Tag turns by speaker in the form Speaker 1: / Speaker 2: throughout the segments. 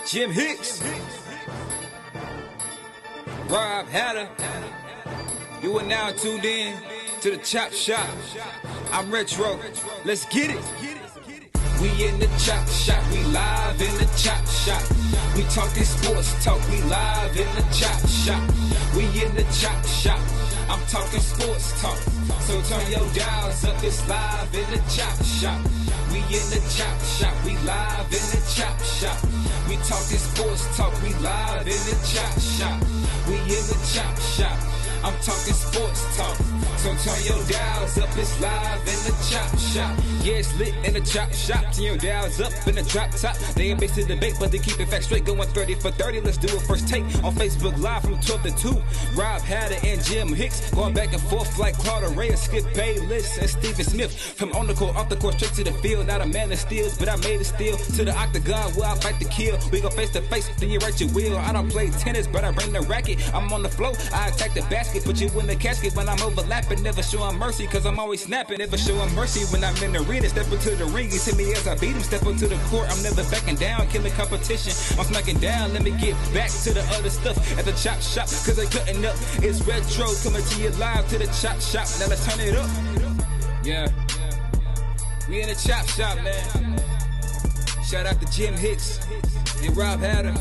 Speaker 1: Jim Hicks, Rob Hatter. You are now tuned in to the Chop Shop. I'm Retro. Let's get it. We in the Chop Shop. We live in the Chop Shop. We talking sports talk. We live in the Chop Shop. We in the Chop Shop. I'm talking sports talk. So turn your dials up. It's live in the Chop Shop. We in the Chop Shop. We live in the Chop Shop. We talking sports talk. We live in the Chop Shop. We in the Chop Shop. I'm talking sports talk. So turn your dials up. It's live in the Chop Shop. Yeah, it's lit in the Chop Shop. Turn your dials up in the drop top. They ain't based in debate, but they keep it facts straight. Going 30 for 30. Let's do a first take on Facebook Live from 12 to 2. Rob Hatter and Jim Hicks going back and forth like Claude Ray, Skip Bayless, and Stephen Smith. From on the court, off the court, straight to the field. Not a man that steals, but I made it steal. To the octagon where I fight to kill. We go face to face, then you write your will. I don't play tennis, but I bring the racket. I'm on the floor, I attack the basket. Put you in the casket when I'm overlapping. Never showing mercy, cause I'm always snapping. Never showing mercy when I'm in the arena. Step into the ring, you see me as I beat him. Step into the court, I'm never backing down. Killing competition, I'm smacking down. Let me get back to the other stuff at the Chop Shop, cause they cutting up. It's Retro coming to you live to the Chop Shop. Now let's turn it up. Yeah, we in the Chop Shop, man. Shout out to Jim Hicks and Rob Hatter.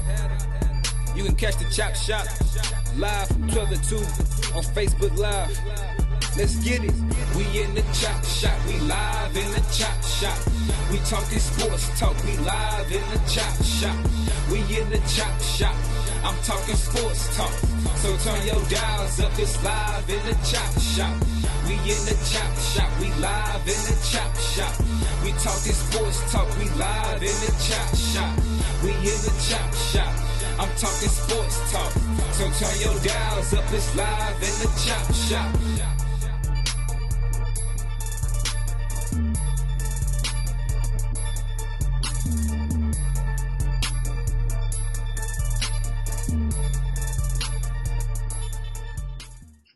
Speaker 1: You can catch the Chop Shop live from 12 to 2 on Facebook Live. Let's get it. We in the Chop Shop. We live in the Chop Shop. We talking sports talk. We live in the Chop Shop. We in the Chop Shop. I'm talking sports talk. So turn your dials up. It's live in the Chop Shop. We in the Chop Shop. We live in the Chop Shop. We talking sports talk. We live in the Chop Shop. We in the Chop Shop. I'm talking sports talk. So turn your dials up. It's live in the Chop Shop.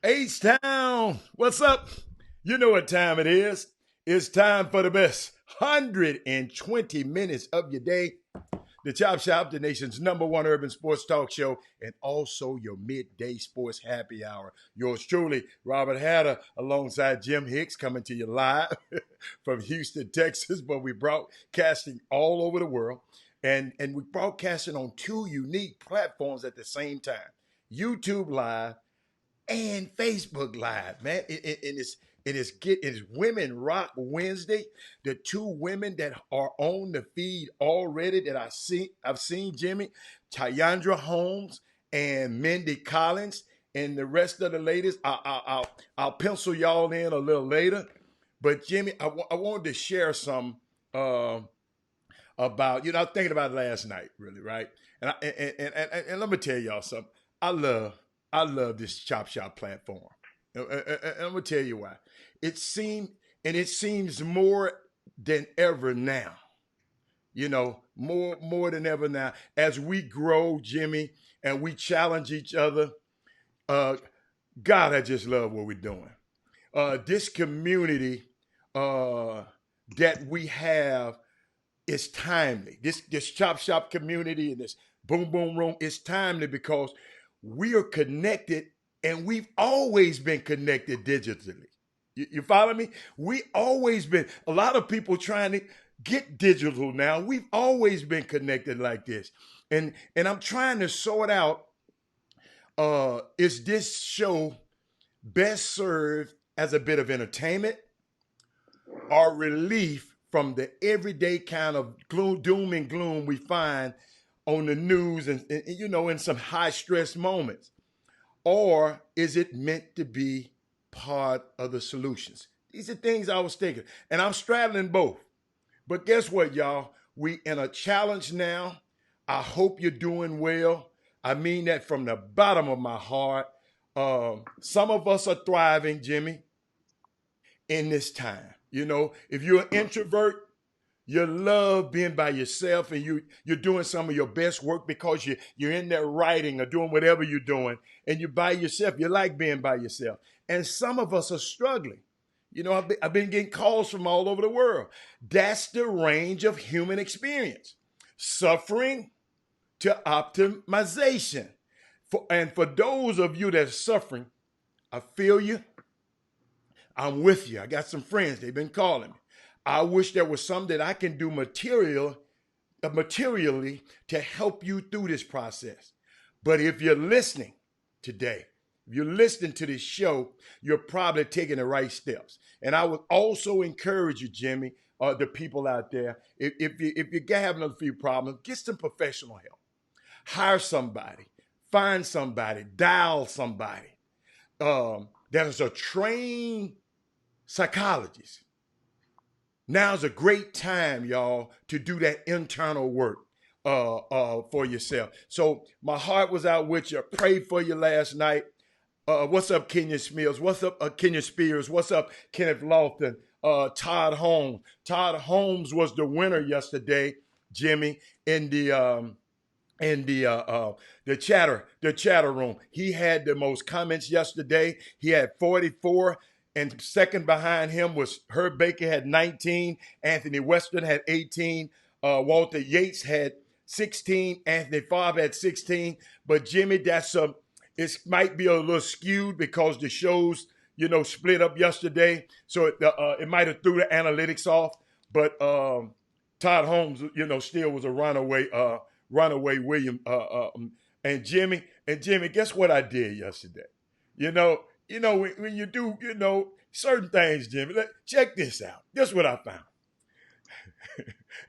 Speaker 2: H-Town, what's up? You know what time it is. It's time for the best 120 minutes of your day. The Chop Shop, the nation's #1 urban sports talk show, and also your midday sports happy hour. Yours truly, Robert Hatter, alongside Jim Hicks, coming to you live from Houston, Texas, but we broadcasting all over the world. And we broadcasting on two unique platforms at the same time. YouTube Live and Facebook Live, man. It is Women Rock Wednesday. The two women that are on the feed already that I've seen Jimmy, Tyandra Holmes and Mindy Collins, and the rest of the ladies. I'll pencil y'all in a little later. But Jimmy, I wanted to share some about, I was thinking about it last night, really, right? And let me tell y'all something. I love this Chop Shop platform. And I'm gonna tell you why. It seems more than ever now. More than ever now as we grow, Jimmy, and we challenge each other. God, I just love what we're doing. This community that we have is timely. This Chop Shop community and this Boom Boom Room is timely because we are connected, and we've always been connected digitally. You follow me? We always been. A lot of people trying to get digital now. We've always been connected like this. And I'm trying to sort out, is this show best served as a bit of entertainment or relief from the everyday kind of doom and gloom we find on the news and in some high stress moments? Or is it meant to be part of the solutions? These are things I was thinking, and I'm straddling both. But guess what, y'all? We in a challenge now. I hope you're doing well. I mean that from the bottom of my heart. Some of us are thriving, Jimmy, in this time. If you're an introvert, you love being by yourself, and you're doing some of your best work because you're in there writing or doing whatever you're doing, and you're by yourself. You like being by yourself. And some of us are struggling. I've been getting calls from all over the world. That's the range of human experience. Suffering, to optimization. And for those of you that's suffering, I feel you. I'm with you. I got some friends. They've been calling me. I wish there was something that I can do materially to help you through this process. But if you're listening today, if you're listening to this show, you're probably taking the right steps. And I would also encourage you, Jimmy, the people out there, if you're having a few problems, get some professional help. Hire somebody, find somebody, dial somebody that is a trained psychologist. Now's a great time, y'all, to do that internal work for yourself. So my heart was out with you. I prayed for you last night. What's up, Kenya Smills? What's up, Kenya Spears? What's up, Kenneth Lofton? Todd Holmes. Todd Holmes was the winner yesterday, Jimmy, in the chatter room. He had the most comments yesterday. He had 44. And second behind him was Herb Baker had 19. Anthony Western had 18. Walter Yates had 16. Anthony Favre had 16. But Jimmy, it might be a little skewed because the shows, split up yesterday. So it might have threw the analytics off. But Todd Holmes, still was a runaway William. And Jimmy, guess what I did yesterday? When you do, certain things, Jimmy, check this out. Guess what I found?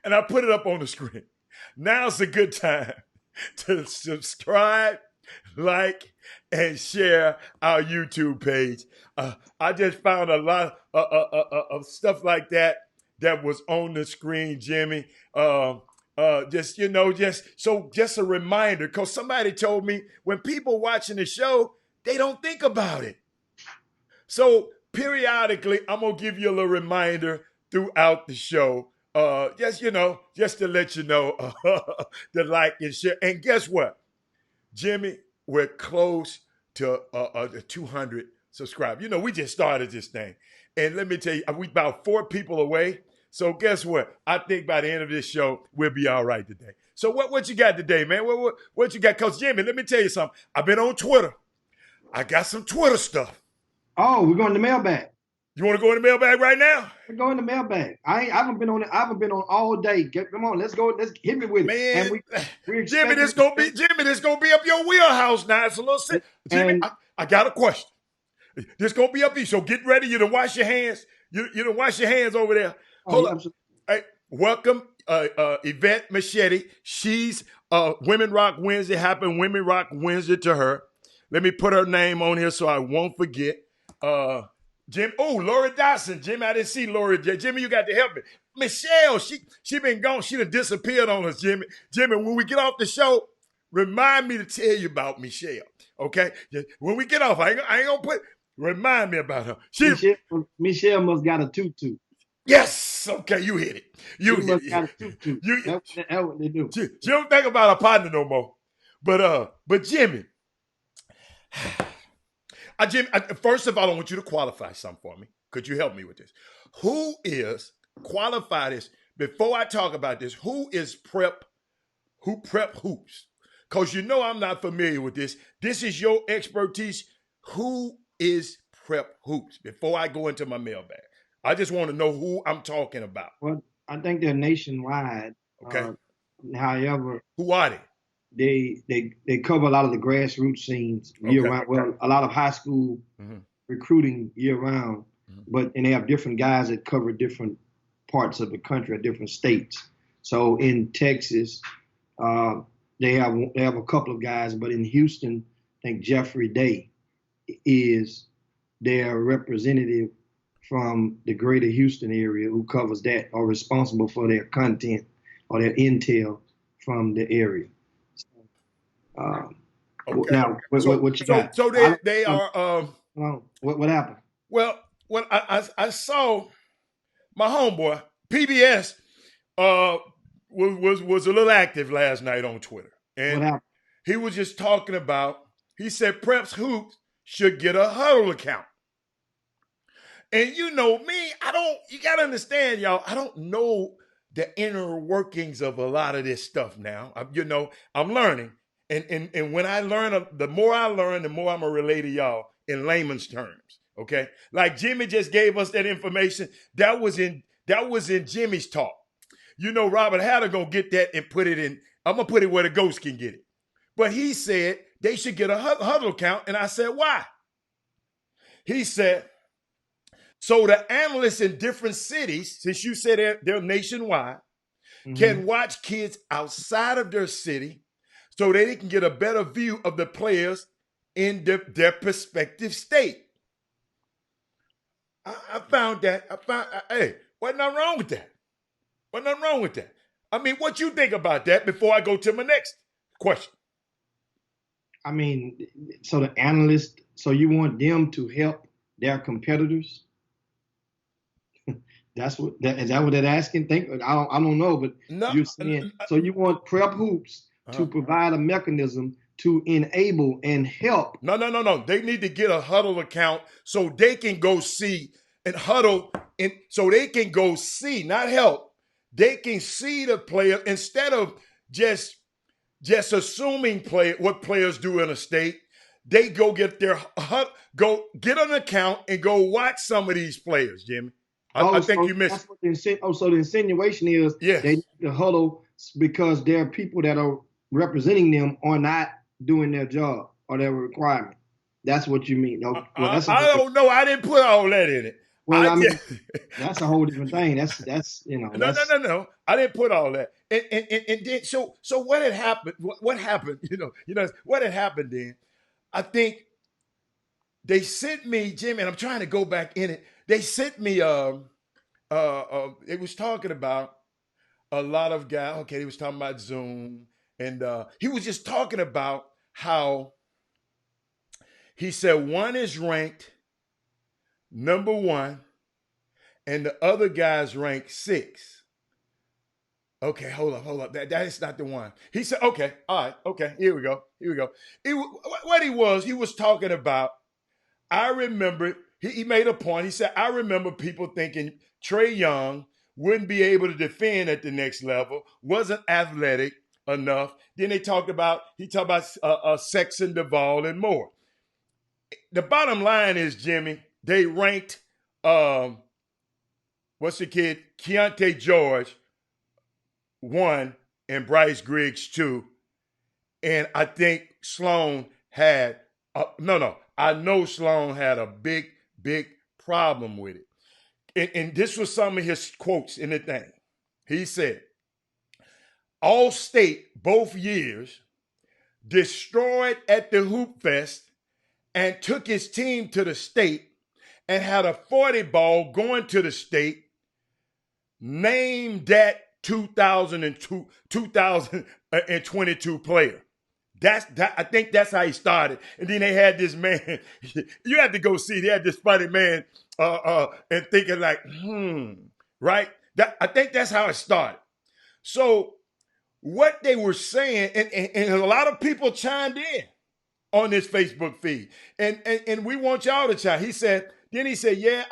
Speaker 2: And I put it up on the screen. Now's a good time to subscribe, like, and share our YouTube page. I just found a lot of stuff like that was on the screen, Jimmy. Just a reminder, because somebody told me when people watching the show, they don't think about it. So periodically, I'm going to give you a little reminder throughout the show. Just to let you know, to like and share. And guess what? Jimmy, we're close to 200 subscribers. We just started this thing. And let me tell you, we about 4 people away. So guess what? I think by the end of this show, we'll be all right today. So what you got today, man? What you got? Because Jimmy, let me tell you something. I've been on Twitter. I got some Twitter stuff.
Speaker 3: Oh, we're going to mailbag.
Speaker 2: You want to go in the mailbag right now?
Speaker 3: We're going to mailbag. I haven't been on it. I haven't been on all day. Come on, let's go. Let's hit me with it.
Speaker 2: Man, Jimmy, this gonna be up your wheelhouse now. It's a little sick. Jimmy, I got a question. This gonna be up here. So get ready. You to wash your hands. You to wash your hands over there. Hold up. Hey, welcome, Yvette Machete. She's Women Rock Wednesday. Happy Women Rock Wednesday to her. Let me put her name on here so I won't forget. Jim. Oh, Lori Dawson. Jim, I didn't see Lori. Jimmy, you got to help me. Michelle, she been gone. She done disappeared on us, Jimmy. Jimmy, when we get off the show, remind me to tell you about Michelle. Okay? When we get off, I ain't gonna remind me about her.
Speaker 3: Michelle must got a tutu.
Speaker 2: Yes. Okay, you hit it.
Speaker 3: She must got a tutu. That's what they do.
Speaker 2: She don't think about her partner no more. But Jimmy. Jimmy, first of all, I want you to qualify something for me. Could you help me with this? Qualify this, before I talk about this, who prep hoops? Because I'm not familiar with this. This is your expertise. Who is prep hoops? Before I go into my mailbag, I just want to know who I'm talking about.
Speaker 3: Well, I think they're nationwide.
Speaker 2: Okay.
Speaker 3: However,
Speaker 2: who are they?
Speaker 3: They cover a lot of the grassroots scenes year round. Well, a lot of high school recruiting year round, and they have different guys that cover different parts of the country, or different states. So in Texas, they have a couple of guys, but in Houston, I think Jeffrey Day is their representative from the greater Houston area who covers that, or responsible for their content or their intel from the area. Now, what you got?
Speaker 2: So they are.
Speaker 3: What happened?
Speaker 2: Well, I saw my homeboy PBS was a little active last night on Twitter, and
Speaker 3: what happened?
Speaker 2: He was just talking about. He said Preps Hoops should get a huddle account, and me, I don't. You gotta understand, y'all. I don't know the inner workings of a lot of this stuff now. I'm learning. And when I learn, the more I learn, the more I'm going to relay to y'all in layman's terms. Okay? Like Jimmy just gave us that information. That was in Jimmy's talk. Robert Hatter going to get that and put it in. I'm going to put it where the ghost can get it. But he said they should get a huddle count. And I said, why? He said, so the analysts in different cities, since you said they're nationwide, can watch kids outside of their city so they can get a better view of the players in their prospective state. I found that. Hey, wasn't nothing wrong with that. Wasn't nothing wrong with that. I mean, what you think about that before I go to my next question?
Speaker 3: I mean, so the analysts, so you want them to help their competitors? Is that what they're asking? I don't know, but no, you're saying so you want Prep Hoops to provide a mechanism to enable and help.
Speaker 2: No. They need to get a huddle account so they can go see and huddle, and so they can go see, not help. They can see the player instead of just assuming what players do in a state. They go get an account and go watch some of these players, Jimmy. I think you missed.
Speaker 3: So the insinuation is they need to huddle because there are people that are representing them are not doing their job or their requirement. That's what you mean. No, I
Speaker 2: don't know. I didn't put all that in it.
Speaker 3: Well, that's a whole different thing. That's
Speaker 2: No. I didn't put all that. And then so what had happened? What happened? What had happened then? I think they sent me, Jimmy, and I'm trying to go back in it. They sent me it was talking about a lot of guys. Okay, he was talking about Zoom, and he was just talking about how he said one is ranked number 1, and the other guy's ranked 6. Okay, hold up. That is not the one. He said, okay, all right, okay, here we go. He was talking about, I remember, he made a point. He said, I remember people thinking Trae Young wouldn't be able to defend at the next level, wasn't athletic enough. Then he talked about Sexton, Duvall, and more. The bottom line is, Jimmy, they ranked, Keontae George 1 and Bryce Griggs 2. And I think Sloan had, I know Sloan had a big problem with it. And this was some of his quotes in the thing. He said, All-State both years, destroyed at the Hoop Fest, and took his team to the state and had a 40 ball going to the state, named that 2022 player. I think that's how he started. And then they had this man, you had to go see, they had this funny man and thinking like, right? I think that's how it started. So what they were saying, and a lot of people chimed in on this Facebook feed. And we want y'all to chime. He said, yeah,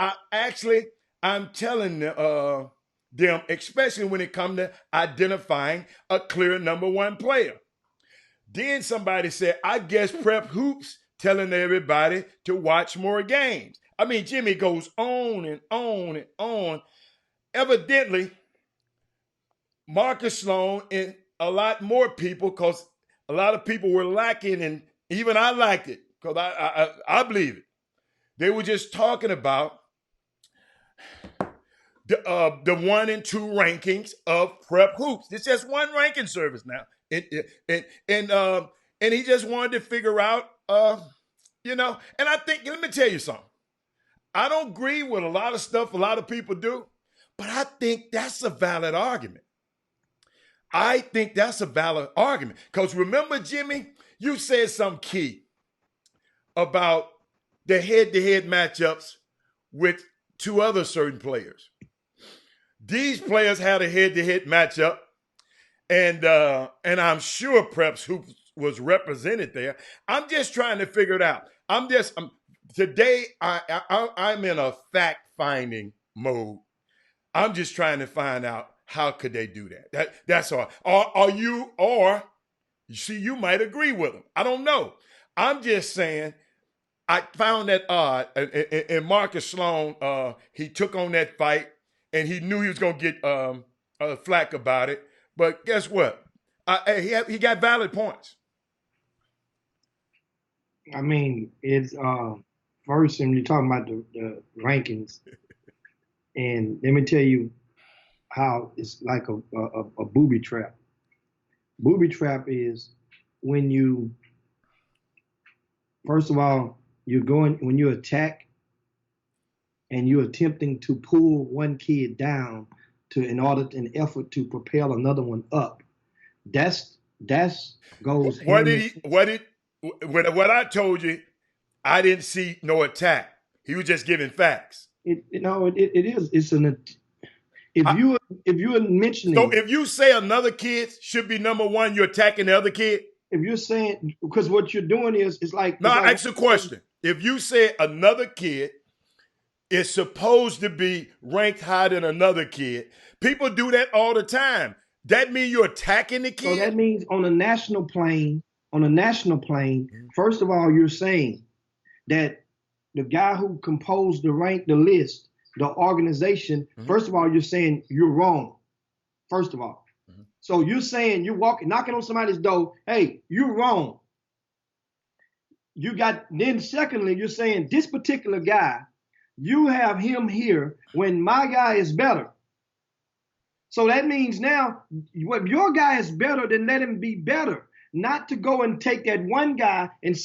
Speaker 2: I'm telling them, especially when it comes to identifying a clear number 1 player. Then somebody said, I guess Prep Hoops telling everybody to watch more games. I mean, Jimmy goes on and on and on. Evidently, Marcus Sloan and a lot more people, because a lot of people were lacking, and even I liked it, because I believe it. They were just talking about the 1 and 2 rankings of Prep Hoops. It's just one ranking service now. And he just wanted to figure out, and I think, let me tell you something. I don't agree with a lot of stuff a lot of people do, but I think that's a valid argument. Because remember, Jimmy, you said something key about the head-to-head matchups with 2 other certain players. These players had a head-to-head matchup, and I'm sure Preps who was represented there. I'm just trying to figure it out. Today I'm in a fact-finding mode. I'm just trying to find out How could they do that? That's all. Or you see, you might agree with them. I don't know. I'm just saying I found that odd. And Marcus Sloan, he took on that fight, and he knew he was going to get flack about it. But guess what? He got valid points.
Speaker 3: I mean, it's first, and you're talking about the rankings, and let me tell you how it's like a booby trap. Booby trap is when you, first of all, when you attack and you're attempting to pull one kid down in effort to propel another one up. That's goes.
Speaker 2: What I told you, I didn't see no attack. He was just giving facts.
Speaker 3: It is. It's if you're mentioning.
Speaker 2: So if you say another kid should be number one, you're attacking the other kid.
Speaker 3: If you're saying, because what you're doing is like.
Speaker 2: No, I ask you a question. If you say another kid is supposed to be ranked higher than another kid, people do that all the time. That means you're attacking the kid.
Speaker 3: So that means on a national plane, first of all, you're saying that the guy who composed the list, the organization, first of all, you're saying you're wrong. First of all. So you're saying you're knocking on somebody's door, hey, you're wrong. Then secondly, you're saying this particular guy, you have him here when my guy is better. So that means now, if your guy is better, then let him be better. Not to go and take that one guy and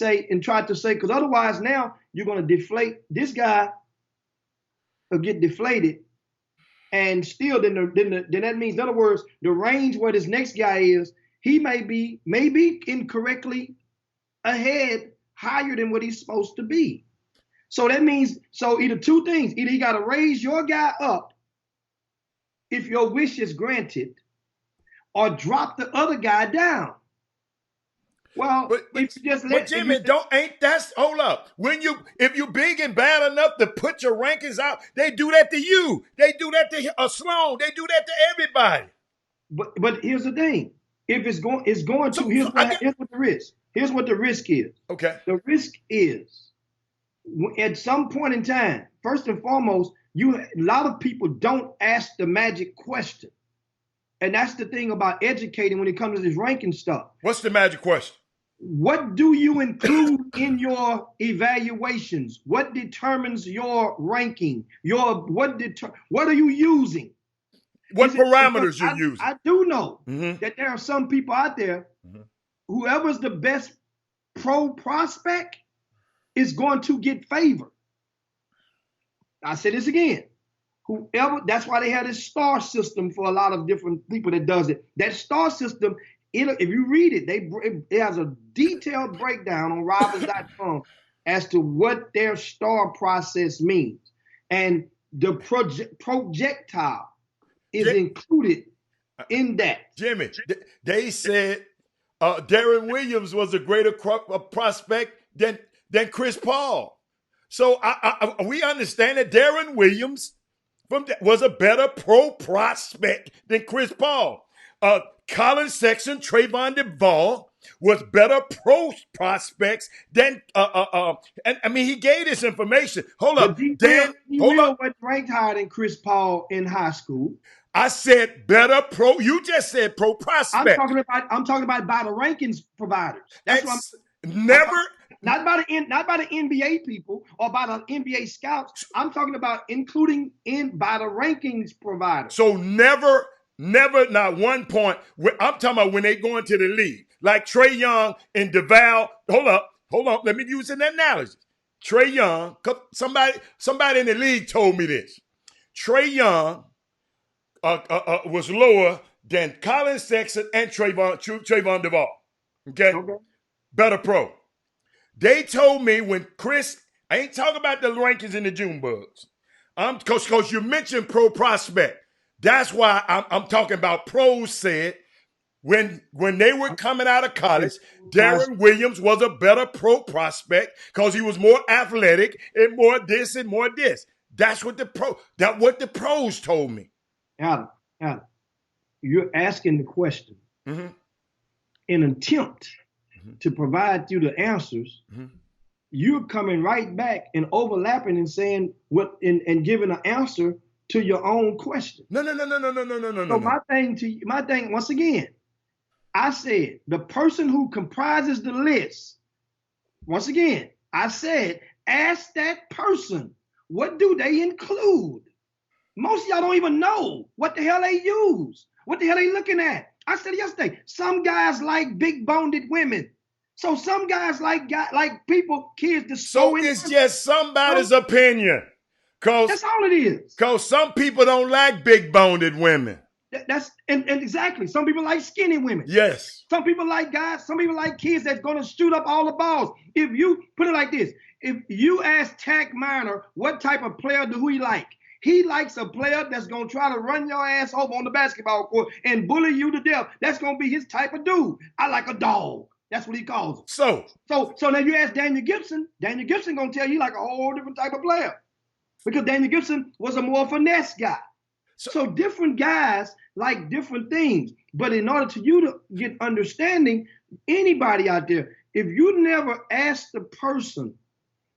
Speaker 3: try to say, because otherwise now you're going to deflate. This guy will get deflated. And still, then that means, in other words, the range where this next guy is, he may be incorrectly ahead, higher than what he's supposed to be. So that means, either two things. Either you got to raise your guy up if your wish is granted, or drop the other guy down. Well,
Speaker 2: Jimmy, hold up. If you big and bad enough to put your rankings out, they do that to you. They do that to Sloan. They do that to everybody.
Speaker 3: But here's the thing: if here's what the risk. Here's what the risk is.
Speaker 2: Okay.
Speaker 3: The risk is at some point in time. First and foremost, a lot of people don't ask the magic question, and that's the thing about educating when it comes to this ranking stuff.
Speaker 2: What's the magic question?
Speaker 3: What do you include in your evaluations? What determines your ranking? What are you using?
Speaker 2: What parameters you're using?
Speaker 3: I do know that there are some people out there, whoever's the best pro prospect is going to get favored. I say this again. That's why they have this star system for a lot of different people that does it. That star system, if you read it, it has a detailed breakdown on Robbins.com as to what their star process means. And the projectile is included in that.
Speaker 2: Jimmy, they said Darren Williams was a greater prospect than Chris Paul. So we understand that Darren Williams was a better pro prospect than Chris Paul. Colin Sexton, Trayvon Duvall was better pro prospects than and I mean he gave this information. Hold up, Dan. Hold up.
Speaker 3: Was ranked higher than Chris Paul in high school.
Speaker 2: I said better pro. You just said pro prospect.
Speaker 3: I'm talking about by the rankings providers. That's what I'm
Speaker 2: never.
Speaker 3: Not by the NBA people or by the NBA scouts. I'm talking about including by the rankings providers.
Speaker 2: So never, not one point. I'm talking about when they go into the league, like Trae Young and Duval. Hold on. Let me use an analogy. Trae Young, somebody in the league told me this. Trae Young was lower than Colin Sexton and Trayvon Duvall. Okay? Better pro. They told me when Chris, I ain't talking about the rankings in the June bugs. Because you mentioned pro prospect. That's why I'm talking about pros said when they were coming out of college, Darren Williams was a better pro prospect because he was more athletic and more this and more this. That's what the pros told me.
Speaker 3: Yeah. you're asking the question
Speaker 2: Mm-hmm.
Speaker 3: in an attempt to provide you the answers, you're coming right back and overlapping and saying what and giving an answer to your own question.
Speaker 2: No.
Speaker 3: So my thing, once again, I said the person who comprises the list, once again, I said, ask that person, what do they include? Most of y'all don't even know what the hell they use. What the hell they looking at? I said yesterday, some guys like big boned women. So some guys like people, kids to
Speaker 2: So it's just somebody's opinion.
Speaker 3: That's all it is.
Speaker 2: Because some people don't like big boned women.
Speaker 3: That's exactly. Some people like skinny women.
Speaker 2: Yes.
Speaker 3: Some people like guys, some people like kids that's gonna shoot up all the balls. If you put it like this, if you ask Tack Minor what type of player do he like, he likes a player that's going to try to run your ass over on the basketball court and bully you to death. That's going to be his type of dude. I like a dog. That's what he calls it. So now you ask Daniel Gibson going to tell you like a whole different type of player. Because Daniel Gibson was a more finesse guy. So different guys like different things. But in order to you to get understanding, anybody out there, if you never ask the person,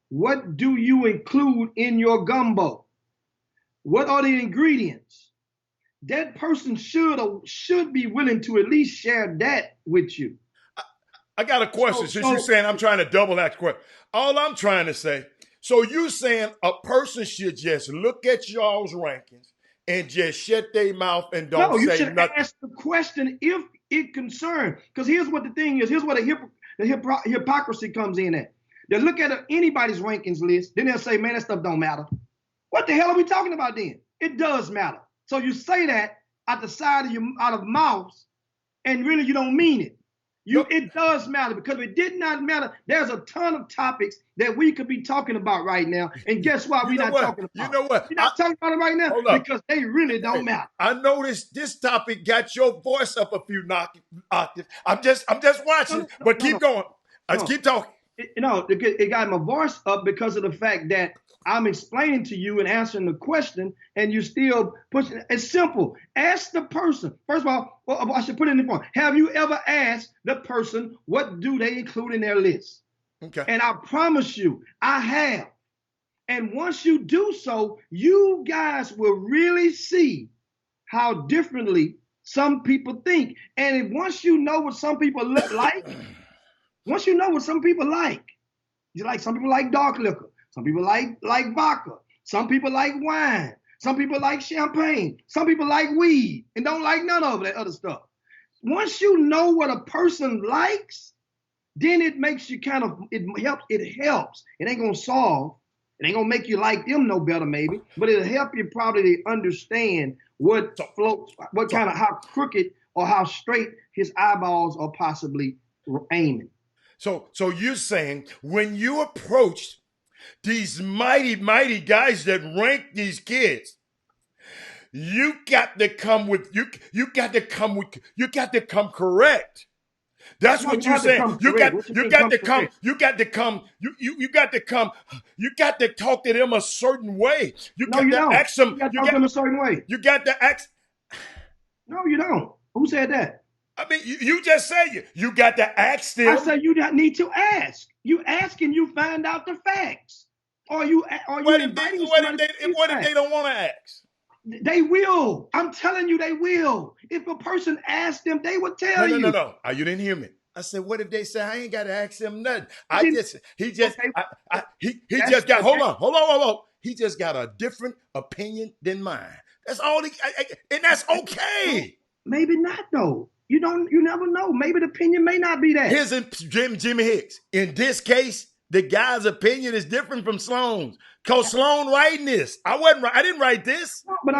Speaker 3: what do you include in your gumbo? What are the ingredients? That person should be willing to at least share that with you.
Speaker 2: I got a question. Since you're saying I'm trying to double that question. All I'm trying to say, so you saying a person should just look at y'all's rankings and just shut their mouth and don't say nothing? No, you should
Speaker 3: ask the question if it concerns. Because here's what the thing is. Here's where the hypocrisy comes in at. They look at anybody's rankings list, then they'll say, man, that stuff don't matter. What the hell are we talking about then? It does matter. So you say that out the side of your mouth, and really you don't mean it. It does matter, because if it did not matter, there's a ton of topics that we could be talking about right now. And guess why we're not talking about it?
Speaker 2: You know what?
Speaker 3: We're not talking about it right now because they really don't matter.
Speaker 2: I noticed this topic got your voice up a few octaves. I'm just watching, but keep going. Keep talking.
Speaker 3: It got my voice up because of the fact that I'm explaining to you and answering the question, and you still pushing. It's simple. Ask the person. First of all, I should put it in the form. Have you ever asked the person what do they include in their list?
Speaker 2: Okay.
Speaker 3: And I promise you, I have. And once you do so, you guys will really see how differently some people think. And once you know what some people like, some people like dark liquor. Some people like vodka. Some people like wine. Some people like champagne. Some people like weed and don't like none of that other stuff. Once you know what a person likes, then it makes you it helps. It ain't going to solve. It ain't going to make you like them no better maybe, but it'll help you probably understand what floats, how crooked or how straight his eyeballs are possibly aiming.
Speaker 2: So you're saying when you approached these mighty, mighty guys that rank these kids, you got to come correct. That's what you're saying. You got to talk to them a certain way. You got to ask them.
Speaker 3: You got to talk to them a certain way.
Speaker 2: You got to ask.
Speaker 3: No, you don't. Who said that?
Speaker 2: I mean, you just said you got to ask them.
Speaker 3: I said you need to ask. You ask and you find out the facts. What if
Speaker 2: they don't want to ask?
Speaker 3: They will. I'm telling you, they will. If a person asks them, they will tell you.
Speaker 2: No. You didn't hear me. I said, what if they say I ain't got to ask them nothing? He just hold on. He just got a different opinion than mine. That's all. And that's okay.
Speaker 3: Maybe not though. You never know. Maybe the opinion may not be that.
Speaker 2: Here's Jimmy Hicks. In this case, the guy's opinion is different from Sloan's. Cause Sloan writing this. I didn't write this.
Speaker 3: No, but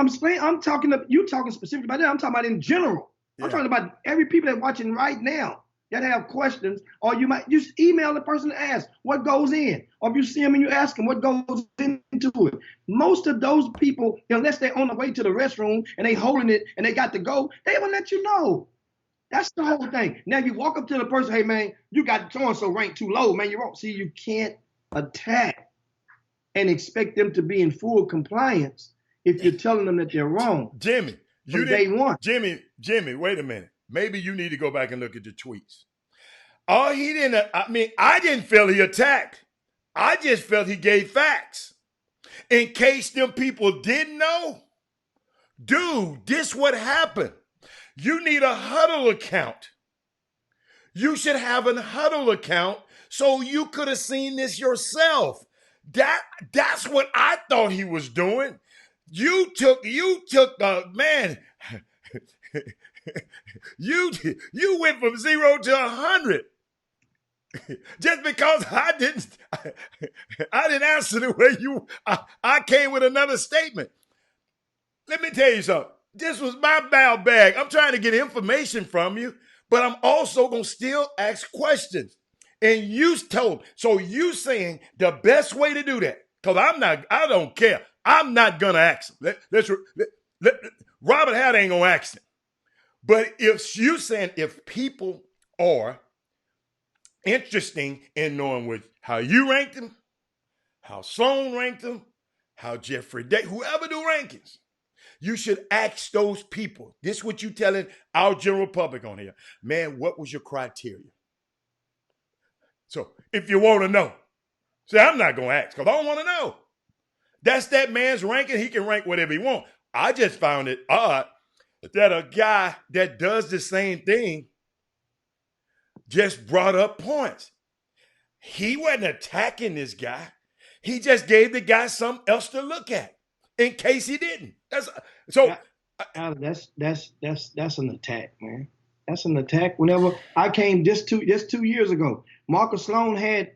Speaker 3: you talking specifically about that. I'm talking about in general. Yeah. I'm talking about every people that watching right now that have questions, or you might just email the person and ask what goes in. Or if you see them and you ask them what goes into it. Most of those people, unless they're on the way to the restroom and they holding it and they got to go, they will let you know. That's the whole thing. Now you walk up to the person, hey man, you got so-and-so ranked too low, man. You won't see. You can't attack and expect them to be in full compliance if you're telling them that they're wrong.
Speaker 2: Jimmy, You
Speaker 3: from day one.
Speaker 2: Jimmy, wait a minute. Maybe you need to go back and look at the tweets. Oh, he didn't. I mean, I didn't feel he attacked. I just felt he gave facts. In case them people didn't know, dude, this what happened. You need a huddle account. You should have a huddle account so you could have seen this yourself. That's what I thought he was doing. You took man. you went from 0 to 100 just because I didn't answer the way I came with another statement. Let me tell you something. This was my mail bag. I'm trying to get information from you, but I'm also gonna still ask questions. And you told, so you saying the best way to do that? Because I don't care. I'm not gonna ask him. Robert Hatt ain't gonna ask him. But if you saying if people are interesting in knowing how you ranked him, how Sloan ranked him, how Jeffrey Day, whoever do rankings, you should ask those people. This is what you telling our general public on here. Man, what was your criteria? So if you want to know, see, I'm not going to ask because I don't want to know. That's that man's ranking. He can rank whatever he wants. I just found it odd that a guy that does the same thing just brought up points. He wasn't attacking this guy. He just gave the guy something else to look at in case he didn't. That's
Speaker 3: an attack, man. That's an attack. Whenever I came just 2 years ago, Marcus Sloan had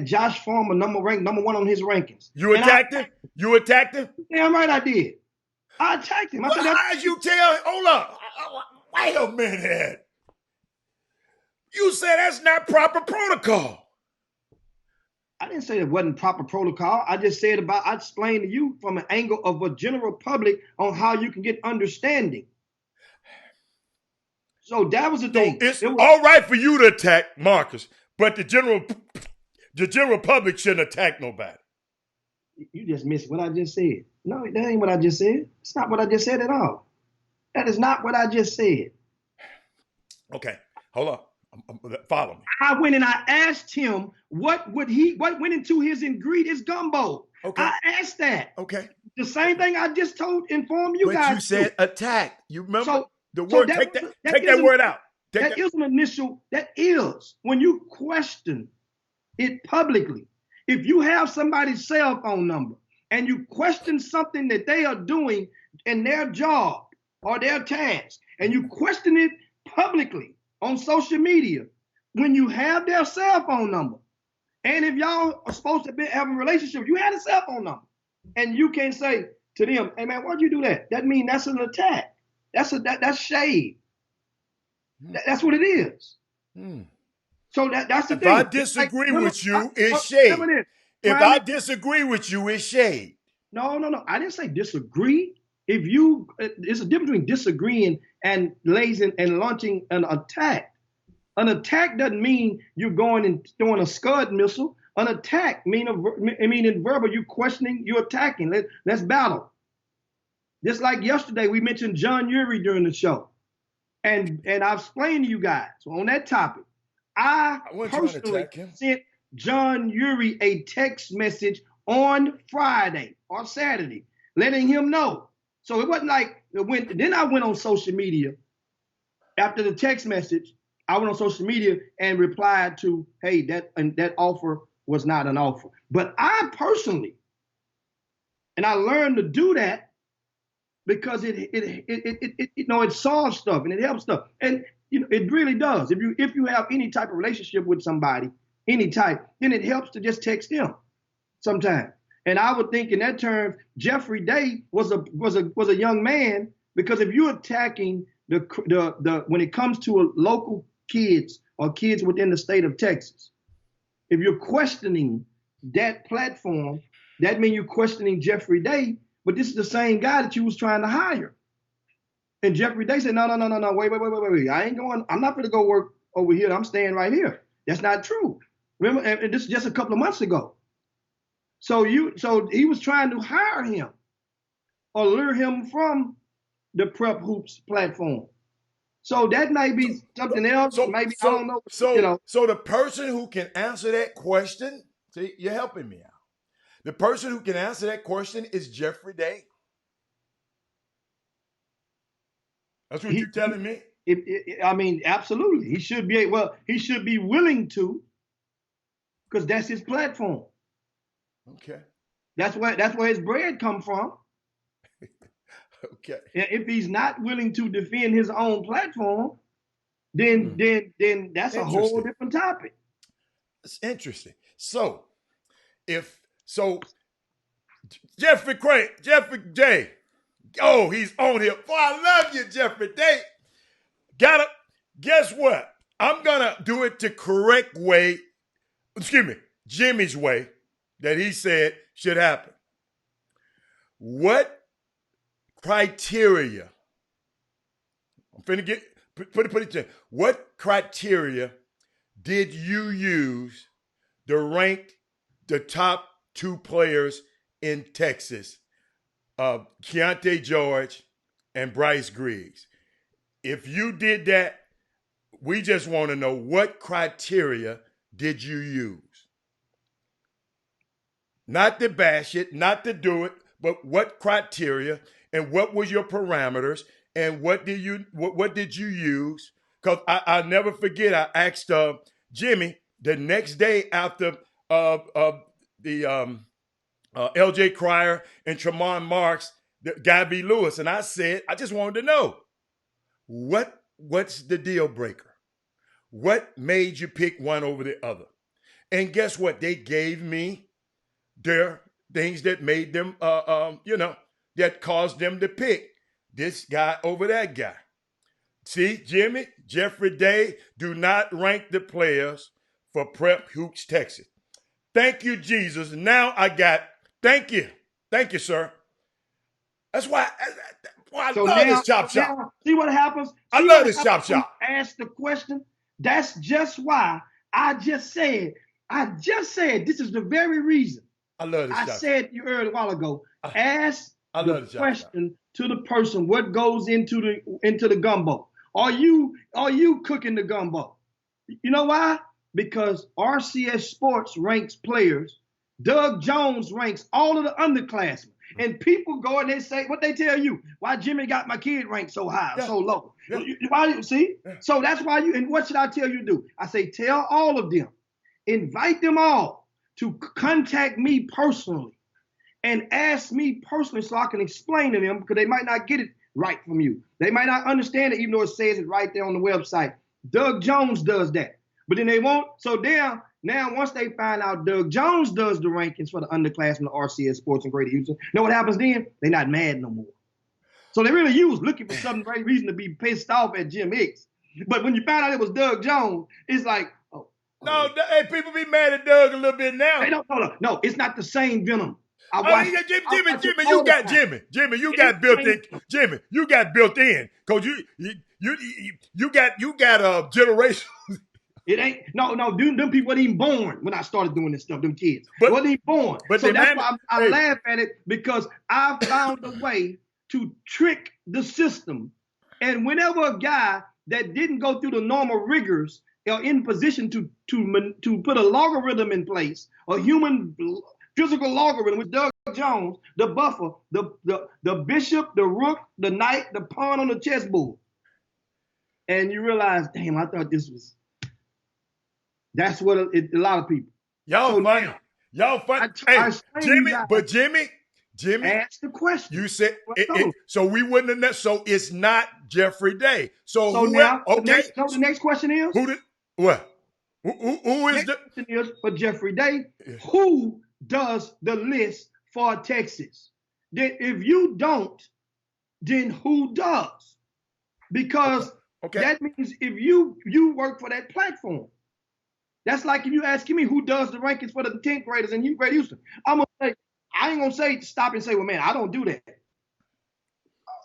Speaker 3: Josh Farmer number one on his rankings.
Speaker 2: You attacked him? You attacked him?
Speaker 3: Damn right I did. I attacked him.
Speaker 2: How'd you tell? Hold up. Wait a minute. You said that's not proper protocol.
Speaker 3: I didn't say it wasn't proper protocol. I just said I explained to you from an angle of a general public on how you can get understanding. So that was the thing.
Speaker 2: It's all right for you to attack Marcus, but the general public shouldn't attack nobody.
Speaker 3: You just missed what I just said. No, that ain't what I just said. It's not what I just said at all. That is not what I just said.
Speaker 2: Okay, hold on. Follow me.
Speaker 3: I went and I asked him what went into his ingredients gumbo.
Speaker 2: Okay.
Speaker 3: I asked that.
Speaker 2: Okay.
Speaker 3: The same thing I just informed you
Speaker 2: but
Speaker 3: guys.
Speaker 2: You said attack. You remember the word?
Speaker 3: So
Speaker 2: take that word out.
Speaker 3: That is an initial. That is when you question it publicly. If you have somebody's cell phone number and you question something that they are doing in their job or their task, and you question it publicly on social media, when you have their cell phone number, and if y'all are supposed to have a relationship, you had a cell phone number, and you can say to them, "Hey man, why'd you do that?" That means that's an attack. That's shade. That's what it is. So that's the thing.
Speaker 2: If I disagree with you, it's shade. If I disagree with you, it's shade.
Speaker 3: No. I didn't say disagree. It's a difference between disagreeing and launching an attack. An attack doesn't mean you're going and throwing a Scud missile. An attack mean in verbal, you questioning, you're attacking. Let's battle. Just like yesterday, we mentioned John Urie during the show. And I've explained to you guys on that topic. I personally sent John Urie a text message on Friday or Saturday, letting him know. So it wasn't like then I went on social media after the text message. I went on social media and replied to, "Hey, that offer was not an offer." But I personally, and I learned to do that because it solves stuff and it helps stuff, and it really does. If you have any type of relationship with somebody, any type, then it helps to just text them sometimes. And I would think in that term, Jeffrey Day was a young man, because if you're attacking the when it comes to local kids or kids within the state of Texas, if you're questioning that platform, that means you're questioning Jeffrey Day. But this is the same guy that you was trying to hire. And Jeffrey Day said, no, wait. I'm not going to go work over here. I'm staying right here. That's not true. Remember, and this is just a couple of months ago. So he was trying to hire him or lure him from the Prep Hoops platform. So that may be something else. Maybe I don't know.
Speaker 2: So the person who can answer that question, see, you're helping me out. The person who can answer that question is Jeffrey Day. That's what you're telling me?
Speaker 3: I mean, absolutely. He should be, he should be willing to, because that's his platform.
Speaker 2: Okay.
Speaker 3: That's where his bread come from.
Speaker 2: Okay.
Speaker 3: If he's not willing to defend his own platform, then that's a whole different topic.
Speaker 2: It's interesting. So Jeffrey Day. Oh, he's on here. Boy, I love you, Jeffrey Day. Guess what? I'm gonna do it the correct way. Excuse me, Jimmy's way that he said should happen. What criteria? I'm finna put it to what criteria did you use to rank the top 2 players in Texas? Keontae George and Bryce Griggs. If you did that, we just want to know what criteria did you use? Not to bash it, not to do it, but what criteria and what was your parameters and what did you use? Because I'll never forget, I asked Jimmy the next day after the LJ Cryer and Tremont Marks, Gabby Lewis, and I said, I just wanted to know what's the deal breaker? What made you pick one over the other? And guess what? They gave me their things that made them, that caused them to pick this guy over that guy. See, Jeffrey Day, do not rank the players for Prep Hoops Texas. Thank you, Jesus. Now thank you, sir. That's why I love this chop shop.
Speaker 3: See what happens?
Speaker 2: I love this chop shop.
Speaker 3: Ask the question. That's just why I just said this is the very reason.
Speaker 2: I love this chop shop.
Speaker 3: I said you earlier a while ago. Ask the question to the person what goes into the gumbo. Are you cooking the gumbo? You know why? Because RCS Sports ranks players. Doug Jones ranks all of the underclassmen. And people go and they say, what they tell you, why Jimmy got my kid ranked so high, so low. Yeah. Why, see? Yeah. So that's why and what should I tell you to do? I say, tell all of them, invite them all to contact me personally and ask me personally so I can explain to them, because they might not get it right from you. They might not understand it, even though it says it right there on the website. Doug Jones does that. But then they won't. So now once they find out Doug Jones does the rankings for the underclassmen of RCS Sports and Greater Houston, know what happens then? They're not mad no more. So they really was looking for some great reason to be pissed off at Jim Hicks. But when you found out it was Doug Jones, it's like, oh.
Speaker 2: No, hey, people be mad at Doug a little bit now.
Speaker 3: They don't. No, it's not the same venom.
Speaker 2: Jimmy, you got Jimmy. Jimmy, you got built in. Jimmy, you got built in. Cause you got generation.
Speaker 3: It ain't them people weren't even born when I started doing this stuff. Them kids wasn't even born. So that's why I laugh at it, because I found a way to trick the system. And whenever a guy that didn't go through the normal rigors are in position to put a logarithm in place, a human physical logarithm with Doug Jones, the buffer, the bishop, the rook, the knight, the pawn on the chessboard, and you realize, damn, I thought this was. That's what a lot of people.
Speaker 2: Y'all funny. Y'all funny. Hey, Jimmy.
Speaker 3: Ask the question.
Speaker 2: You said so we wouldn't have. So it's not Jeffrey Day. So
Speaker 3: the next question is
Speaker 2: who is
Speaker 3: the question is for Jeffrey Day? Who does the list for Texas? Then if you don't, then who does? Because that means if you work for that platform. That's like if you asking me who does the rankings for the 10th graders in Greater Houston. I ain't gonna say stop and say, well, man, I don't do that.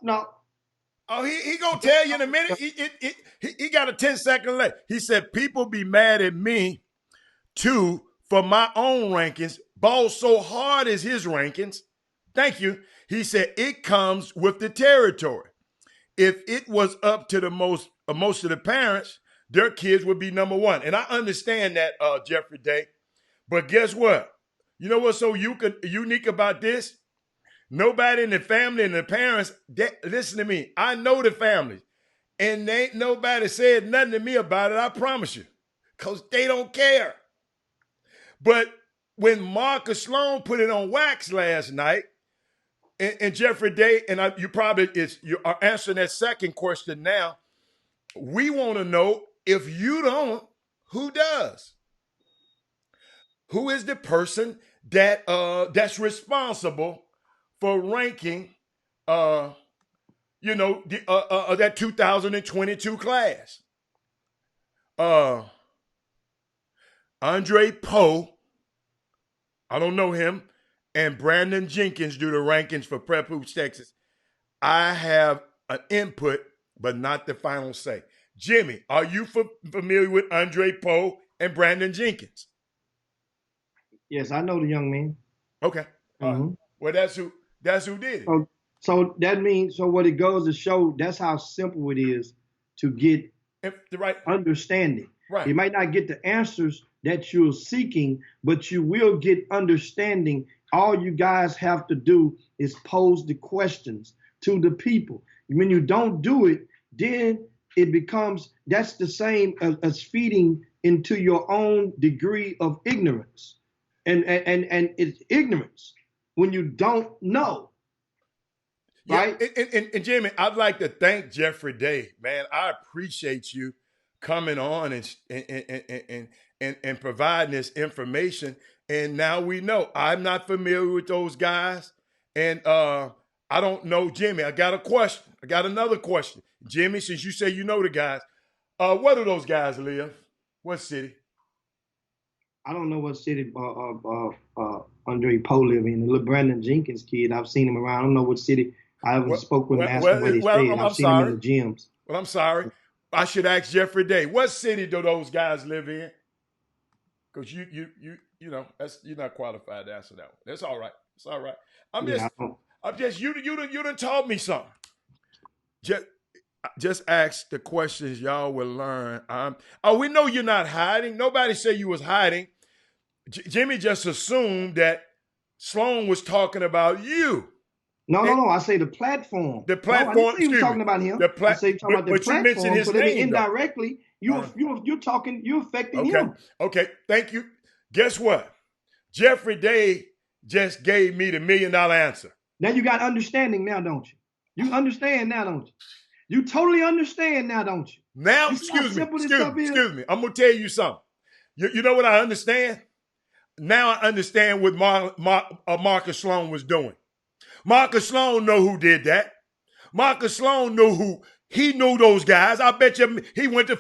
Speaker 3: No.
Speaker 2: Oh, he gonna tell you in a minute. He got a 10-second left. He said people be mad at me too for my own rankings. Ball so hard as his rankings. Thank you. He said it comes with the territory. if it was up to most of the parents, their kids would be number one. And I understand that, Jeffrey Day. But guess what? You know what's so unique about this? Nobody in the family and the parents, listen to me. I know the families. And they ain't nobody said nothing to me about it, I promise you. Because they don't care. But when Marcus Sloan put it on wax last night, and Jeffrey Day, and you are answering that second question now. We want to know, if you don't, who does? Who is the person that's responsible for ranking that 2022 class? Andre Poe, I don't know him, and Brandon Jenkins do the rankings for Prep Hoops Texas. I have an input, but not the final say. Jimmy, are you familiar with Andre Poe and Brandon Jenkins?
Speaker 3: Yes, I know the young man.
Speaker 2: Okay. Well, that's who did it.
Speaker 3: So that means, what it goes to show, that's how simple it is to get
Speaker 2: the right
Speaker 3: understanding.
Speaker 2: Right.
Speaker 3: You might not get the answers that you're seeking, but you will get understanding. All you guys have to do is pose the questions to the people. When you don't do it, then it becomes, that's the same as feeding into your own degree of ignorance. And it's ignorance when you don't know. Right?
Speaker 2: Yeah, and Jimmy, I'd like to thank Jeffrey Day, man. I appreciate you coming on and providing this information. And now we know. I'm not familiar with those guys. And I don't know, Jimmy. I got a question. I got another question. Jimmy, since you say you know the guys, where do those guys live? What city?
Speaker 3: I don't know what city Andre Poe live in. The little Brandon Jenkins kid, I've seen him around. I don't know what city. I haven't spoke with him, asked him what he stayed. I've seen him in the gyms.
Speaker 2: Well, I'm sorry. I should ask Jeffrey Day. What city do those guys live in? Because you know, you're not qualified to answer that one. That's all right. It's all right. I'm just you done taught me something. Just ask the questions, y'all will learn. We know you're not hiding. Nobody said you was hiding. Jimmy just assumed that Sloan was talking about you.
Speaker 3: No. I say the platform.
Speaker 2: The platform.
Speaker 3: No, I didn't say you talking about him. I say you talking about the platform.
Speaker 2: You mentioned his name.
Speaker 3: Indirectly, you're talking. You're affecting him.
Speaker 2: Okay. Thank you. Guess what? Jeffrey Day just gave me the $1 million answer.
Speaker 3: Now you got understanding now, don't you? You understand now, don't you? You totally understand now, don't you?
Speaker 2: Now, excuse me. I'm gonna tell you something. You know what I understand? Now I understand what Marcus Sloan was doing. Marcus Sloan know who did that. Marcus Sloan knew those guys. I bet you he went to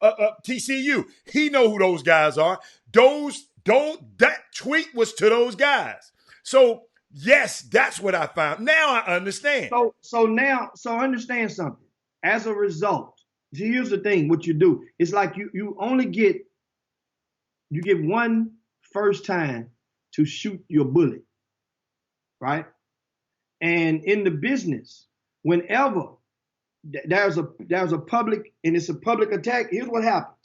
Speaker 2: TCU. He know who those guys are. That tweet was to those guys. So yes, that's what I found. Now I understand.
Speaker 3: So understand something. As a result, here's the thing. What you do, it's like you only get one first time to shoot your bullet, right? And in the business, whenever there's a public and it's a public attack, here's what happens.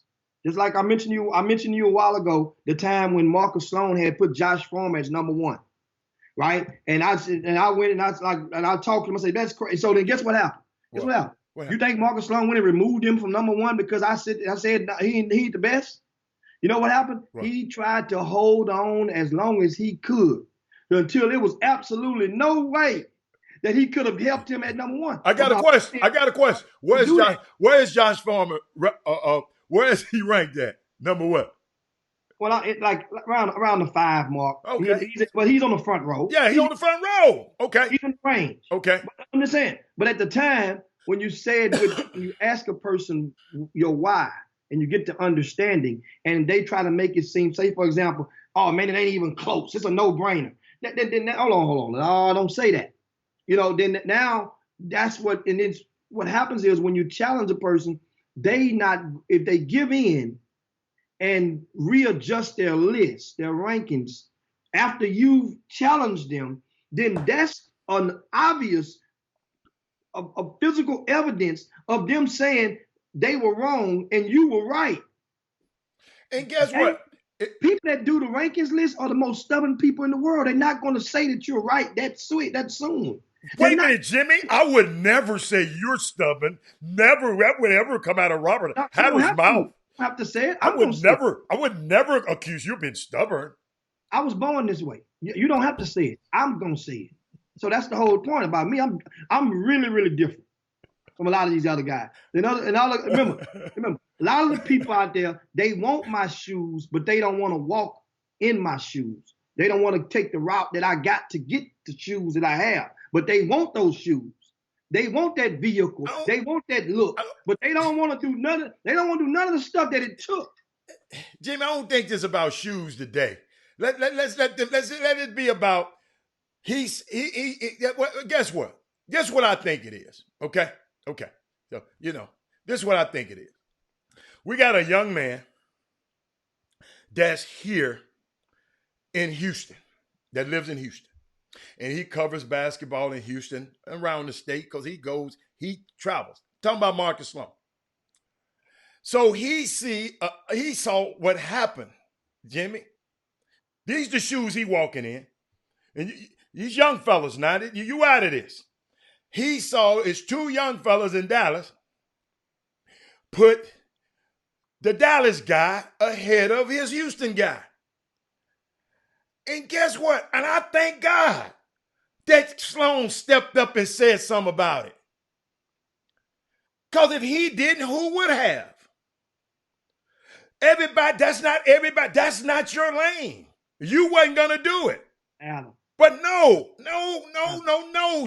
Speaker 3: Just like I mentioned you a while ago, the time when Marcus Sloan had put Josh Foreman as number one, right? And I went and I talked to him. I said, that's crazy. So then guess what happened? Guess what happened? You think Marcus Sloan went and removed him from number one because I said he the best? You know what happened? Right. He tried to hold on as long as he could until there was absolutely no way that he could have helped him at number one.
Speaker 2: I got a question. Where is Josh Foreman? Where is he ranked at? Number what?
Speaker 3: Well, around the 5 mark.
Speaker 2: Okay.
Speaker 3: He's on the front row.
Speaker 2: Yeah, he's on the front row. Okay.
Speaker 3: He's in the range.
Speaker 2: Okay.
Speaker 3: But I'm just saying. But at the time, when you you ask a person your why, and you get the understanding, and they try to make it seem, say for example, oh man, it ain't even close. It's a no-brainer. Hold on. Oh, don't say that. Then now that's what, and then what happens is when you challenge a person, if they give in and readjust their list, their rankings, after you've challenged them, then that's an obvious of physical evidence of them saying they were wrong and you were right.
Speaker 2: And guess what?
Speaker 3: People that do the rankings list are the most stubborn people in the world. They're not going to say that you're right that soon.
Speaker 2: Wait a minute, Jimmy. I would never say you're stubborn. Never. That would ever come out of Robert Hatter's mouth.
Speaker 3: I have to say it.
Speaker 2: I would never accuse you of being stubborn.
Speaker 3: I was born this way. You don't have to say it. I'm gonna say it. So that's the whole point about me. I'm really, really different from a lot of these other guys. Remember, a lot of the people out there, they want my shoes, but they don't want to walk in my shoes. They don't want to take the route that I got to get the shoes that I have. But they want those shoes. They want that vehicle. They want that look. But they don't want to do none. They don't want to do none of the stuff that it took.
Speaker 2: Jimmy, I don't think this about shoes today. Let's let it be about guess what? Guess what I think it is. Okay. So, this is what I think it is. We got a young man that's here in Houston, that lives in Houston. And he covers basketball in Houston, around the state, because he travels. Talking about Marcus Sloan. So he saw what happened, Jimmy. These the shoes he walking in. And these young fellas now, you out of this. He saw his two young fellas in Dallas put the Dallas guy ahead of his Houston guy. And guess what? And I thank God that Sloan stepped up and said something about it. Because if he didn't, who would have? That's not your lane. You wasn't going to do it.
Speaker 3: Adam.
Speaker 2: But no.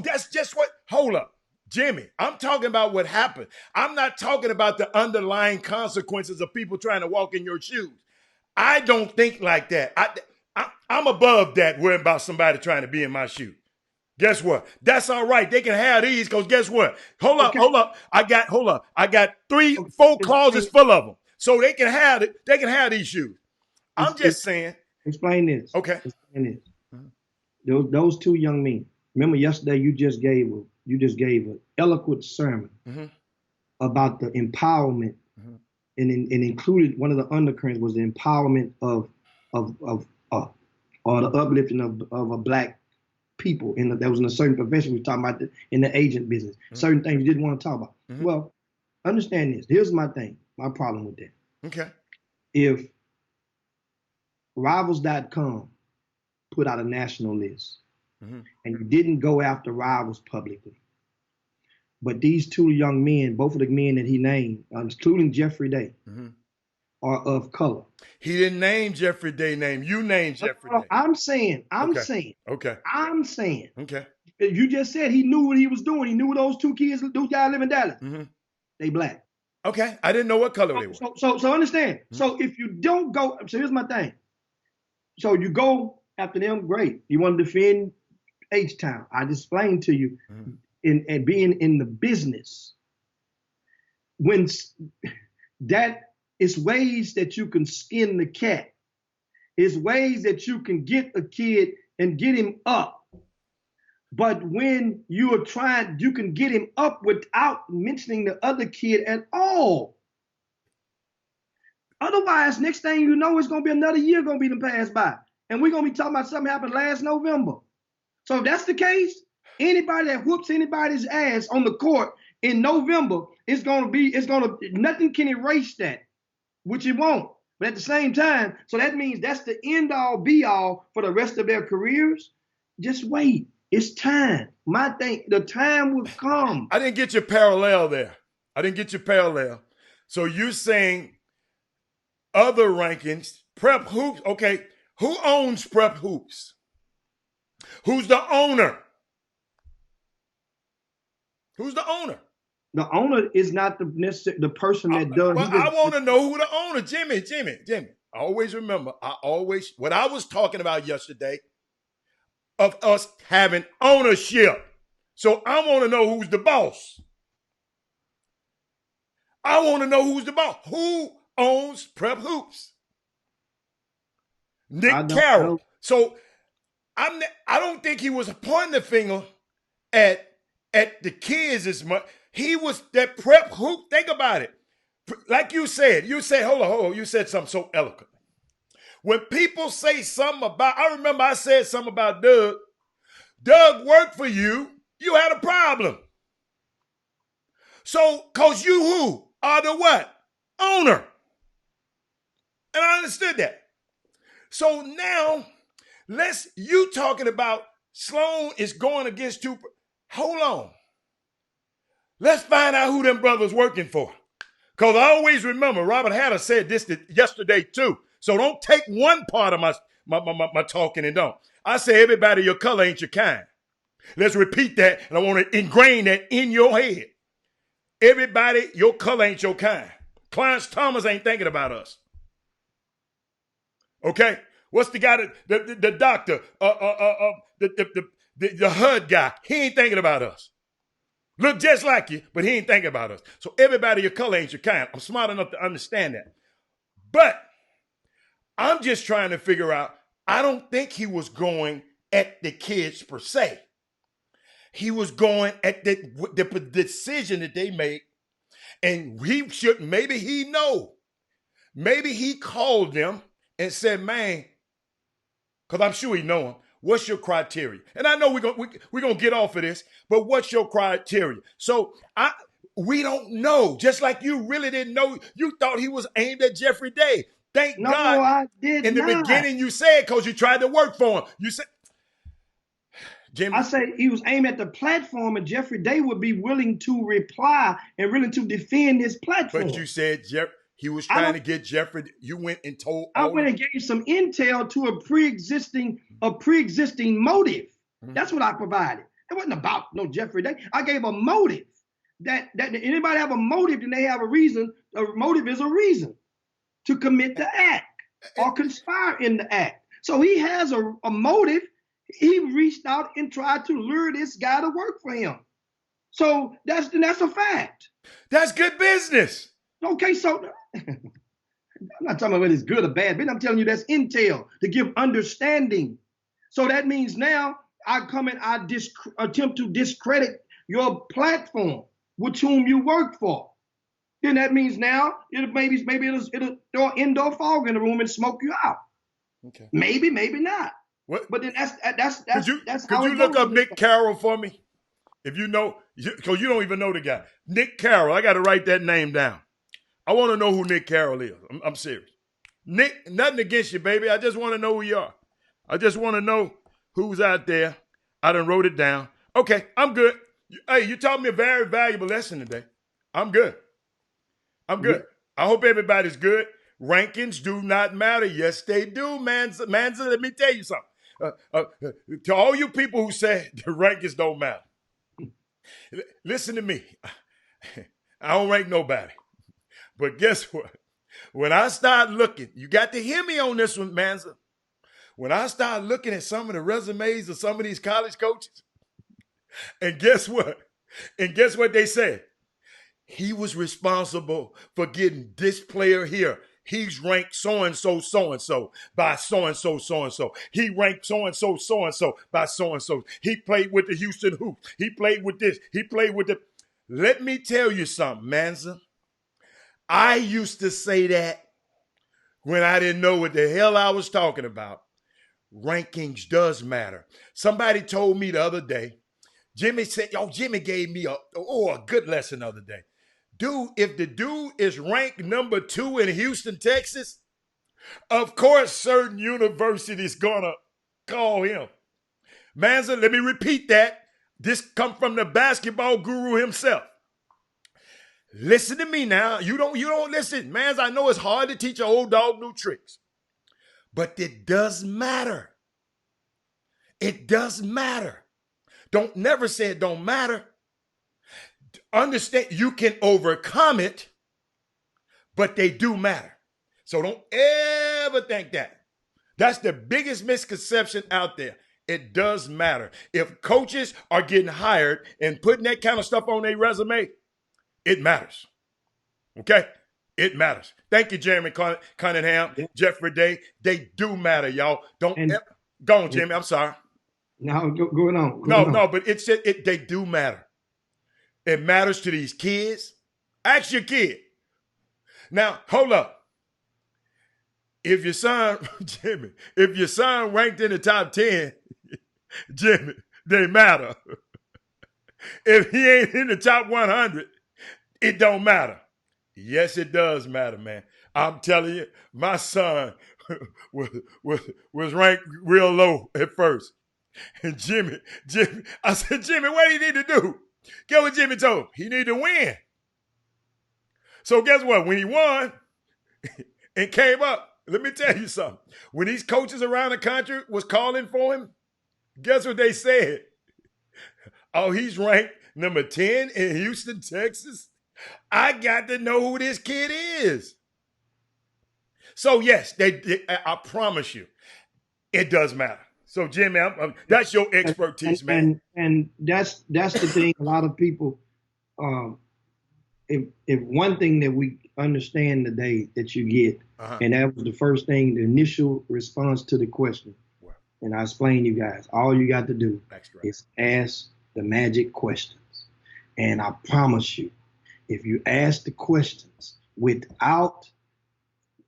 Speaker 2: That's just what, hold up. Jimmy, I'm talking about what happened. I'm not talking about the underlying consequences of people trying to walk in your shoes. I don't think like that. I'm above that worrying about somebody trying to be in my shoes. Guess what? That's all right. They can have these because guess what? Hold up. I got 4 closets full of them. So they can have it. They can have these shoes. I'm just saying.
Speaker 3: Explain this.
Speaker 2: Okay.
Speaker 3: Explain this. Mm-hmm. Those two young men. Remember yesterday you just gave an eloquent sermon about the empowerment, and included one of the undercurrents was the empowerment of or the uplifting of a black people that was in a certain profession. We were talking about in the agent business, certain things you didn't want to talk about. Well, understand this. Here's my problem with that.
Speaker 2: Okay.
Speaker 3: If Rivals.com put out a national list and you didn't go after Rivals publicly, but these two young men, both of the men that he named, including Jeffrey Day, are of color.
Speaker 2: He didn't name Jeffrey Day name. You named Jeffrey Day.
Speaker 3: I'm saying.
Speaker 2: Okay.
Speaker 3: You just said he knew what he was doing. He knew those two kids, those guys live in Dallas. They black.
Speaker 2: Okay. I didn't know what color they were.
Speaker 3: So understand. So if you don't go, so here's my thing. So you go after them, great. You want to defend H-Town. I just explained to you in being in the business. When that is ways that you can skin the cat. It's ways that you can get a kid and get him up. But when you are trying, you can get him up without mentioning the other kid at all. Otherwise, next thing you know, it's going to be another year going to be passed by. And we're going to be talking about something happened last November. So if that's the case, anybody that whoops anybody's ass on the court in November, nothing can erase that, which it won't. But at the same time, so that means that's the end all be all for the rest of their careers. Just wait. It's time. The time will come.
Speaker 2: I didn't get your parallel there. So you're saying other rankings, Prep Hoops. Okay, who owns Prep Hoops? Who's the owner?
Speaker 3: The owner is not the person that does.
Speaker 2: I want to know who the owner. Jimmy. I always remember. What I was talking about yesterday of us having ownership. So I want to know who's the boss. Who owns Prep Hoops? Nick Carroll. So I don't think he was pointing the finger at at the kids as much. He was that prep hoop. Think about it. Like you said, hold on, you said something so eloquent. When people say something about, I remember I said something about Doug. Doug worked for you. You had a problem. So, cause you who are the what? Owner. And I understood that. So now, you talking about Sloan is going against two. Hold on. Let's find out who them brothers working for. Because I always remember Robert Hatter said this yesterday too. So don't take one part of my talking and don't. I say everybody your color ain't your kind. Let's repeat that, and I want to ingrain that in your head. Everybody, your color ain't your kind. Clarence Thomas ain't thinking about us. Okay? What's the guy the doctor, the HUD guy? He ain't thinking about us. Look just like you, but he ain't thinking about us. So everybody, your color ain't your kind. I'm smart enough to understand that. But I'm just trying to figure out, I don't think he was going at the kids per se. He was going at the decision that they made. And maybe he know. Maybe he called them and said, man, because I'm sure he know him. What's your criteria? And I know we're gonna get off of this, but what's your criteria? So we don't know. Just like you really didn't know. You thought he was aimed at Jeffrey Day. Thank God.
Speaker 3: No, I did
Speaker 2: in
Speaker 3: not.
Speaker 2: The beginning, you said because you tried to work for him. You said, Jimmy.
Speaker 3: I say he was aimed at the platform, and Jeffrey Day would be willing to reply and willing to defend his platform.
Speaker 2: But you said he was trying to get Jeffrey. You went and told.
Speaker 3: I went and gave some intel to a pre-existing motive. Mm-hmm. That's what I provided. It wasn't about no Jeffrey Day. I gave a motive. That anybody have a motive, then they have a reason. A motive is a reason to commit the act or conspire in the act. So he has a motive. He reached out and tried to lure this guy to work for him. So that's a fact.
Speaker 2: That's good business.
Speaker 3: Okay, so I'm not talking about whether it's good or bad, but I'm telling you that's intel to give understanding. So that means now I come and I attempt to discredit your platform, with whom you work for. Then that means now it'll throw indoor fog in the room and smoke you out. Okay. Maybe not. What? But then that's
Speaker 2: could you look up Nick Carroll for me? If you know, because you don't even know the guy. Nick Carroll, I got to write that name down. I want to know who Nick Carroll is. I'm serious. Nick, nothing against you, baby. I just want to know who you are. I just want to know who's out there. I done wrote it down. Okay, I'm good. Hey, you taught me a very valuable lesson today. I'm good. Yeah. I hope everybody's good. Rankings do not matter. Yes, they do, Manza. Let me tell you something. To all you people who say the rankings don't matter, listen to me. I don't rank nobody. But guess what? When I start looking, you got to hear me on this one, Manza. When I start looking at some of the resumes of some of these college coaches, and guess what? They said? He was responsible for getting this player here. He's ranked so-and-so by so-and-so. He ranked so-and-so by so-and-so. He played with the Houston Hoops. He played with this. He played with the... Let me tell you something, Manza. I used to say that when I didn't know what the hell I was talking about. Rankings does matter. Somebody told me the other day, Jimmy gave me a good lesson the other day. Dude, if the dude is ranked number 2 in Houston, Texas, of course certain universities gonna call him. Manza, let me repeat that. This come from the basketball guru himself. Listen to me now. You don't listen. Manza, I know it's hard to teach an old dog new tricks. But it does matter. It does matter. Don't never say it don't matter. Understand you can overcome it, but they do matter. So don't ever think that. That's the biggest misconception out there. It does matter. If coaches are getting hired and putting that kind of stuff on their resume, it matters. Okay? It matters. Thank you, Jeremy Cunningham, Jeffrey Day. They do matter, y'all. Go on, Jimmy. I'm sorry.
Speaker 3: No, going on.
Speaker 2: No, but they do matter. It matters to these kids. Ask your kid. Now, hold up. If your son, Jimmy, if your son ranked in the top 10, Jimmy, they matter. If he ain't in the top 100, it don't matter. Yes, it does matter, man. I'm telling you, my son was ranked real low at first. And Jimmy, I said, Jimmy, what do you need to do? Guess what Jimmy told him? He need to win. So guess what? When he won and came up, let me tell you something. When these coaches around the country was calling for him, guess what they said? Oh, he's ranked number 10 in Houston, Texas. I got to know who this kid is. So yes, I promise you, it does matter. So Jimmy, that's your expertise, man.
Speaker 3: And that's the thing. A lot of people, if one thing that we understand today that you get, and that was the first thing, the initial response to the question. Wow. And I explain you guys, all you got to do is ask the magic questions. And I promise you, if you ask the questions without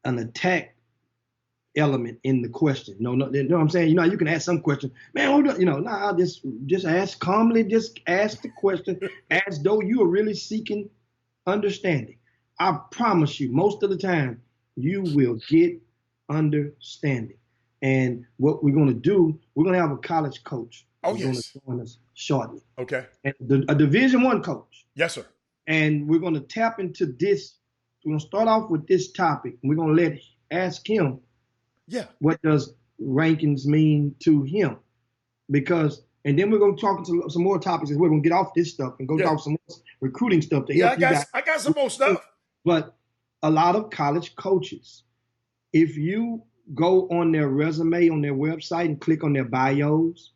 Speaker 3: an attack element in the question, you know what I'm saying? You can ask some question, man, just ask calmly, just ask the question as though you are really seeking understanding. I promise you, most of the time, you will get understanding. And what we're going to do, we're going to have a college coach.
Speaker 2: Oh, yes.
Speaker 3: Going to join us shortly.
Speaker 2: Okay.
Speaker 3: And a Division I coach.
Speaker 2: Yes, sir.
Speaker 3: And we're going to tap into this. We're going to start off with this topic. And we're going to ask him, what does rankings mean to him? And then we're going to talk into some more topics as well. We're going to get off this stuff and go talk some more recruiting stuff to help you guys.
Speaker 2: I got some more stuff.
Speaker 3: But a lot of college coaches, if you go on their resume, on their website and click on their bios,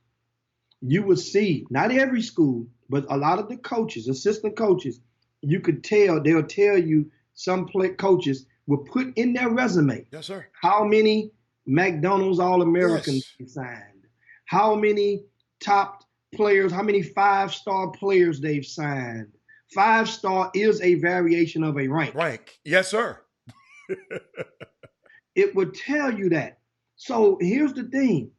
Speaker 3: you will see, not every school, but a lot of the coaches, assistant coaches, you could tell, they'll tell you, some coaches will put in their resume,
Speaker 2: yes, sir,
Speaker 3: how many McDonald's All-Americans they signed, how many top players, how many 5-star players they've signed. 5-star is a variation of a rank.
Speaker 2: Rank, yes, sir.
Speaker 3: It would tell you that. So here's the thing.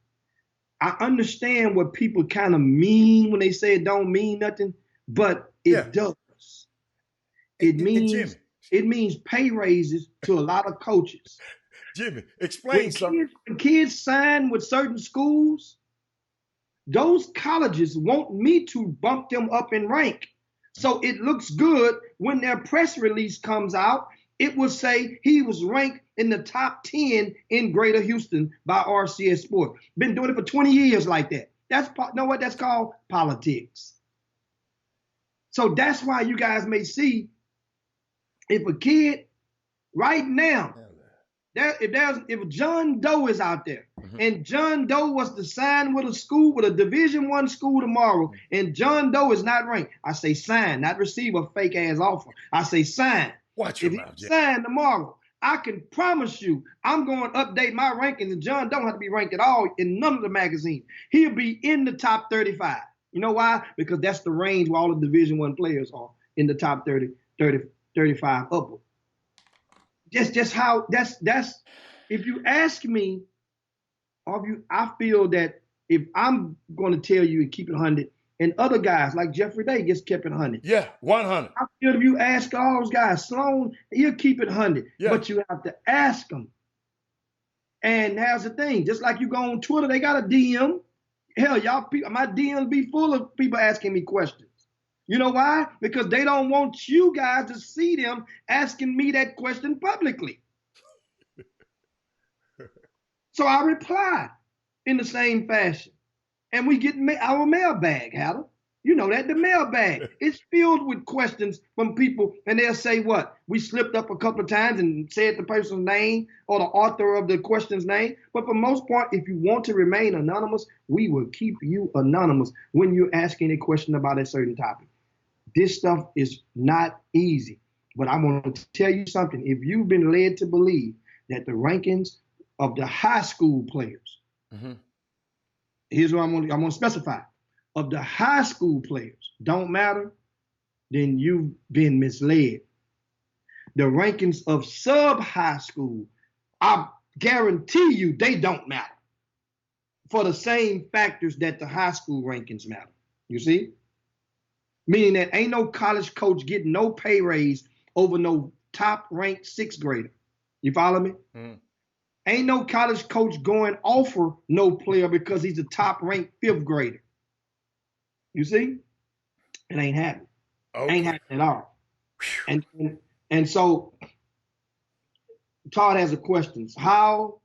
Speaker 3: I understand what people kind of mean when they say it don't mean nothing, but it does. It means pay raises to a lot of coaches.
Speaker 2: Jimmy, explain something.
Speaker 3: When kids sign with certain schools, those colleges want me to bump them up in rank. So it looks good when their press release comes out. It will say he was ranked in the top 10 in Greater Houston by RCS Sport. Been doing it for 20 years like that. That's called politics. So that's why you guys may see if a kid right now, if John Doe is out there and John Doe was to sign with a school, with a Division I school tomorrow, and John Doe is not ranked, I say sign, not receive a fake ass offer. I say sign.
Speaker 2: Watch your
Speaker 3: if
Speaker 2: mouth,
Speaker 3: he sign tomorrow, I can promise you I'm going to update my rankings, and John don't have to be ranked at all in none of the magazines. He'll be in the top 35. You know why? Because that's the range where all the Division I players are, in the top 30, 35 upward. Just how that's if you ask me, I feel that if I'm going to tell you and keep it 100, and other guys like Jeffrey Day gets kept it 100.
Speaker 2: Yeah, 100.
Speaker 3: I feel if you ask all those guys, Sloan, he'll keep it 100. Yeah. But you have to ask them. And there's the thing, just like you go on Twitter, they got a DM. Hell, my DMs be full of people asking me questions. You know why? Because they don't want you guys to see them asking me that question publicly. So I reply in the same fashion. And we get our mailbag, Haddle. You know that, the mailbag. It's filled with questions from people, and they'll say what? We slipped up a couple of times and said the person's name or the author of the question's name. But for most part, if you want to remain anonymous, we will keep you anonymous when you're asking a question about a certain topic. This stuff is not easy. But I want to tell you something. If you've been led to believe that the rankings of the high school players, here's what I'm going to specify. Of the high school players don't matter, then you've been misled. The rankings of sub-high school, I guarantee you they don't matter for the same factors that the high school rankings matter. You see? Meaning that ain't no college coach getting no pay raise over no top-ranked sixth grader. You follow me? Mm. Ain't no college coach going offer no player because he's a top-ranked fifth grader. You see? It ain't happening. Okay. Ain't happening at all. And so Todd has a question. How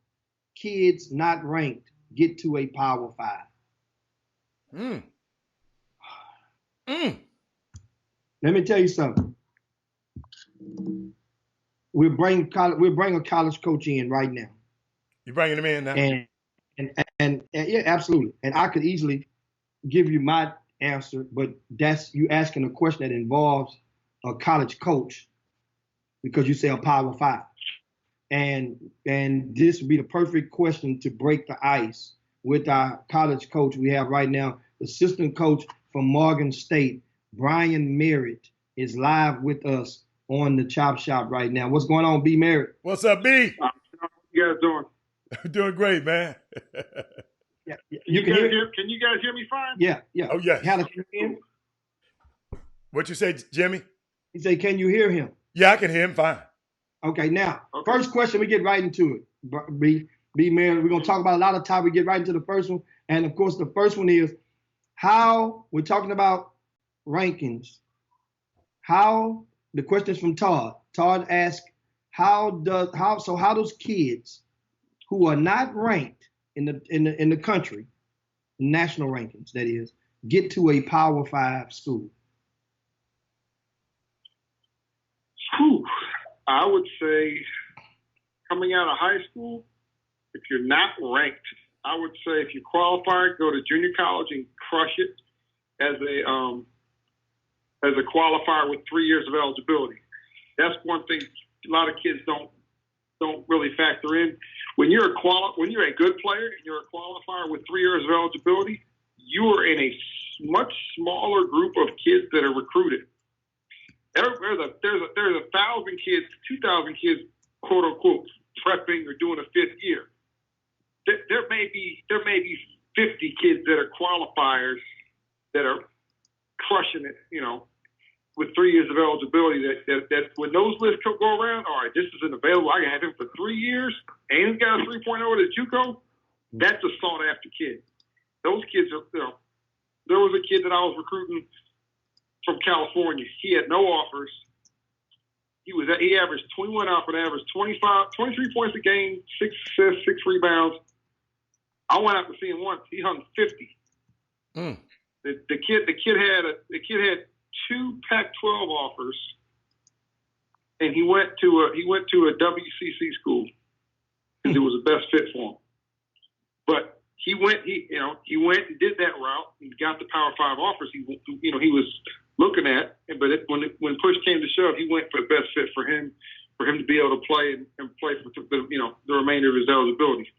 Speaker 3: kids not ranked get to a Power 5? Let me tell you something. We'll bring a college coach in right now.
Speaker 2: You bringing him in now?
Speaker 3: And yeah, absolutely. And I could easily give you my answer, but that's you asking a question that involves a college coach because you say a Power 5. And this would be the perfect question to break the ice with our college coach we have right now, the assistant coach from Morgan State, Brian Merritt, is live with us on the Chop Shop right now. What's going on, B. Merritt?
Speaker 2: What's up, B?
Speaker 4: How you guys doing?
Speaker 2: Doing great, man.
Speaker 3: Yeah,
Speaker 4: can you guys hear me fine?
Speaker 3: Yeah.
Speaker 2: Oh, yes.
Speaker 3: Can you hear him?
Speaker 2: What you say, Jimmy?
Speaker 3: He said, can you hear him?
Speaker 2: Yeah, I can hear him fine.
Speaker 3: Okay, now, First question, we get right into it. B. Merritt, we're going to talk about a lot of time. We get right into the first one. And, of course, the first one is how we're talking about rankings. How, the question is from Todd. Todd asked, how does kids who are not ranked in the country, national rankings, that is, get to a Power 5 school?
Speaker 4: Whew. I would say coming out of high school, if you're not ranked, I would say if you qualify, go to junior college and crush it as a qualifier with 3 years of eligibility. That's one thing a lot of kids don't really factor in. When you're a good player and you're a qualifier with 3 years of eligibility, you are in a much smaller group of kids that are recruited. There's 1,000 kids, 2,000 kids, quote unquote, prepping or doing a fifth year. There may be 50 kids that are qualifiers that are crushing it, with 3 years of eligibility. That when those lists go around, all right, this isn't available. I can have him for 3 years, and he's got a 3.0 at JUCO. That's a sought after kid. Those kids are, there was a kid that I was recruiting from California. He had no offers. He averaged 21 out for an average, 23 points a game, 6 assists, 6 rebounds. I went out to see him once. He hung 50. The kid had 2 Pac-12 offers, and he went to a WCC school because it was the best fit for him. But he went and did that route and got the Power 5 offers. He was looking at, but when push came to shove, he went for the best fit for him to be able to play and play for the remainder of his eligibility.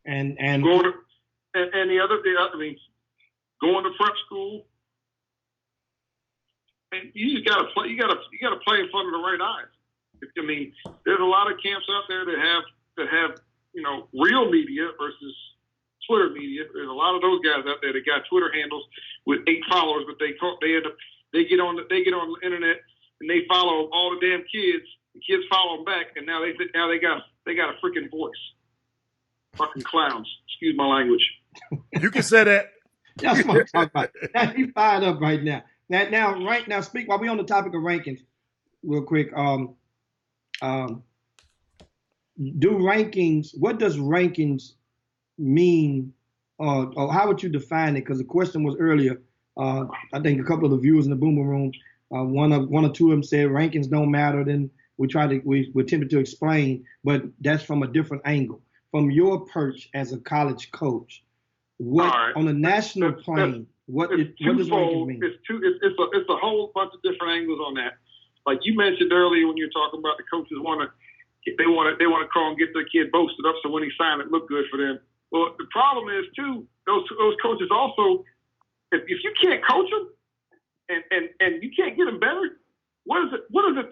Speaker 3: And
Speaker 4: going to prep school, and you just gotta play. You gotta play in front of the right eyes. I mean, there's a lot of camps out there that have real media versus Twitter media. There's a lot of those guys out there that got Twitter handles with 8 followers, but they get on the internet and they follow all the damn kids. The kids follow them back, and now they got a freaking voice. Fucking clowns. Excuse my language.
Speaker 2: You can say that.
Speaker 3: That's what I'm talking about. Now, he fired up right now. Now, speak while we're on the topic of rankings, real quick. What does rankings mean, or how would you define it? Because the question was earlier. I think a couple of the viewers in the Boomer Room, one or two of them said rankings don't matter. Then we're tempted to explain, but that's from a different angle. From your perch as a college coach, on a national plane, what does rankings mean?
Speaker 4: It's a whole bunch of different angles on that. Like you mentioned earlier when you were talking about the coaches want to call and get their kid boasted up so when he signed it look good for them. Well, the problem is too those coaches also if you can't coach them and you can't get him better. What is a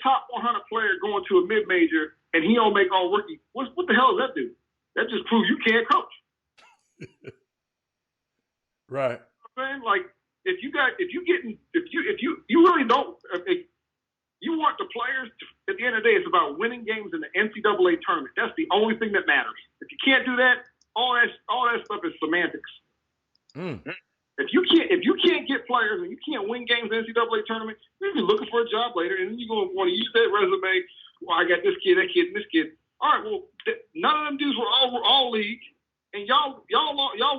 Speaker 4: top 100 player going to a mid-major and he don't make all rookie? What the hell does that do? That just proves you can't coach.
Speaker 2: Right.
Speaker 4: You know what I'm saying? Like if you really don't, if you want the players to, at the end of the day, it's about winning games in the NCAA tournament. That's the only thing that matters. If you can't do that, all that stuff is semantics.
Speaker 2: Mm.
Speaker 4: If you can't get players and you can't win games in the NCAA tournament, you're gonna be looking for a job later, and then you're gonna want to use that resume. Well, I got this kid, that kid, and this kid. All right, well, none of them dudes were all league, and y'all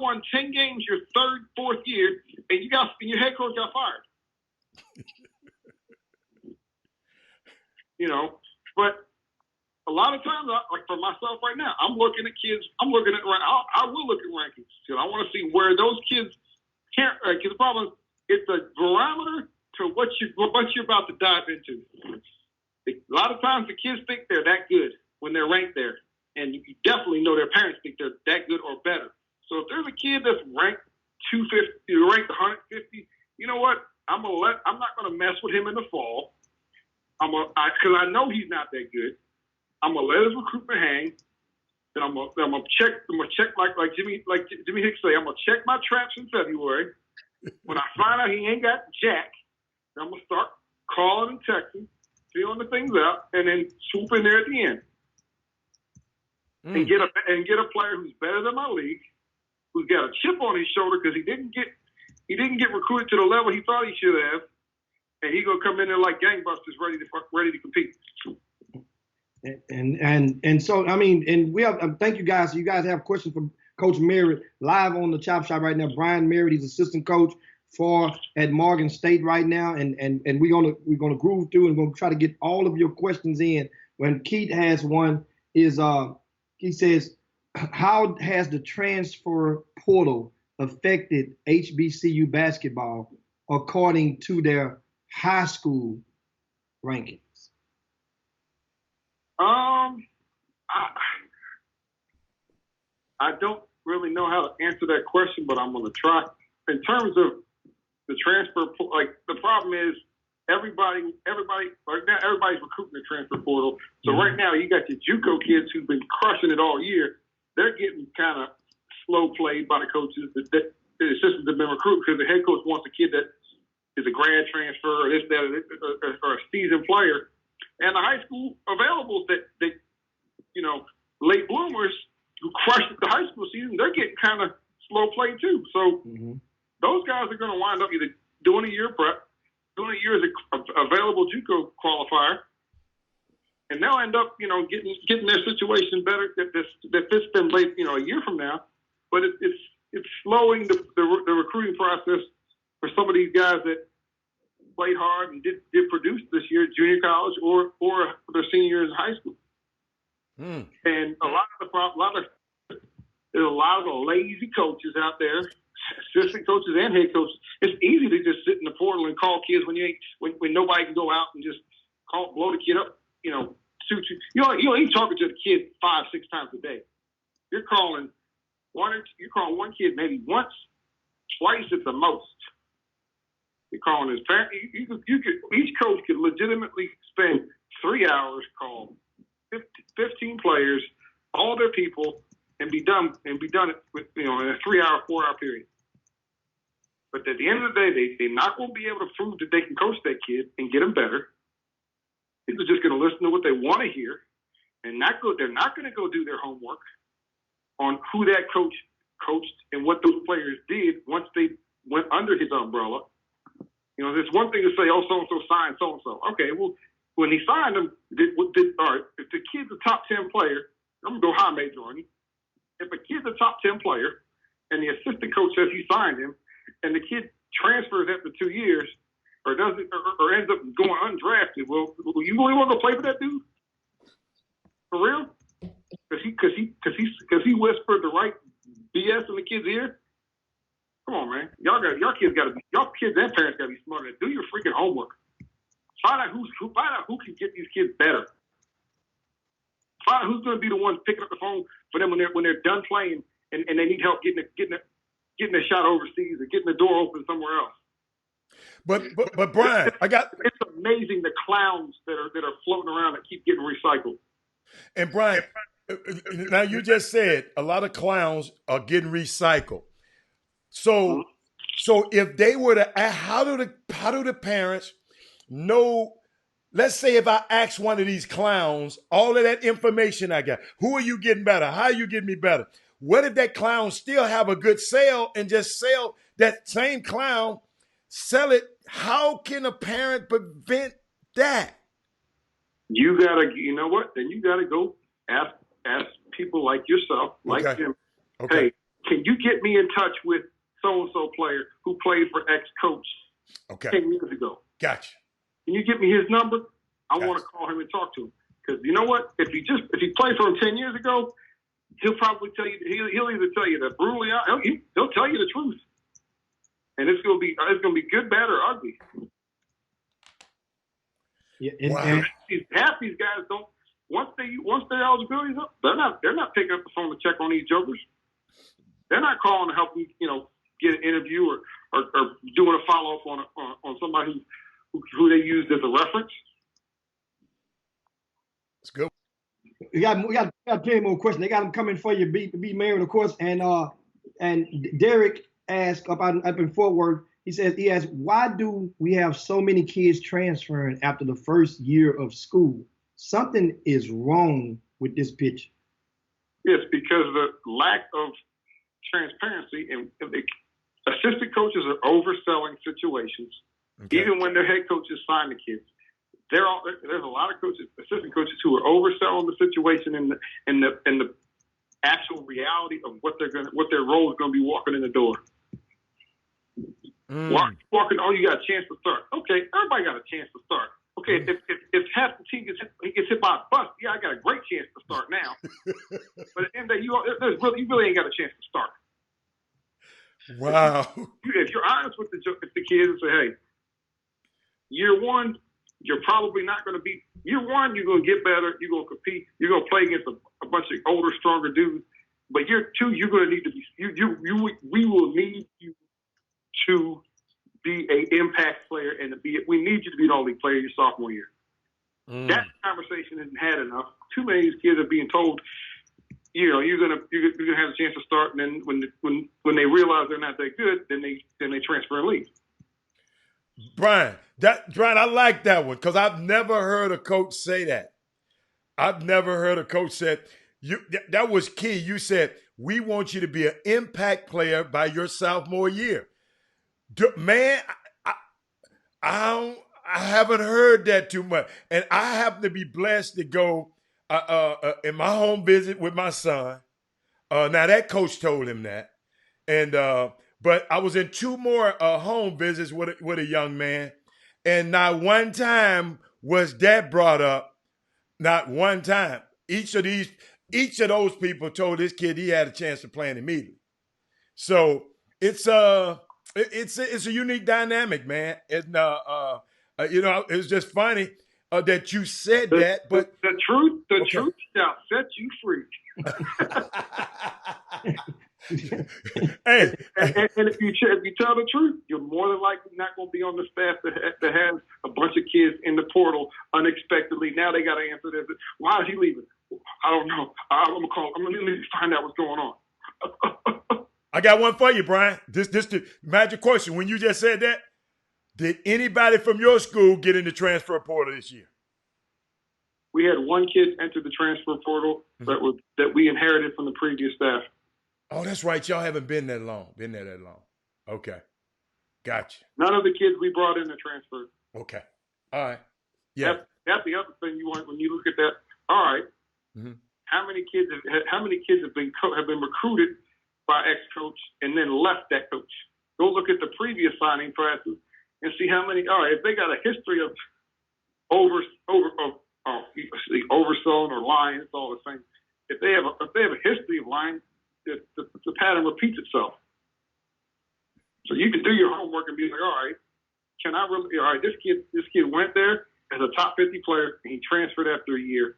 Speaker 4: won 10 games your third, fourth year, and your head coach got fired. But a lot of times, like for myself right now, I'm looking at kids. I will look at rankings. I want to see where those kids. Because the problem is, it's a barometer to what you're about to dive into. A lot of times the kids think they're that good when they're ranked there, and you definitely know their parents think they're that good or better. So if there's a kid that's ranked 250, ranked 150, you know what? I'm not gonna mess with him in the fall. Because I know he's not that good. I'm gonna let his recruitment hang. Then I'm gonna check like Jimmy Hicks say. I'm gonna check my traps in February. When I find out he ain't got jack, then I'm gonna start calling and texting, feeling the things out, and then swoop in there at the end and get a player who's better than my league, who's got a chip on his shoulder because he didn't get recruited to the level he thought he should have, and he gonna come in there like gangbusters, ready to compete.
Speaker 3: And so, I mean, and we have, thank you guys. You guys have questions from Coach Merritt live on the Chop Shop right now. Brian Merritt, he's assistant coach at Morgan State right now. And we're gonna groove through and we're gonna try to get all of your questions in. When Keith has one he says, how has the transfer portal affected HBCU basketball according to their high school rankings?
Speaker 4: I don't really know how to answer that question, but I'm going to try. In terms of the transfer, like the problem is everybody right now, everybody's recruiting the transfer portal. So right now you got your JUCO kids who've been crushing it all year. They're getting kind of slow played by the coaches. The assistants have been recruited because the head coach wants a kid that is a grad transfer or this, that, or a seasoned player. And the high school availables that late bloomers who crushed the high school season, they're getting kind of slow played too. So those guys are going to wind up either doing a year prep, doing a year as an available JUCO qualifier, and they'll end up, getting their situation better that fits them late, a year from now. But it's slowing the recruiting process for some of these guys that played hard and did produce this year at junior college or their senior years in high school. And there's a lot of the lazy coaches out there, assistant coaches and head coaches. It's easy to just sit in the portal and call kids when nobody can go out and just blow the kid up. You ain't talking to the kid 5-6 times a day. You're calling one kid maybe once, twice at the most. You're calling his parent. Each coach could legitimately spend 3 hours calling 15 players, all their people, and be done with in a 3 hour, 4 hour period. But at the end of the day, they're not going to be able to prove that they can coach that kid and get him better. They're just going to listen to what they want to hear, and they're not going to go do their homework on who that coach coached and what those players did once they went under his umbrella. There's one thing to say, oh, so-and-so signed so-and-so. Okay, well, when he signed him, if the kid's a top 10 player, I'm going to go high major on you. If a kid's a top 10 player and the assistant coach says he signed him and the kid transfers after 2 years or ends up going undrafted, well, you really want to play for that dude? For real? Because he whispered the right BS in the kid's ear? Come on, man. Y'all kids and parents gotta be smarter. Do your freaking homework. Find out who can get these kids better. Find out who's gonna be the one picking up the phone for them when they're done playing and they need help getting a shot overseas or getting the door open somewhere else.
Speaker 2: But Brian,
Speaker 4: it's amazing the clowns that are floating around that keep getting recycled.
Speaker 2: and Brian, now you just said a lot of clowns are getting recycled. So if they were to, how do the parents know? Let's say if I ask one of these clowns all of that information I got, who are you getting better? How are you getting me better? What if that clown still have a good sale and just sell that same clown, sell it? How can a parent prevent that?
Speaker 4: You know what? Then you gotta go ask people like yourself, like Jim.
Speaker 2: Okay.
Speaker 4: Hey, can you get me in touch with so-and-so player who played for X coach 10 years ago?
Speaker 2: Gotcha.
Speaker 4: Can you give me his number? I want to call him and talk to him. Because you know what? If he played for him 10 years ago, he'll probably tell you. He'll either tell you the brutally, he'll tell you the truth, and it's gonna be good, bad, or ugly.
Speaker 3: Yeah,
Speaker 4: and half these guys don't. Once their eligibility is up, they're not picking up the phone to check on these jokers. They're not calling to help you, get an interview or doing a follow up on somebody who they used as a reference.
Speaker 2: Let's go.
Speaker 3: We got plenty more questions. They got them coming for you. Be married, of course. And Derek asked up in Fort Worth. He asked, why do we have so many kids transferring after the first year of school? Something is wrong with this pitch.
Speaker 4: Yes, because the lack of transparency and assistant coaches are overselling situations. Okay. Even when their head coaches sign the kids, there's a lot of assistant coaches who are overselling the situation and the actual reality of what their role is going to be walking in the door. Walking, you got a chance to start. Okay, everybody got a chance to start. Okay, if half the team gets hit by a bus, yeah, I got a great chance to start now. But at the end of the day, you really ain't got a chance to start.
Speaker 2: Wow.
Speaker 4: If you're honest with the kids and say, hey, year one, you're probably not going to be. Year one, you're going to get better. You're going to compete. You're going to play against a bunch of older, stronger dudes. But year two, you're going to need to be. We will need you to be an impact player and we need you to be an all-league player your sophomore year. That conversation isn't had enough. Too many of these kids are being told, you're gonna have a chance to start, and then when they realize they're not that good, then they transfer and leave.
Speaker 2: Brian, I like that one because I've never heard a coach say that. I've never heard a coach say that was key. You said we want you to be an impact player by your sophomore year. Man, I haven't heard that too much, and I happen to be blessed to go in my home visit with my son. Now that coach told him that, and but I was in two more home visits with a young man, and not one time was that brought up. Not one time. Each of those people told this kid he had a chance to play immediately. So it's a unique dynamic, man. And it's just funny that you said that. But
Speaker 4: the truth shall set you free.
Speaker 2: Hey,
Speaker 4: and if you tell the truth, you're more than likely not going to be on the staff that has a bunch of kids in the portal unexpectedly. Now they got to answer this. Why is he leaving? I don't know. I'm gonna call. I'm gonna find out what's going on.
Speaker 2: I got one for you, Brian. This the magic question. When you just said that, did anybody from your school get in the transfer portal this year?
Speaker 4: We had one kid enter the transfer portal that we inherited from the previous staff.
Speaker 2: Oh, that's right. Y'all haven't been there that long. Okay. Gotcha.
Speaker 4: None of the kids we brought in the transfer.
Speaker 2: Okay. All right. Yeah.
Speaker 4: That's the other thing you want when you look at that. All right. Mm-hmm. How many kids have been recruited by ex-coach and then left that coach? Go look at the previous signing classes and see how many. All right, if they got a history of overselling or lying, it's all the same. If they have a history of lying, the pattern repeats itself. So you can do your homework and be like, all right, this kid went there as a top 50 player and he transferred after a year.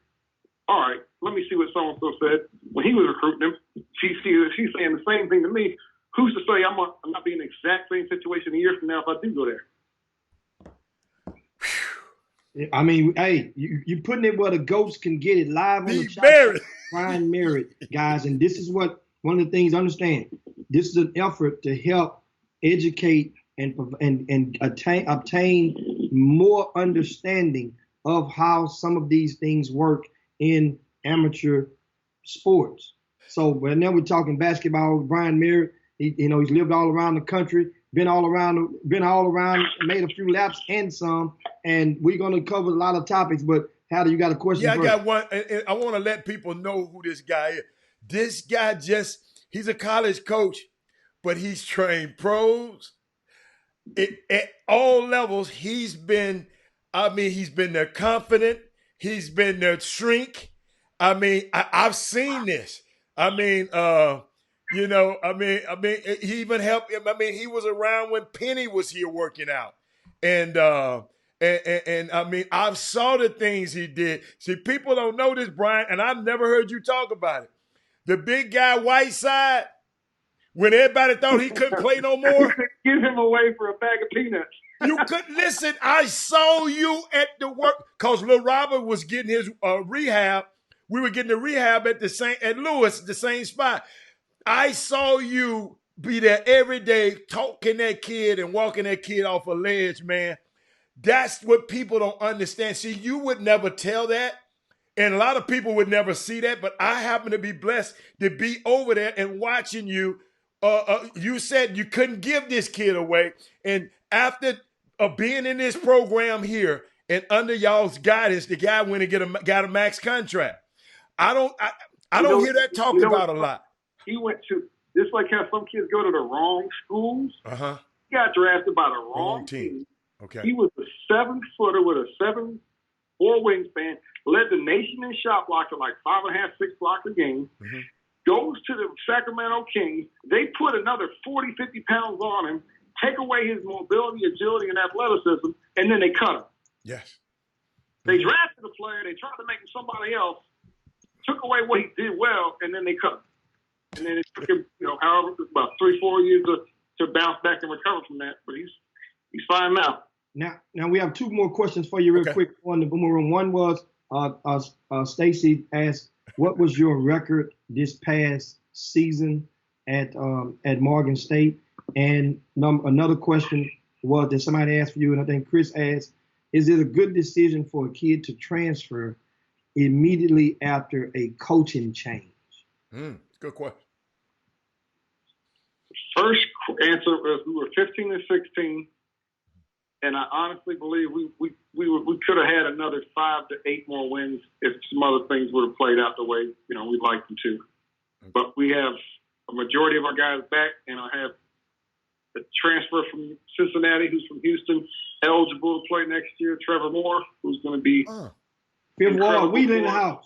Speaker 4: All right, let me see what so-and-so said when he was recruiting him. She's saying the same thing to me. Who's to say I'm not being in the exact same situation a year from now if I do go there?
Speaker 3: I mean, hey, you putting it where the goats can get it live on the
Speaker 2: Be
Speaker 3: Chop Shop.
Speaker 2: married.
Speaker 3: Brian Merritt, guys, and this is what one of the things. Understand, this is an effort to help educate and obtain more understanding of how some of these things work in amateur sports. So, well, now we're talking basketball. Brian Merritt, he's lived all around the country, been all around, made a few laps and some. And we're going to cover a lot of topics. But Hattie, you got a question?
Speaker 2: Yeah,
Speaker 3: first?
Speaker 2: I got one. And I want to let people know who this guy is. This guy he's a college coach, but he's trained pros at all levels. He's been their confident. He's been their shrink. I mean, I've seen this. he even helped him. I mean, he was around when Penny was here working out. And I mean, I've saw the things he did. See, people don't know this, Brian, and I've never heard you talk about it. The big guy, Whiteside, when everybody thought he couldn't play no more.
Speaker 4: Give him away for a bag of peanuts.
Speaker 2: You couldn't listen. I saw you at the work because Lil Robert was getting his rehab. We were getting the rehab at Lewis, the same spot. I saw you be there every day, talking that kid and walking that kid off a ledge, man. That's what people don't understand. See, you would never tell that, and a lot of people would never see that, but I happen to be blessed to be over there and watching you. You said you couldn't give this kid away, and after being in this program here and under y'all's guidance, the guy went and got a max contract. I don't hear that talked about a lot.
Speaker 4: He went to, just like how some kids go to the wrong schools.
Speaker 2: Uh-huh.
Speaker 4: He got drafted by the wrong team.
Speaker 2: Okay.
Speaker 4: He was a 7-footer with a 7'4" wingspan, led the nation in shot block at like 5.5, 6 blocks a game. Mm-hmm. Goes to the Sacramento Kings. They put another 40, 50 pounds on him, take away his mobility, agility, and athleticism, and then they cut him.
Speaker 2: Yes.
Speaker 4: They drafted a player. They tried to make him somebody else, took away what he did well, and then they cut him. And then it took him, however, about 3-4 years to bounce back and recover from that. But he's fine now.
Speaker 3: Now we have two more questions for you real quick on the Boomer Room. One was Stacy asked, what was your record this past season at Morgan State? And another question was that somebody asked for you, and I think Chris asked, is it a good decision for a kid to transfer immediately after a coaching change?
Speaker 2: Good question.
Speaker 4: First answer was we were 15 and 16. And I honestly believe we could have had another 5 to 8 more wins if some other things would have played out the way we'd like them to. But we have a majority of our guys back, and I have a transfer from Cincinnati, who's from Houston, eligible to play next year. Trevor Moore, who's going to be
Speaker 3: Fifth Ward, Wheatley in the house.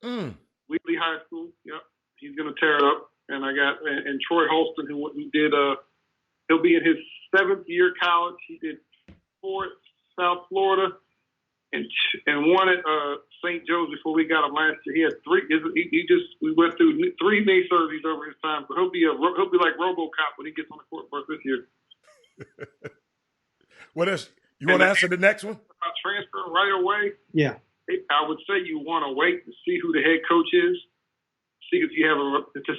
Speaker 4: Wheatley High School. Yep, he's going to tear it up. And I got and Troy Holston, who did he'll be in his 7th year college. He did 4 at South Florida and 1 at St. Joe's before we got him last year. He had 3. We went through 3 knee surgeries over his time, but he'll be like RoboCop when he gets on the court for us this year.
Speaker 2: What else? You want to answer the next one?
Speaker 4: About transfer right away?
Speaker 3: Yeah.
Speaker 4: I would say you want to wait to see who the head coach is, see if you have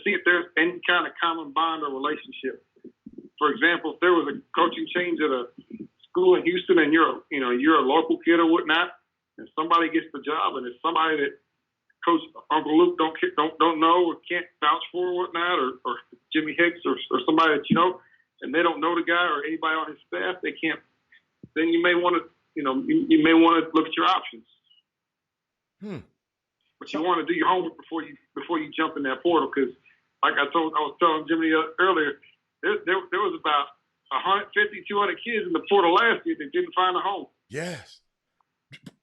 Speaker 4: see if there's any kind of common bond or relationship. For example, if there was a coaching change at a school in Houston and you're a local kid or whatnot, and somebody gets the job and it's somebody that Coach Uncle Luke don't know or can't vouch for or whatnot, or Jimmy Hicks or somebody that and they don't know the guy or anybody on his staff, they can't. Then you may want to you may want to look at your options. But you want to do your homework before you jump in that portal, because like I was telling Jimmy earlier, there was about 150, 200 kids in the portal last year that didn't find a home.
Speaker 2: Yes.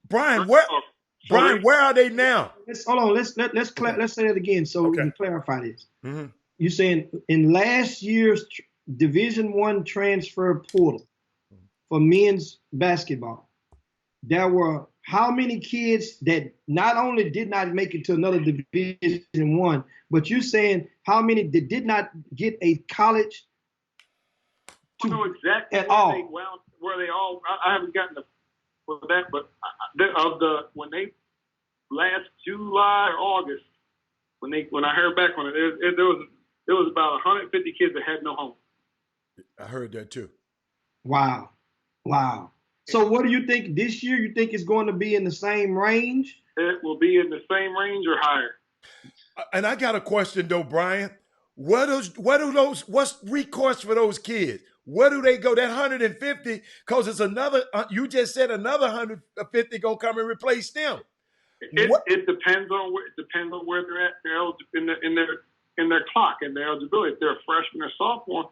Speaker 2: Brian, where are they now?
Speaker 3: Let's say that again so we can clarify this. Mm-hmm. You're saying in last year's Division I transfer portal for men's basketball, there were how many kids that not only did not make it to another Division I, but you're saying how many that did not get a college
Speaker 4: I know exactly
Speaker 3: at all.
Speaker 4: Where they all. I haven't gotten for that. But when they last July or August, when I heard back on it, there was about 150 kids that had no home.
Speaker 2: I heard that too.
Speaker 3: Wow. So what do you think this year? You think it's going to be in the same range?
Speaker 4: It will be in the same range or higher.
Speaker 2: And I got a question though, Brian. What's recourse for those kids? Where do they go? That 150, because it's another. You just said another 150 gonna come and replace them.
Speaker 4: It depends on where they're at. In their clock and their eligibility. If they're a freshman or sophomore,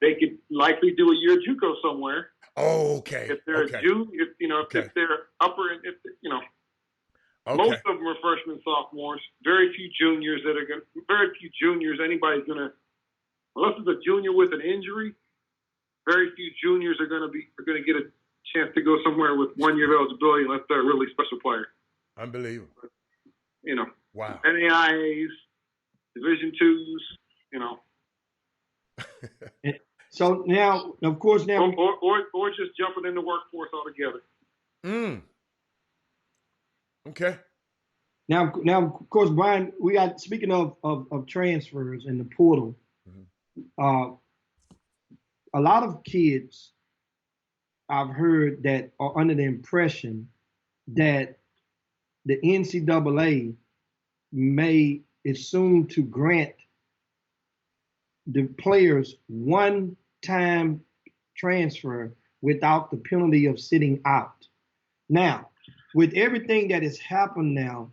Speaker 4: they could likely do a year JUCO somewhere.
Speaker 2: Oh, okay.
Speaker 4: If they're a junior, if they're upper, most of them are freshmen, sophomores. Very few juniors anybody's gonna, unless it's a junior with an injury. Very few juniors are gonna get a chance to go somewhere with 1 year of eligibility unless they're a really special player.
Speaker 2: Unbelievable. Wow.
Speaker 4: NAIAs, Division twos,
Speaker 3: So now, of course,
Speaker 4: or just jumping in the workforce altogether.
Speaker 3: Okay. Now, of course, Brian, we got, speaking of transfers in the portal, a lot of kids I've heard that are under the impression that the NCAA is soon to grant the players one-time transfer without the penalty of sitting out. Now, with everything that has happened now,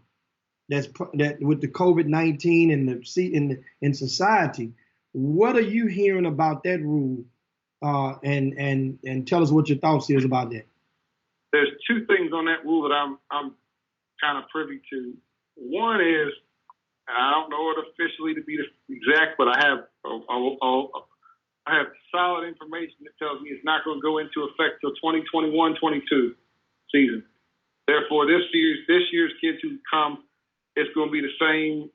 Speaker 3: that with the COVID-19 and in society, what are you hearing about that rule? And tell us what your thoughts is about that.
Speaker 4: There's two things on that rule that I'm kind of privy to. One is, I don't know it officially to be exact, but I have solid information that tells me it's not going to go into effect till 2021-22 season. Therefore, this year's kids who come, it's going to be the same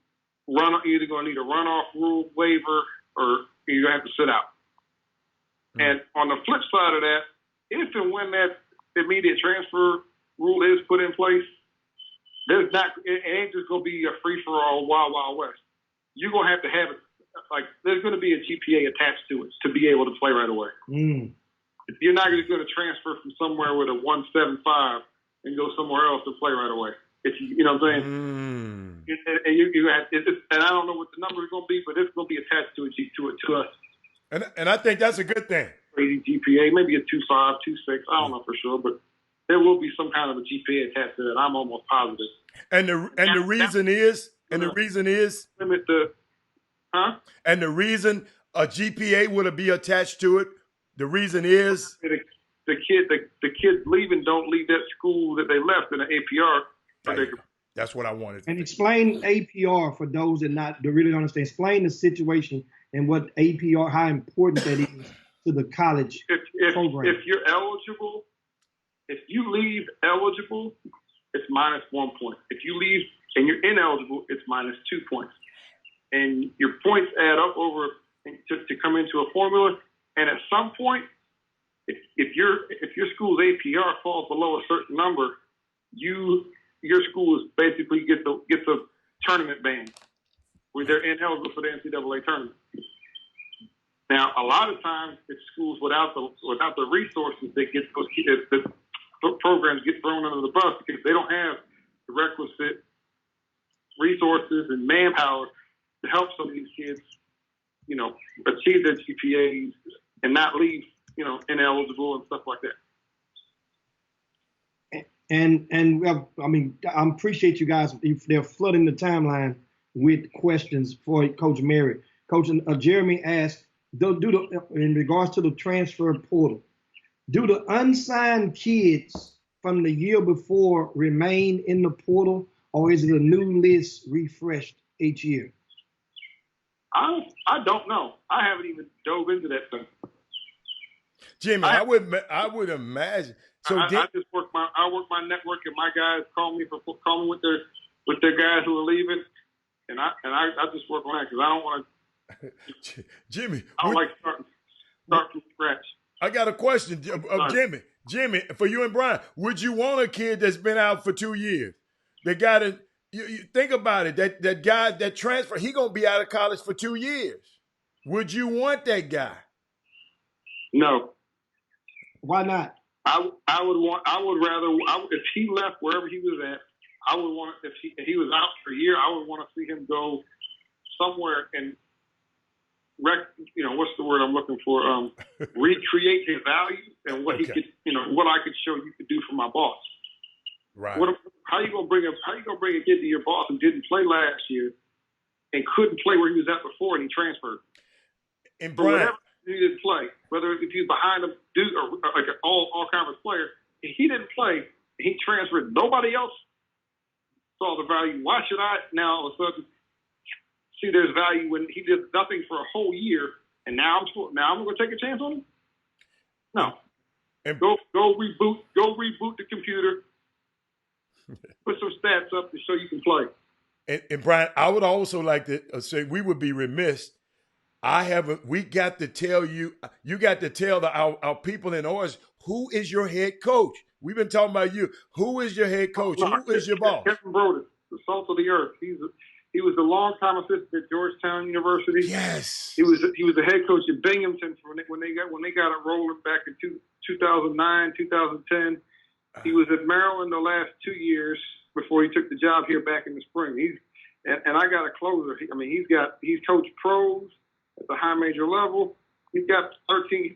Speaker 4: run. Either going to need a runoff rule waiver or you're going to have to sit out. And on the flip side of that, if and when that immediate transfer rule is put in place, it ain't just going to be a free-for-all wild, wild west. You're going to have it, there's going to be a GPA attached to it to be able to play right away. You're not just going to transfer from somewhere with a 1.75 and go somewhere else to play right away. You know what I'm saying? And I don't know what the number is going to be, but it's going to be attached to us.
Speaker 2: And I think that's a good thing.
Speaker 4: Crazy GPA, maybe a 2.5, 2.6. I don't know for sure, but there will be some kind of a GPA attached to it. I'm almost positive.
Speaker 2: And the reason is
Speaker 4: limit the,
Speaker 2: And the reason a GPA would be attached to it, the reason is
Speaker 4: the kids leaving don't leave that school that they left in an APR.
Speaker 2: That's what I wanted.
Speaker 3: And explain APR for those that really don't understand. Explain the situation and what APR, how important that is to the college program.
Speaker 4: If you're eligible, if you leave eligible, it's -1 point. If you leave and you're ineligible, it's -2 points. And your points add up over to come into a formula. And at some point, if your school's APR falls below a certain number, your school is basically gets a tournament ban where they're ineligible for the NCAA tournament. Now, a lot of times it's schools without the resources that get those kids, the programs get thrown under the bus because they don't have the requisite resources and manpower to help some of these kids, achieve their GPAs and not leave, ineligible and stuff like that.
Speaker 3: And I appreciate you guys. They're flooding the timeline with questions for Coach Merritt. Coach Jeremy asked, in regards to the transfer portal, do the unsigned kids from the year before remain in the portal, or is it a new list refreshed each year?
Speaker 4: I don't know. I haven't even dove into that thing.
Speaker 2: Jimmy, I would imagine. So
Speaker 4: I just work my network, and my guys call me with their guys who are leaving, and I just work on that because I don't want to.
Speaker 2: Jimmy,
Speaker 4: I don't like starting from scratch.
Speaker 2: I got a question of Jimmy. Jimmy, for you and Brian, would you want a kid that's been out for 2 years? The guy that you think about it, that guy that transfer, he gonna be out of college for 2 years. Would you want that guy?
Speaker 4: No.
Speaker 3: Why not?
Speaker 4: I would rather if he left wherever he was at, I would want if he was out for a year, I would want to see him go somewhere and what's the word I'm looking for? Recreate his value and what he could, what I could show you could do for my boss.
Speaker 2: Right.
Speaker 4: How you gonna bring a kid to your boss who didn't play last year and couldn't play where he was at before and he transferred?
Speaker 2: And
Speaker 4: So
Speaker 2: Brian,
Speaker 4: whatever he didn't play, whether if he's behind a dude or like an all conference player, if he didn't play, he transferred. Nobody else saw the value. Why should I now all of a sudden see there's value when he did nothing for a whole year and now I'm going to take a chance on him? No.
Speaker 2: And
Speaker 4: go reboot the computer. Put some stats up to show you can play.
Speaker 2: And Brian, I would also like to say we would be remiss. We got to tell you got to tell our people in Orange, who is your head coach? We've been talking about you. Who is your head coach? Who is your boss?
Speaker 4: Kevin Broden, the salt of the earth. He was a longtime assistant at Georgetown University.
Speaker 2: Yes.
Speaker 4: He was the head coach at Binghamton when they got it rolling back in 2009, 2010. He was at Maryland the last 2 years before he took the job here back in the spring. And I got a closer. He's coached pros at the high major level. He's got 15,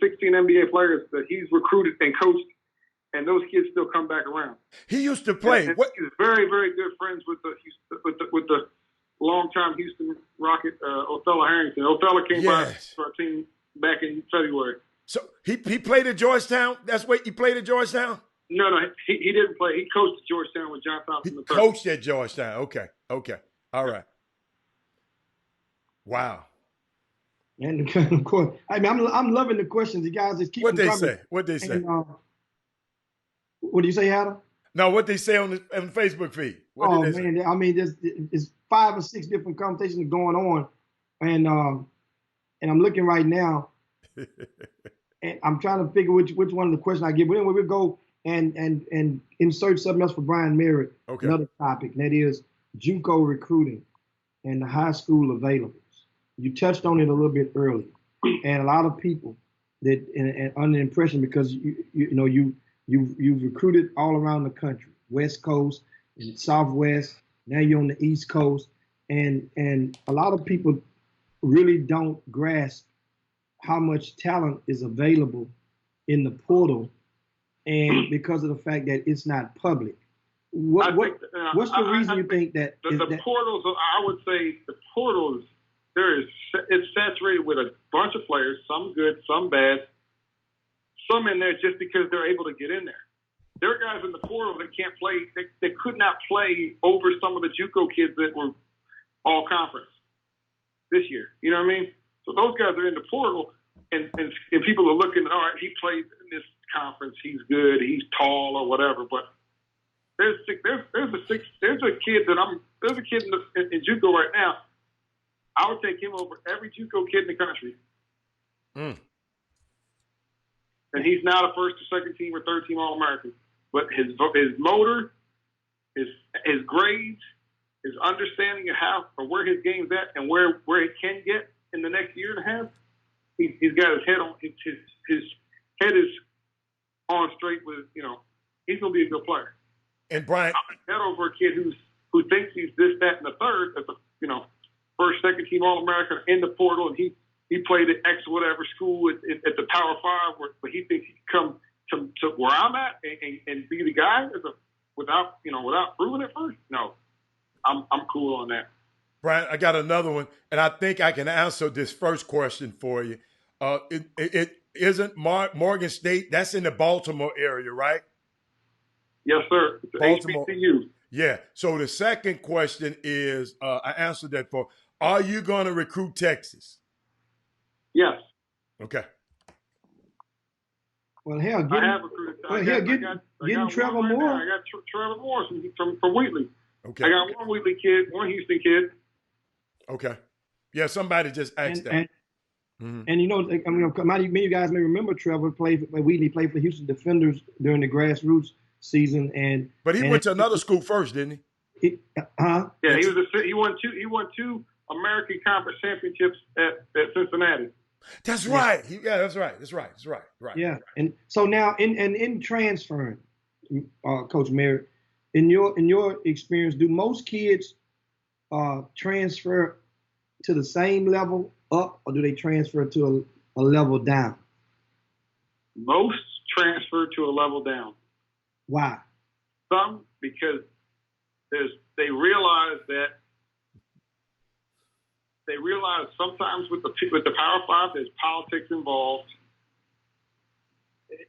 Speaker 4: 16 NBA players that he's recruited and coached, and those kids still come back around.
Speaker 2: He used to play.
Speaker 4: And he's very, very good friends with the longtime Houston Rocket, Othello Harrington. Othello came by to our team back in February.
Speaker 2: So he played at Georgetown? That's where he played at Georgetown?
Speaker 4: No, he didn't play. He coached at Georgetown with John Thompson.
Speaker 2: He coached at Georgetown. Okay. All right. Wow.
Speaker 3: And of course, I mean, I'm loving the questions. You guys just keep
Speaker 2: What they
Speaker 3: coming.
Speaker 2: say? What they say?
Speaker 3: And, what do you say, Adam?
Speaker 2: No, what they say on the Facebook feed. What did they say?
Speaker 3: I mean, there's 5 or 6 different conversations going on, and I'm looking right now, and I'm trying to figure which one of the questions I get. But anyway, we'll go and insert something else for Brian Merritt.
Speaker 2: Okay.
Speaker 3: Another topic, and that is JUCO recruiting and the high school availables. You touched on it a little bit earlier, and a lot of people that and under the impression because you've recruited all around the country, West Coast and Southwest. Now you're on the East Coast, and a lot of people really don't grasp how much talent is available in the portal, and because of the fact that it's not public. What's the reason you think that
Speaker 4: the portals? I would say the portals. It's saturated with a bunch of players, some good, some bad, some in there just because they're able to get in there. There are guys in the portal that can't play. They could not play over some of the JUCO kids that were all conference this year. You know what I mean? So those guys are in the portal, and people are looking. All right, he played in this conference. He's good. He's tall or whatever. But there's a kid in JUCO right now. I would take him over every JUCO kid in the country.
Speaker 2: Mm.
Speaker 4: And he's not a first or second team or third team All-American. But his motor, his grades, his understanding of how or where his game's at and where it can get in the next year and a half, he's got his head on his head is on straight with, he's gonna be a good player.
Speaker 2: And Brian,
Speaker 4: that over a kid who thinks he's this, that, and the third at the first, second team All-American in the portal, and he played at X whatever school at the Power 5, but he thinks he can come to where I'm at and be the guy without proving it first. No, I'm cool on that.
Speaker 2: Brian, I got another one, and I think I can answer this first question for you. It isn't Morgan State. That's in the Baltimore area, right?
Speaker 4: Yes, sir. It's
Speaker 2: Baltimore.
Speaker 4: HBCU.
Speaker 2: Yeah. So the second question is, I answered that for. Are you going to recruit Texas?
Speaker 4: Yes.
Speaker 2: Okay.
Speaker 3: Well, hell,
Speaker 4: I have recruited.
Speaker 3: Getting Trevor Moore.
Speaker 4: I got Trevor Moore from Wheatley.
Speaker 2: Okay.
Speaker 4: I got one Wheatley kid, one Houston kid.
Speaker 2: Okay. Yeah, somebody just asked that. Mm-hmm.
Speaker 3: And you know, I mean, many of you guys may remember Trevor Wheatley played for the Houston Defenders during the grassroots season,
Speaker 2: but he went to another school first, didn't he?
Speaker 3: Huh?
Speaker 4: Yeah, he won two American Conference championships at Cincinnati.
Speaker 2: That's right. That's right.
Speaker 3: Yeah, and so now in transferring, Coach Merritt, in your experience, do most kids transfer to the same level up, or do they transfer to a level down?
Speaker 4: Most transfer to a level down.
Speaker 3: Why?
Speaker 4: Some because they realize sometimes with the Power Five there's politics involved,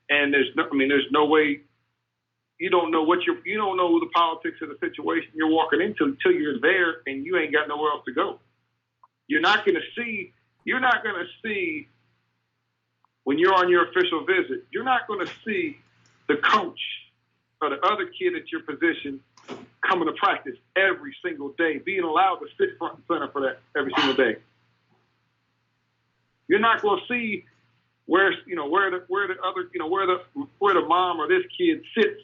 Speaker 4: and there's no way you don't know the politics of the situation you're walking into until you're there and you ain't got nowhere else to go. You're not going to see when you're on your official visit. You're not going to see the coach or the other kid at your position coming to practice every single day, being allowed to sit front and center for that every single day. You're not going to see where the mom or this kid sits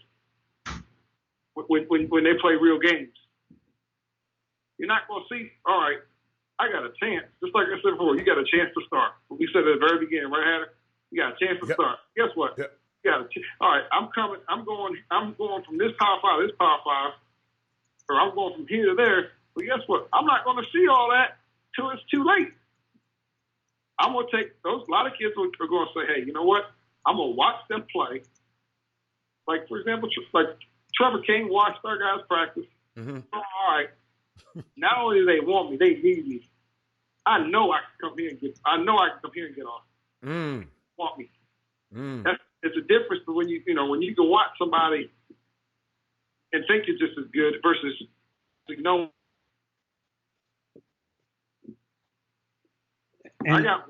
Speaker 4: when they play real games. You're not going to see, all right, I got a chance. Just like I said before, you got a chance to start. We said at the very beginning, right, Hatter? You got a chance to start. Guess what?
Speaker 2: Yep.
Speaker 4: You got all right, I'm going from this Power 5 to this Power 5, or I'm going from here to there. But guess what? I'm not going to see all that till it's too late. I'm going to take those. A lot of kids are going to say, hey, you know what? I'm going to watch them play. Like, for example, like Trevor King watched our guys practice.
Speaker 2: Mm-hmm.
Speaker 4: All right. Not only do they want me, they need me. I know I can come here and get off. Want me. It's a difference when you can watch somebody and think you're just as good versus know. I got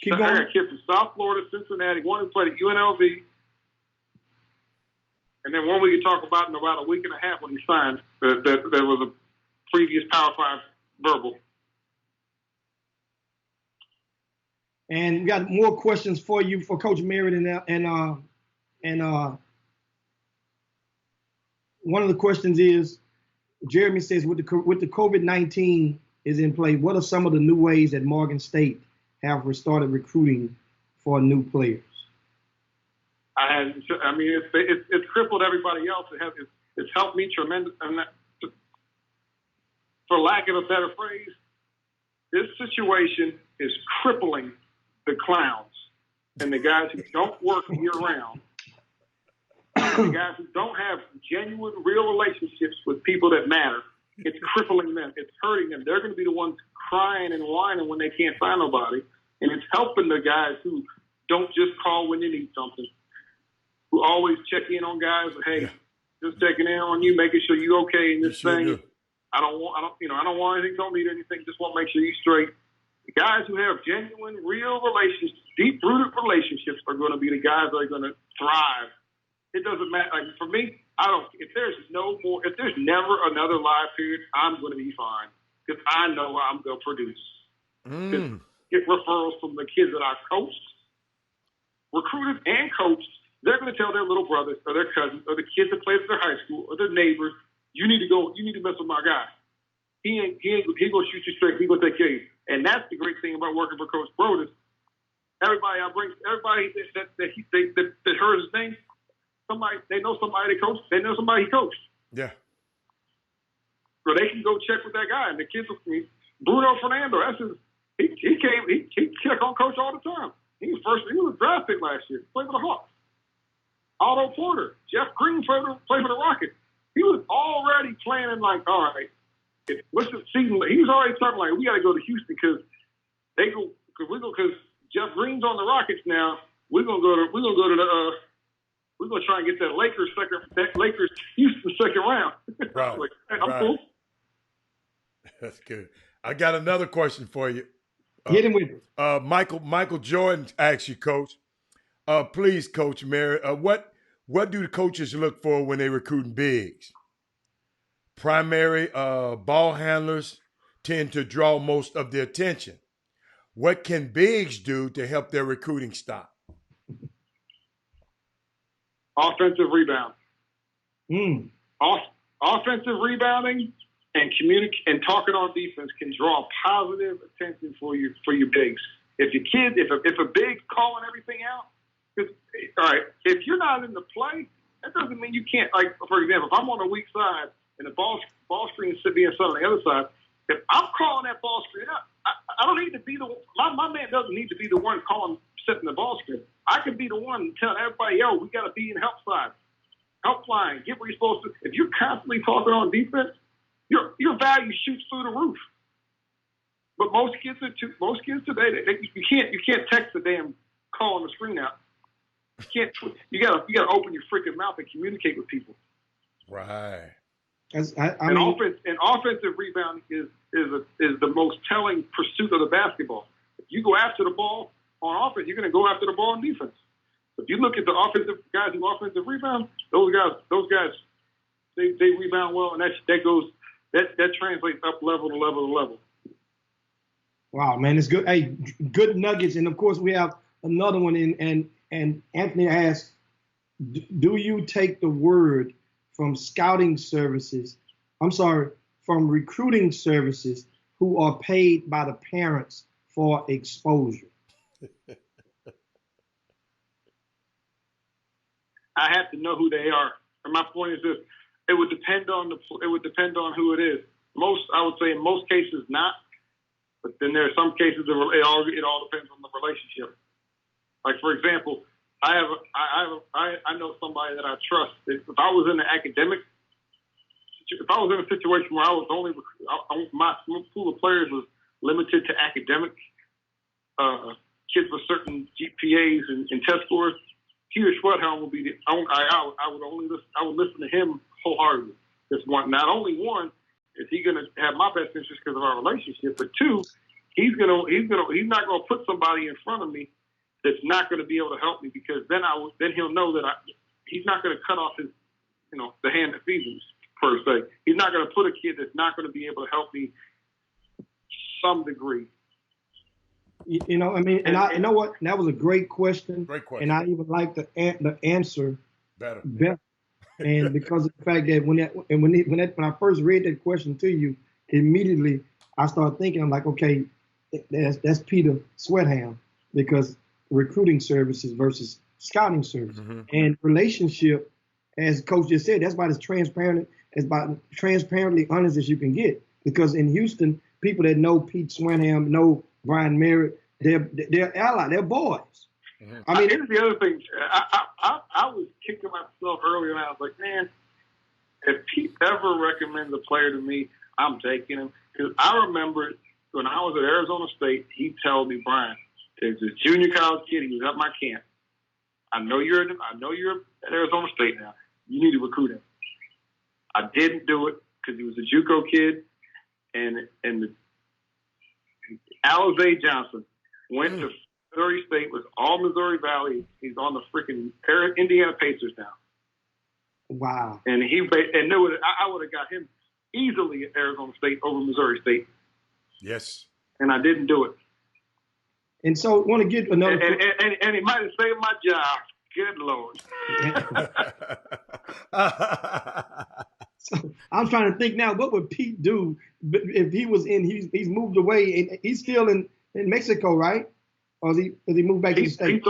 Speaker 4: a kid from South Florida, Cincinnati, one who played at UNLV, and then one we can talk about in about a week and a half when he signed. That was a previous Power 5 verbal.
Speaker 3: And we got more questions for you for Coach Merritt, and one of the questions is, Jeremy says, with the COVID-19 is in play, what are some of the new ways that Morgan State have restarted recruiting for new players?
Speaker 4: It's crippled everybody else. It's helped me tremendous. For lack of a better phrase, this situation is crippling the clowns and the guys who don't work year-round, the guys who don't have genuine, real relationships with people that matter. It's crippling them. It's hurting them. They're going to be the ones crying and whining when they can't find nobody. And it's helping the guys who don't just call when they need something, who always check in on guys. Hey, just checking in on you, making sure you're okay in this thing.
Speaker 2: Do.
Speaker 4: I don't want anything. Don't need anything. Just want to make sure you're straight. The guys who have genuine, real relationships, deep-rooted relationships, are going to be the guys that are going to thrive. It doesn't matter. Like, for me, if there's never another live period, I'm going to be fine because I know I'm going to produce. Get referrals from the kids that I coached, recruited and coached. They're going to tell their little brothers or their cousins or the kids that played at their high school or their neighbors, you need to mess with my guy. He going to shoot you straight. He going to take care of you. And that's the great thing about working for Coach Brodus. Everybody that heard his name, they know somebody they coached. They know somebody he coached.
Speaker 2: Yeah.
Speaker 4: So they can go check with that guy. And the kids, Bruno Fernando, he checked on Coach all the time. He was a draft pick last year. Played for the Hawks. Otto Porter, Jeff Green played for the Rockets. He was already planning like, all right, what's the season? He was already talking like, we got to go to Houston because Jeff Green's on the Rockets now. We're gonna try and get that Lakers Houston second round.
Speaker 2: Right.
Speaker 4: Like, hey, I'm cool.
Speaker 2: That's good. I got another question for you.
Speaker 3: Hit him with it.
Speaker 2: Michael Jordan asks you, Coach. Please, Coach Merritt, what do the coaches look for when they recruiting bigs? Primary ball handlers tend to draw most of the attention. What can bigs do to help their recruiting stop?
Speaker 4: Offensive rebound.
Speaker 3: Mm.
Speaker 4: Offensive rebounding and talking on defense can draw positive attention for your bigs. If a big's calling everything out, all right, if you're not in the play, that doesn't mean you can't. Like, for example, if I'm on the weak side and the ball screen is being set on the other side, if I'm calling that ball screen up, I don't need to be my man doesn't need to be the one setting the ball screen. I can be the one telling everybody, yo, we got to be in help side, help line, get where you're supposed to. If you're constantly talking on defense, your value shoots through the roof. But most kids today, you can't text the damn call on the screen out. You gotta open your freaking mouth and communicate with people.
Speaker 2: Right.
Speaker 4: Offensive rebound is the most telling pursuit of the basketball. If you go after the ball on offense, you're going to go after the ball on defense. If you look at the offensive guys who offensive rebound, those guys, they rebound well, and that translates up level to level to level.
Speaker 3: Wow, man, it's good. Hey, good nuggets, and of course we have another one. And Anthony asks, do you take the word from scouting services? From recruiting services who are paid by the parents for exposure?
Speaker 4: I have to know who they are. And my point is this: it would depend on who it is. I would say in most cases not, but then there are some cases it all depends on the relationship. Like, for example, I know somebody that I trust. If I was in a situation where I was my pool of players was limited to academic kids with certain GPAs and test scores, Peter Schwedhelm would be I would listen to him wholeheartedly. Not only is he going to have my best interest because of our relationship, but two, he's not going to put somebody in front of me that's not going to be able to help me, because then he'll know that he's not going to cut off his, the hand that feeds him, per se. He's not going to put a kid that's not going to be able to help me some degree.
Speaker 3: You know what? That was a great question.
Speaker 2: Great question.
Speaker 3: And I even like the answer
Speaker 2: better.
Speaker 3: And because of the fact that when I first read that question to you, immediately I started thinking, I'm like, okay, that's Peter Schwedhelm, because recruiting services versus scouting services. Mm-hmm. And relationship, as Coach just said, that's about as transparently honest as you can get. Because in Houston, people that know Pete Schwedhelm, know Brian Merritt, they're allies, they're boys.
Speaker 4: Mm-hmm. I mean, here's the other thing. I was kicking myself earlier, and I was like, man, if Pete ever recommends a player to me, I'm taking him. Because I remember when I was at Arizona State, he told me, Brian, there's this junior college kid. He was at my camp. I know you're at Arizona State now. You need to recruit him. I didn't do it because he was a JUCO kid, and Alizé Johnson went to Missouri State, was all Missouri Valley. He's on the freaking Indiana Pacers now.
Speaker 3: Wow.
Speaker 4: And I would have got him easily at Arizona State over Missouri State.
Speaker 2: Yes.
Speaker 4: And I didn't do it.
Speaker 3: And so I want to get another.
Speaker 4: And he might have saved my job. Good Lord.
Speaker 3: So I'm trying to think now, what would Pete do if he was he's moved away and he's still in Mexico, right? Or has he moved back to the States?
Speaker 4: Pete's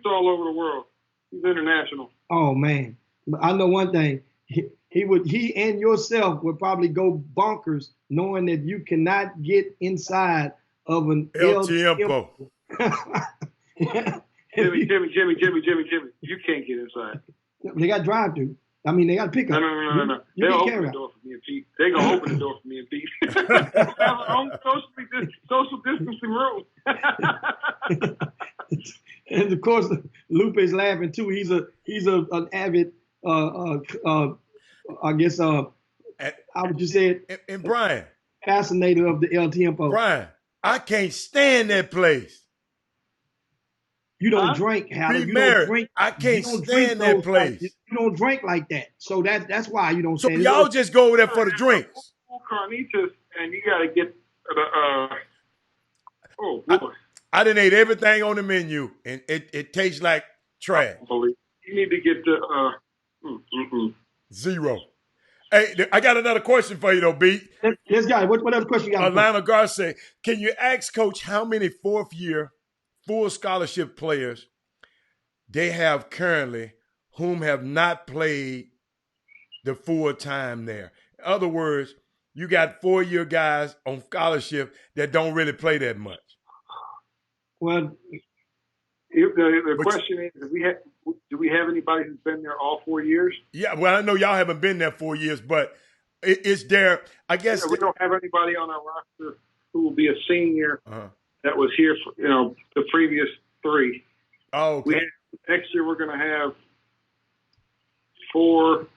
Speaker 4: all over the world. He's international.
Speaker 3: Oh man. But I know one thing. He and yourself would probably go bonkers knowing that you cannot get inside of an
Speaker 2: El Tiempo.
Speaker 4: Jimmy, you can't get inside.
Speaker 3: They got drive through. I mean, they got to pick up.
Speaker 4: No. They'll open the door for me and Pete. They're going to open the door for me and Pete. Have our own social distancing room.
Speaker 3: And of course, Lupe's laughing too. He's an avid, I guess, how would you say it?
Speaker 2: And Brian.
Speaker 3: Fascinator of the El Tiempo.
Speaker 2: Brian, I can't stand that place.
Speaker 3: You don't drink, Howard.
Speaker 2: You don't drink. I can't stand that place.
Speaker 3: You don't drink like that. So that's why you don't.
Speaker 2: So y'all just go over there for the drinks.
Speaker 4: Carnitas, and you got to get Oh boy,
Speaker 2: I done ate everything on the menu, and it tastes like trash.
Speaker 4: you need to get the
Speaker 2: Zero. Hey, I got another question for you though, B.
Speaker 3: This guy, what other question you got?
Speaker 2: Atlanta Garcia, can you ask Coach how many fourth-year full scholarship players they have currently whom have not played the full time there? In other words, you got 4-year guys on scholarship that don't really play that much.
Speaker 3: Well,
Speaker 4: the question is, do we have anybody who's been there all 4 years?
Speaker 2: Yeah, well, I know y'all haven't been there 4 years, but is there? I guess
Speaker 4: we don't have anybody on our roster who will be a senior that was here for the previous 3.
Speaker 2: Oh, okay.
Speaker 4: Next year we're going to have 4,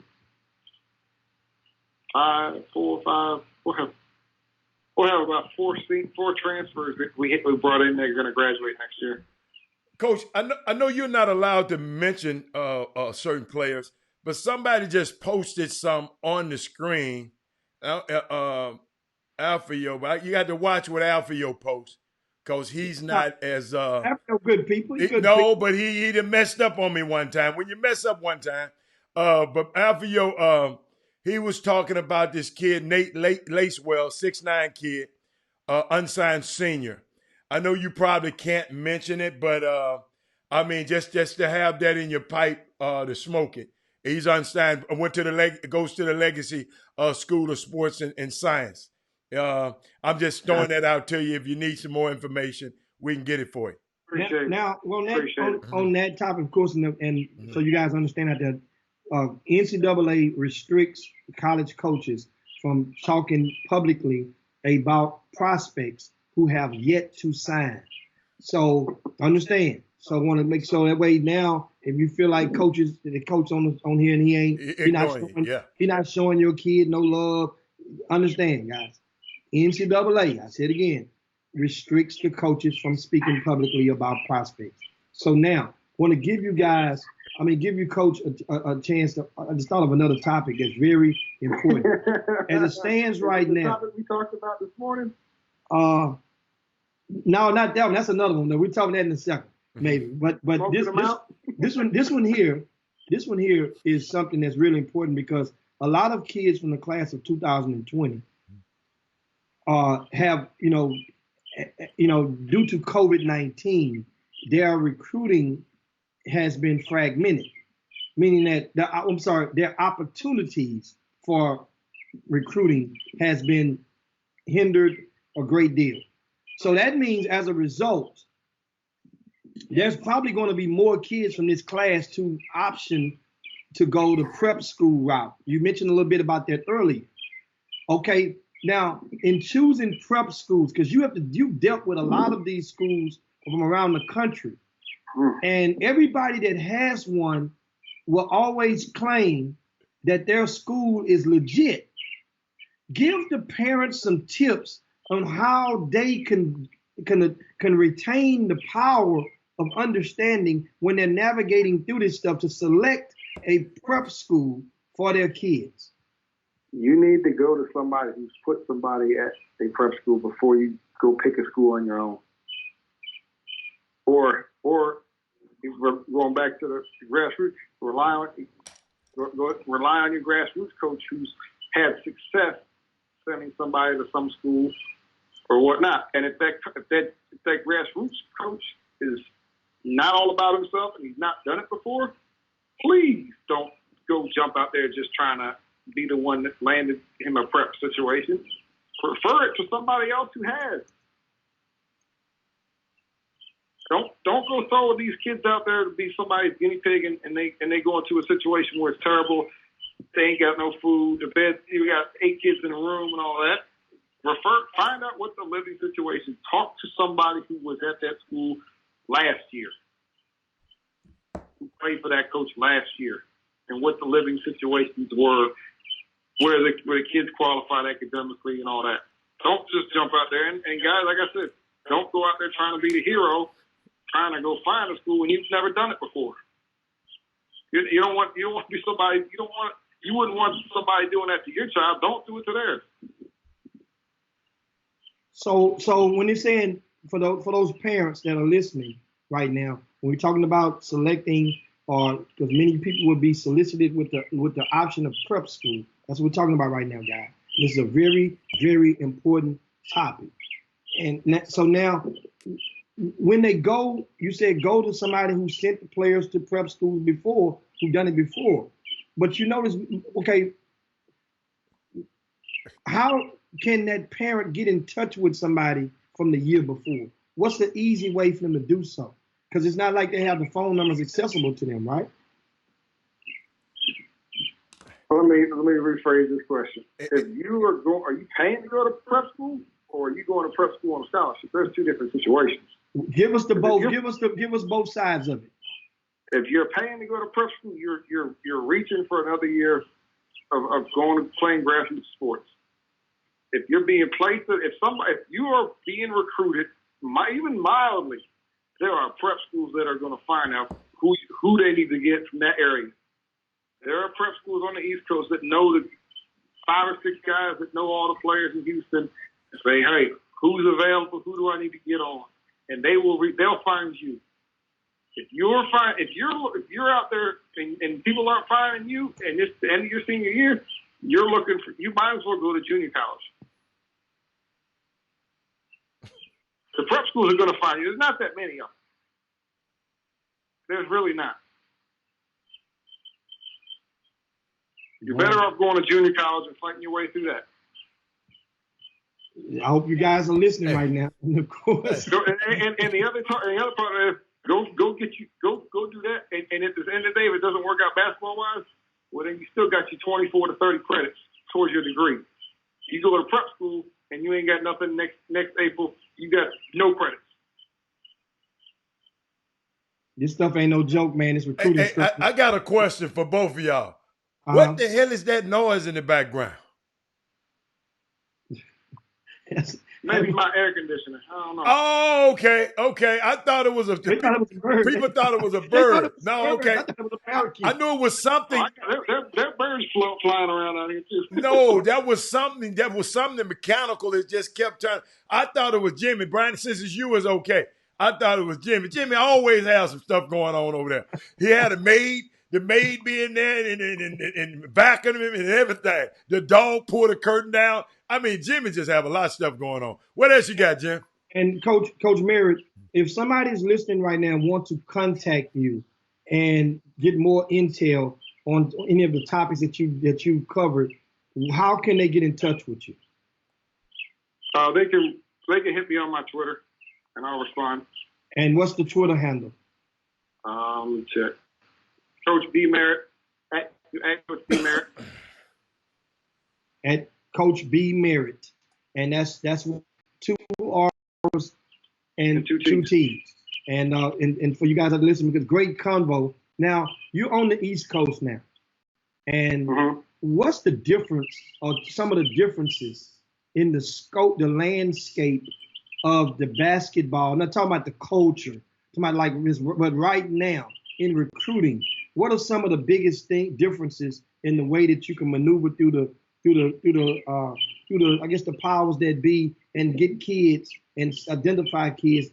Speaker 4: 5. We'll have about 4 transfers that we brought in that are going to graduate next year.
Speaker 2: Coach, I know you're not allowed to mention certain players, but somebody just posted some on the screen. Alfio, but you got to watch what Alfio posts because he's not as
Speaker 3: Alfio good people.
Speaker 2: But he done messed up on me one time. When you mess up one time, but Alfio, he was talking about this kid Nate Lacewell, 6'9" kid, unsigned senior. I know you probably can't mention it, but I mean, just to have that in your pipe to smoke it. He's unsigned. Goes to the Legacy School of Sports and Science. I'm just throwing that out to you. If you need some more information, we can get it for you.
Speaker 4: Appreciate
Speaker 3: now, on that topic, of course, and so you guys understand that NCAA restricts college coaches from talking publicly about prospects who have yet to sign. So understand. So I want to make sure that way now, if you feel like the coach on here and he not showing your kid no love, understand, guys. NCAA, I said again, restricts the coaches from speaking publicly about prospects. So now, I want to give you Coach a chance to. I just thought of another topic that's very important. As it stands right now.
Speaker 4: Topic we talked about this morning?
Speaker 3: No, not that one. That's another one. No, we're talking that in a second, maybe. But this one here is something that's really important because a lot of kids from the class of 2020 have due to COVID-19, their recruiting has been fragmented, meaning that their opportunities for recruiting has been hindered a great deal. So that means as a result, there's probably going to be more kids from this class to option to go the prep school route. You mentioned a little bit about that earlier. Okay, now in choosing prep schools, because you've dealt with a lot of these schools from around the country, and everybody that has one will always claim that their school is legit. Give the parents some tips on how they can retain the power of understanding when they're navigating through this stuff to select a prep school for their kids.
Speaker 4: You need to go to somebody who's put somebody at a prep school before you go pick a school on your own. Or going back to the grassroots, rely on your grassroots coach who's had success sending somebody to some school or whatnot. And if that grassroots coach is not all about himself and he's not done it before, please don't go jump out there just trying to be the one that landed him a prep situation. Refer it to somebody else who has. Don't go throw these kids out there to be somebody's guinea pig and they go into a situation where it's terrible. They ain't got no food. The bed, you got 8 kids in a room and all that. Find out what the living situation. Talk to somebody who was at that school last year, who played for that coach last year, and what the living situations were, where the kids qualified academically and all that. Don't just jump out there. And guys, like I said, don't go out there trying to be the hero, trying to go find a school when you've never done it before. You don't want to be somebody. You wouldn't want somebody doing that to your child. Don't do it to theirs.
Speaker 3: So when you're saying for those parents that are listening right now, when we're talking about selecting, or because many people would be solicited with the option of prep school. That's what we're talking about right now, guys. This is a very, very important topic. And so now, when they go, you said go to somebody who sent the players to prep schools before, who done it before. But you notice, okay, how can that parent get in touch with somebody from the year before? What's the easy way for them to do so? Because it's not like they have the phone numbers accessible to them, right?
Speaker 4: Let me rephrase this question. If you are you paying to go to prep school, or are you going to prep school on a scholarship? There's two different situations.
Speaker 3: Give us both. Give us both sides of it.
Speaker 4: If you're paying to go to prep school, you're reaching for another year of going and playing grassroots sports. If you're being placed, if you are being recruited, even mildly, there are prep schools that are going to find out who they need to get from that area. There are prep schools on the East Coast that know the 5 or 6 guys that know all the players in Houston and say, hey, who's available? Who do I need to get on? And they'll find you. If you're out there and people aren't finding you, and it's the end of your senior year, you might as well go to junior college. The prep schools are going to find you. There's not that many of them. There's really not. You're better off going to junior college and fighting your way through that.
Speaker 3: I hope you guys are listening right now. And of course.
Speaker 4: And the other part is go do that. And at the end of the day, if it doesn't work out basketball wise, well then you still got your 24 to 30 credits towards your degree. You go to prep school and you ain't got nothing next April, you got no credits.
Speaker 3: This stuff ain't no joke, man. It's recruiting stuff.
Speaker 2: I got a question for both of y'all. What the hell is that noise in the background?
Speaker 4: Maybe my air conditioner. I don't know.
Speaker 2: Oh, okay. I thought it was a bird. People thought it was a bird. No, okay. I knew it was something.
Speaker 4: There are birds flying around out here too.
Speaker 2: No, that was something mechanical that just kept turning. I thought it was Jimmy. Brian, since it's you, is okay. I thought it was Jimmy. Jimmy always has some stuff going on over there. He had a maid. The maid being there and vacuuming him and everything. The dog pulled the curtain down. I mean, Jimmy just have a lot of stuff going on. What else you got, Jim?
Speaker 3: And Coach Merritt, if somebody's listening right now and want to contact you and get more intel on any of the topics that you covered, how can they get in touch with you?
Speaker 4: They can hit me on my Twitter, and I'll respond.
Speaker 3: And what's the Twitter handle?
Speaker 4: Check. Coach B Merritt at Coach B Merritt.
Speaker 3: At Coach B Merritt, and that's 2 R's and 2 T's. And for you guys that listen, because great convo. Now you're on the East Coast now, and what's the difference, or some of the differences in the scope, the landscape of the basketball? I'm not talking about the culture, I'm talking about like this, but right now in recruiting. What are some of the biggest differences in the way that you can maneuver through the I guess the powers that be and get kids and identify kids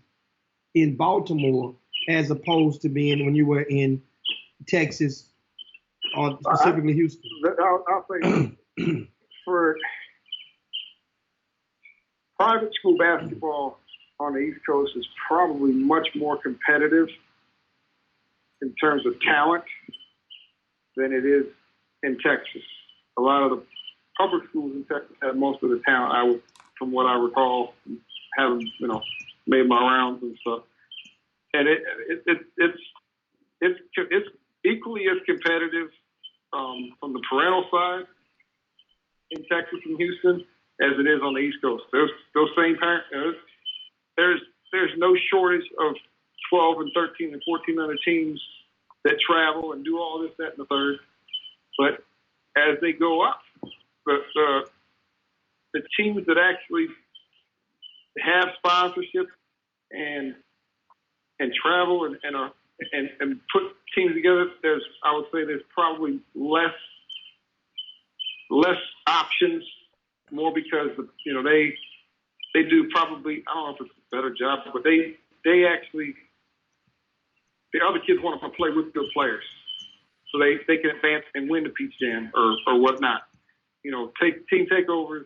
Speaker 3: in Baltimore as opposed to being when you were in Texas or specifically Houston?
Speaker 4: I'll say for private school basketball on the East Coast is probably much more competitive in terms of talent than it is in Texas. A lot of the public schools in Texas have most of the talent. From what I recall, having made my rounds and stuff, and it's equally as competitive from the parental side in Texas and Houston as it is on the East Coast. Those same parents. There's no shortage of 12 and 13 and 14 other teams that travel and do all this, that, and the third. But as they go up, the teams that actually have sponsorship and travel and put teams together, I would say there's probably less options, more because they do probably, I don't know if it's a better job, but they actually, the other kids want to play with good players. So they can advance and win the Peach Jam or whatnot. You know, team takeovers.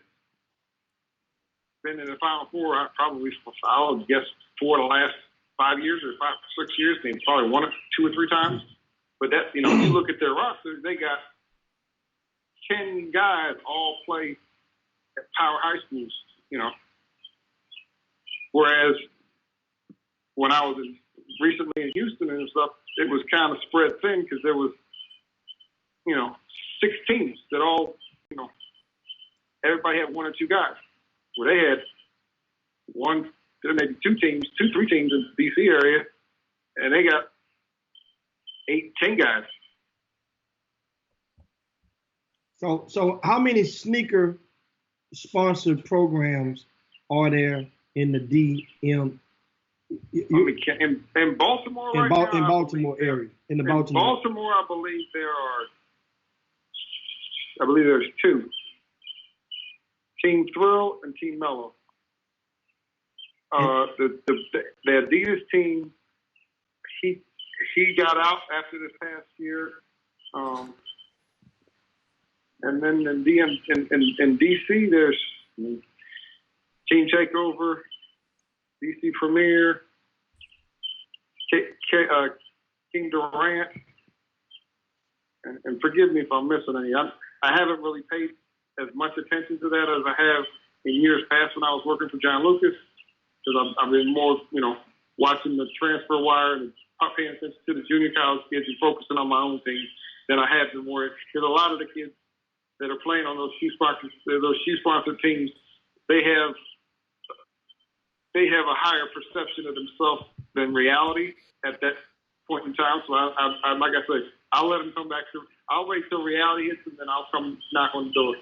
Speaker 4: Been in the Final Four, I would guess 4 of the last 5 years or 5 or 6 years. They probably won it 2 or 3 times. But that, you know, you look at their roster, they got 10 guys all play at power high schools. You know, whereas when I was recently in Houston and stuff, it was kind of spread thin because there was, you know, 6 teams that all, you know, everybody had 1 or 2 guys. Well, they had maybe 2 teams, 2, 3 teams in the D.C. area, and they got 8, 10 guys.
Speaker 3: So how many sneaker sponsored programs are there in the DM?
Speaker 4: In Baltimore right now?
Speaker 3: In Baltimore area. In Baltimore,
Speaker 4: I believe there's 2. Team Thrill and Team Mellow. The Adidas team, he got out after this past year. And then in DC, there's Team Takeover, DC Premier, King Durant, and forgive me if I'm missing any. I haven't really paid as much attention to that as I have in years past when I was working for John Lucas, because I've been more, you know, watching the transfer wire and paying attention to the junior college kids and focusing on my own team than I have been more. Because a lot of the kids that are playing on those shoe sponsored teams, they have a higher perception of themselves than reality at that point in time. So I like I say, I'll let them come back to. I'll wait till reality hits and then I'll come knock on the door.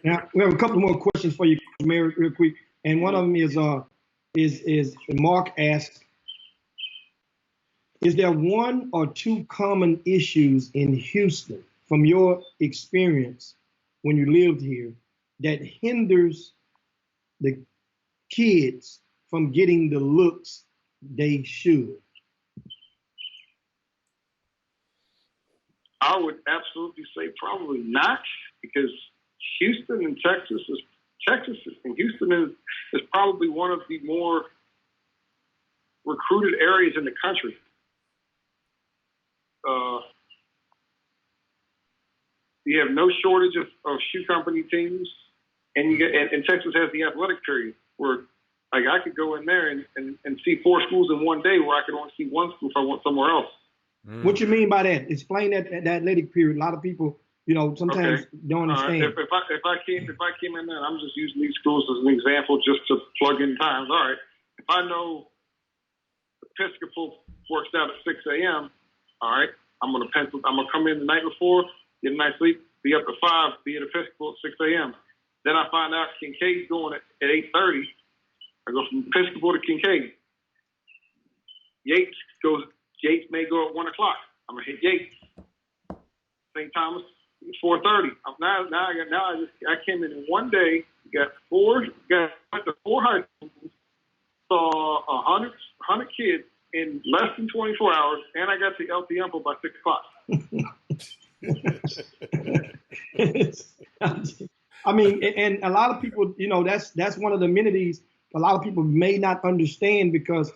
Speaker 3: Now we have a couple more questions for you, Mary, real quick. And one of them is Mark asks, is there 1 or 2 common issues in Houston from your experience when you lived here that hinders the kids from getting the looks they should?
Speaker 4: I would absolutely say probably not, because Houston and Texas and Houston is probably one of the more recruited areas in the country. You have no shortage of shoe company teams, and and Texas has the athletic period where, like, I could go in there and see 4 schools in one day where I could only see 1 school if I went somewhere else.
Speaker 3: What you mean by that? Explain that athletic period. A lot of people, you know, sometimes don't understand.
Speaker 4: If I came in there, and I'm just using these schools as an example, just to plug in times. All right, if I know Episcopal works out at 6 a.m., all right, I'm gonna come in the night before, get a nice sleep, be up at 5, be at Episcopal at 6 a.m. Then I find out Kincaid's going at 8:30. I go from Episcopal to Kincaid. Yates may go at 1 o'clock. I'm gonna hit Yates. St. Thomas, 4:30. I came in one day. Got 4 high schools. Saw 100 kids in less than 24 hours, and I got to El Tiempo by 6 o'clock.
Speaker 3: I mean, and a lot of people, you know, that's one of the amenities a lot of people may not understand, because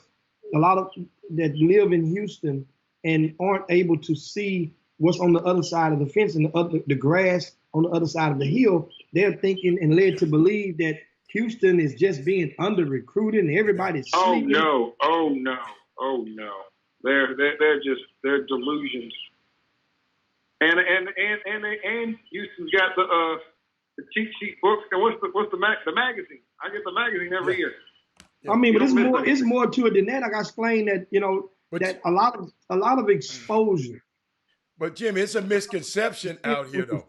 Speaker 3: a lot of that live in Houston and aren't able to see what's on the other side of the fence and the grass on the other side of the hill. They're thinking and led to believe that Houston is just being under recruited and everybody's sleeping.
Speaker 4: Oh no. They're delusions. And Houston's got the cheat sheet books, and what's the magazine? I get the magazine every year.
Speaker 3: I mean, but it's more to it than that. Like I explained that, you know, that a lot of exposure.
Speaker 2: But Jimmy, it's a misconception out here, though.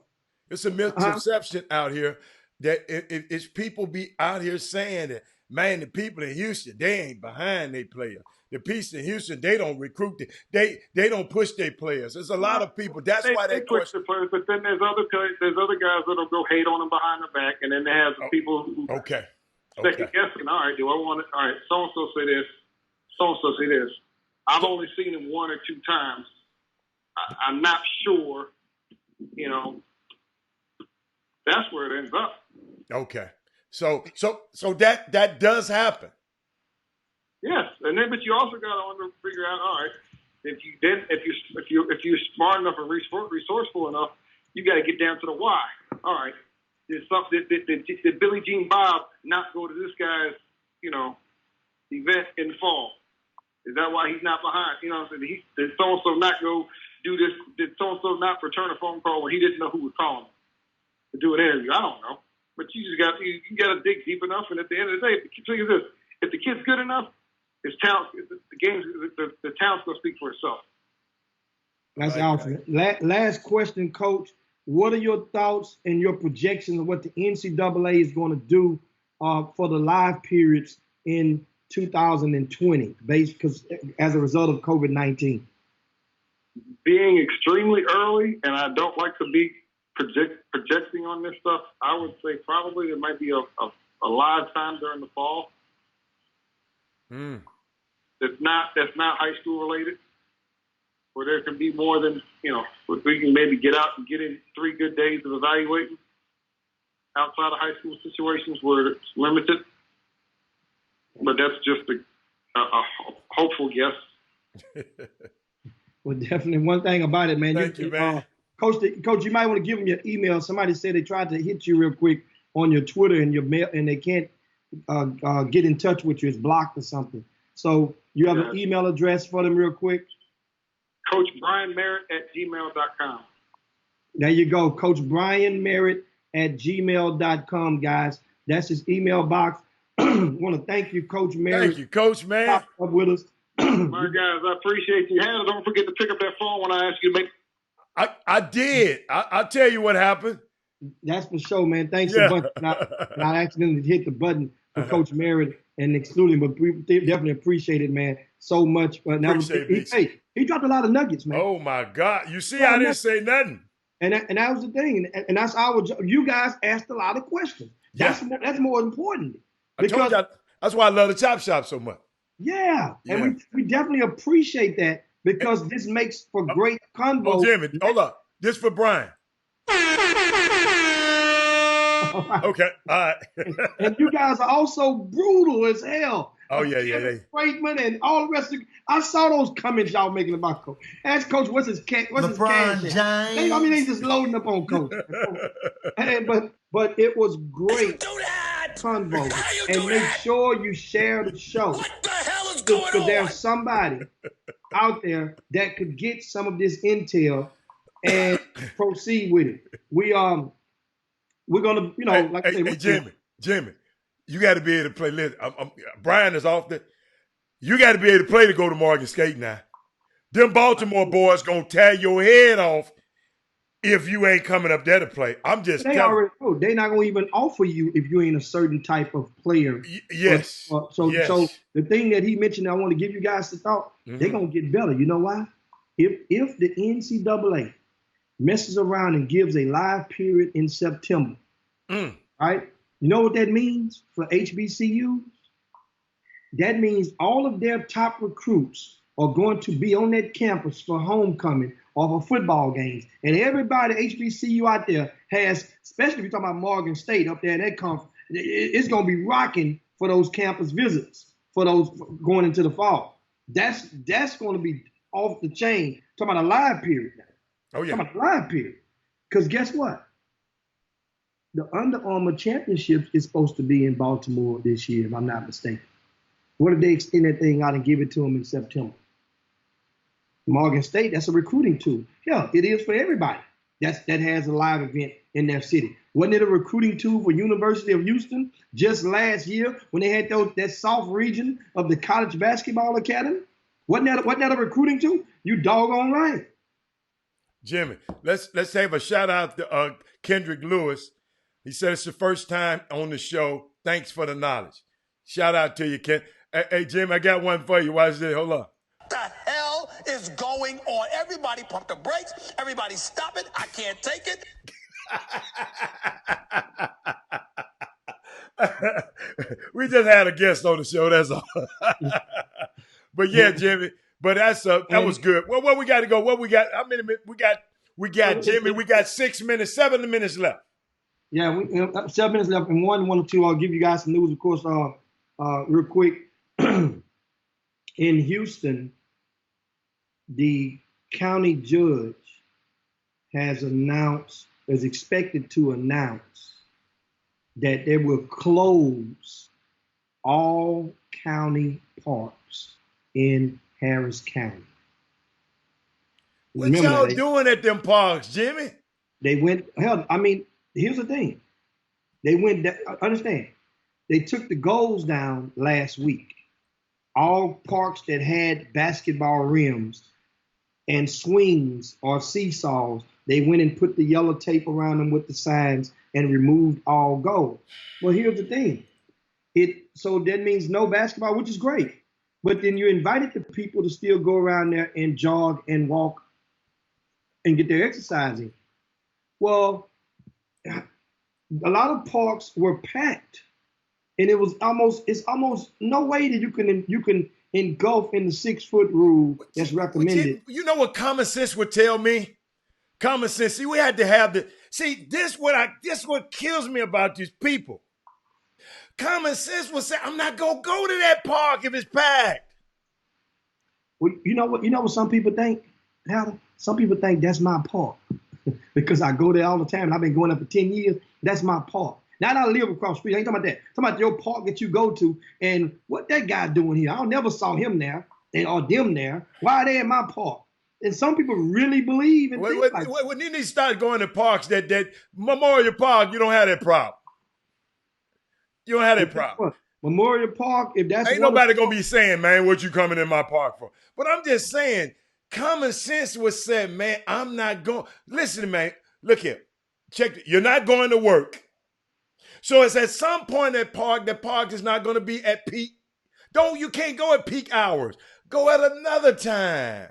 Speaker 2: It's a misconception out here that it's people be out here saying that, man, the people in Houston, they ain't behind their players. The people in Houston, they don't recruit. They don't push their players. There's a lot of people. That's why they
Speaker 4: push the players. But then there's other guys that'll go hate on them behind the back, and then they have people who.
Speaker 2: Okay.
Speaker 4: second guessing. All right, do I want it? All right, so and so say this, so and so say this. I've only seen him 1 or 2 times. I'm not sure. You know, that's where it ends up.
Speaker 2: Okay, so that does happen.
Speaker 4: Yes, and then but you also got to figure out. All right, if you're smart enough and resourceful enough, you got to get down to the why. All right, did Billie Jean Bob not go to this guy's event in the fall? Is that why he's not behind? You know what I'm saying? Did so-and-so not go do this? Did so-and-so not return a phone call when he didn't know who was calling him to do an interview? I don't know. But you got to dig deep enough, and at the end of the day, if the kid's good enough, his talent, the talent's going to speak for itself.
Speaker 3: That's awesome. Last question, Coach. What are your thoughts and your projections of what the NCAA is going to do for the live periods in 2020, because as a result of COVID-19?
Speaker 4: Being extremely early, and I don't like to be projecting on this stuff, I would say probably there might be a live time during the fall. That's not high school related, where there can be more than, we can maybe get out and get in 3 good days of evaluating outside of high school situations where it's limited. But that's just a hopeful guess.
Speaker 3: Well, definitely one thing about it, man.
Speaker 2: Thank you, man.
Speaker 3: Coach, you might want to give them your email. Somebody said they tried to hit you real quick on your Twitter and your mail, and they can't get in touch with you. It's blocked or something. So you have an email address for them real quick?
Speaker 4: Coach Brian Merritt at gmail.com.
Speaker 3: There you go. Coach Brian Merritt at gmail.com, guys. That's his email box. I want to thank you, Coach Merritt.
Speaker 2: Thank you, Coach, man.
Speaker 3: Up with us.
Speaker 4: My guys, I appreciate you. Hannah, don't forget to pick up that phone when I ask you to make.
Speaker 2: I did. I'll tell you what happened.
Speaker 3: That's for sure, man. Thanks a bunch. I accidentally hit the button for Coach Merritt and exclude him, but we definitely appreciate it, man, so much. He dropped a lot of nuggets, man.
Speaker 2: Oh my God! You see, I didn't say nothing.
Speaker 3: And that was the thing, and that's our job. You guys asked a lot of questions. That's more important. Because
Speaker 2: that's why I love the Chop Shop so much.
Speaker 3: Yeah. And we definitely appreciate that, because this makes for great convo.
Speaker 2: Oh, Jimmy, hold up. This for Brian. Okay, all right.
Speaker 3: And you guys are also brutal as hell.
Speaker 2: Oh, yeah.
Speaker 3: Freightman and all the rest of I saw those comments y'all making about Coach. Ask Coach, what's his cash?
Speaker 5: LeBron James.
Speaker 3: They just loading up on Coach. But it was great convo. And make sure you share the show.
Speaker 5: What the hell is going on?
Speaker 3: Because there's somebody out there that could get some of this intel and proceed with it. We're gonna, like I say,
Speaker 2: Jimmy, you got to be able to play. Listen, Brian is off the. You got to be able to play to go to Morgan State now. Them Baltimore boys gonna tear your head off if you ain't coming up there to play. I'm just.
Speaker 3: They already know. They're not gonna even offer you if you ain't a certain type of player.
Speaker 2: Yes.
Speaker 3: So the thing that he mentioned, I want to give you guys the thought. They're gonna get better. You know why? If the NCAA messes around and gives a live period in September, right? You know what that means for HBCUs? That means all of their top recruits are going to be on that campus for homecoming or for football games. And everybody, HBCU out there has, especially if you're talking about Morgan State up there in that conference, it's going to be rocking for those campus visits, for those going into the fall. That's going to be off the chain. Talking about a live period now.
Speaker 2: Oh, yeah.
Speaker 3: Talking about a live period. Because guess what? The Under Armour Championship is supposed to be in Baltimore this year, if I'm not mistaken. What if they extend that thing out and give it to them in September? Morgan State, that's a recruiting tool. Yeah, it is for everybody that has a live event in their city. Wasn't it a recruiting tool for University of Houston just last year when they had that South region of the College Basketball Academy? Wasn't that a recruiting tool? You doggone right.
Speaker 2: Jimmy, let's have a shout out to Kendrick Lewis. He said it's the first time on the show. Thanks for the knowledge. Shout out to you, Ken. Hey, Jim, I got one for you. Watch this. Hold on.
Speaker 5: What the hell is going on? Everybody pump the brakes. Everybody stop it. I can't take it.
Speaker 2: We just had a guest on the show. That's all. But yeah, Jimmy. But that was good. Well, what we got to go? What we got? How many minutes? We got Jimmy. We got 6 minutes, 7 minutes left.
Speaker 3: Yeah, 7 minutes left, and one or two. I'll give you guys some news, of course, real quick. In Houston, the county judge is expected to announce that they will close all county parks in Harris County.
Speaker 2: What y'all doing at them parks, Jimmy?
Speaker 3: They went, here's the thing. Understand, they took the goals down last week. All parks that had basketball rims and swings or seesaws, they went and put the yellow tape around them with the signs and removed all goals. Well, here's the thing. So that means no basketball, which is great. But then you invited the people to still go around there and jog and walk and get their exercise in. Well, a lot of parks were packed, and it's almost no way that you can engulf in the 6-foot rule that's recommended.
Speaker 2: You know what common sense would tell me? Common sense. See, we had to have this what kills me about these people. Common sense would say, I'm not gonna go to that park if it's packed.
Speaker 3: Well, you know what some people think, Howard? Some people think that's my park because I go there all the time and I've been going there for 10 years. That's my park. Now that I live across the street, I ain't talking about that. I'm talking about your park that you go to and what that guy doing here. I never saw him there or them there. Why are they in my park? And some people really believe in things like that.
Speaker 2: When you need to start going to parks that Memorial Park, you don't have that problem. You don't have that problem.
Speaker 3: Memorial Park, if that's
Speaker 2: ain't nobody gonna be saying, man, what you coming in my park for? But I'm just saying, common sense would say, man, I'm not going. Listen, man, look here. Check it. You're not going to work. So it's at some point that park is not going to be at peak. You can't go at peak hours. Go at another time.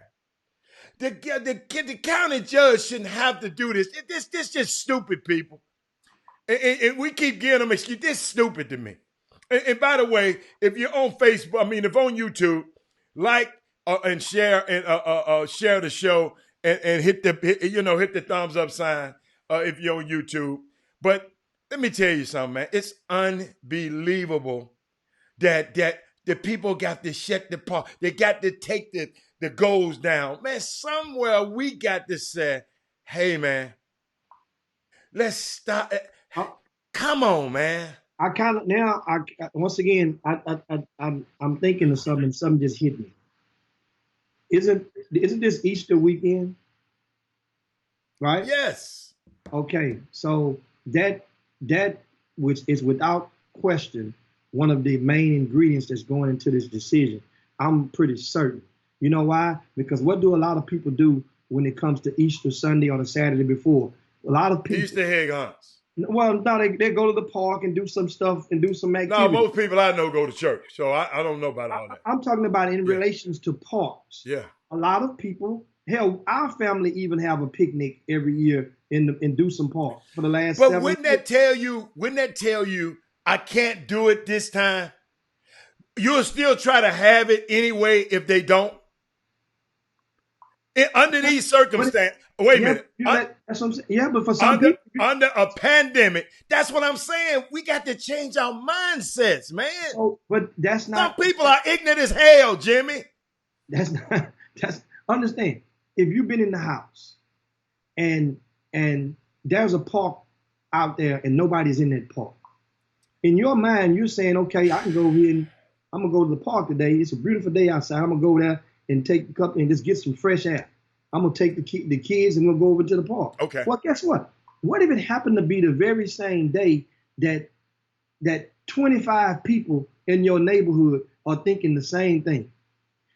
Speaker 2: The county judge shouldn't have to do this. This just stupid, people. And we keep giving them excuse. This is stupid to me. And by the way, if you're on Facebook, if on YouTube, like and share and share the show and hit the thumbs up sign if you're on YouTube. But let me tell you something, man. It's unbelievable that the people got to shut the park. They got to take the goals down. Man, somewhere we got to say, hey, man, let's stop. Come on, man.
Speaker 3: Once again, I'm thinking of something. Something just hit me. Isn't this Easter weekend? Right?
Speaker 2: Yes.
Speaker 3: Okay, so that which is without question one of the main ingredients that's going into this decision. I'm pretty certain. You know why? Because what do a lot of people do when it comes to Easter Sunday or the Saturday before? A lot of people
Speaker 2: Easter egg hunts.
Speaker 3: Well, no, they go to the park and do some stuff and do some activity.
Speaker 2: No, most people I know go to church, so I don't know about all that.
Speaker 3: I'm talking about in relations to parks.
Speaker 2: Yeah.
Speaker 3: A lot of people, hell, our family even have a picnic every year in Dewson Park for the last 7 years.
Speaker 2: But wouldn't that tell you I can't do it this time? You'll still try to have it anyway if they don't? Under these circumstances, wait a minute.
Speaker 3: That's what I'm saying. Yeah, but for some people,
Speaker 2: under a pandemic, that's what I'm saying. We got to change our mindsets, man.
Speaker 3: Oh, but that's not.
Speaker 2: Some people are ignorant as hell, Jimmy.
Speaker 3: Understand. If you've been in the house and there's a park out there and nobody's in that park, in your mind, you're saying, okay, I can go over here and I'm going to go to the park today. It's a beautiful day outside. I'm going to go there and take the cup and just get some fresh air. I'm going to take the kids and we'll go over to the park.
Speaker 2: Okay.
Speaker 3: Well, guess what? What if it happened to be the very same day that 25 people in your neighborhood are thinking the same thing?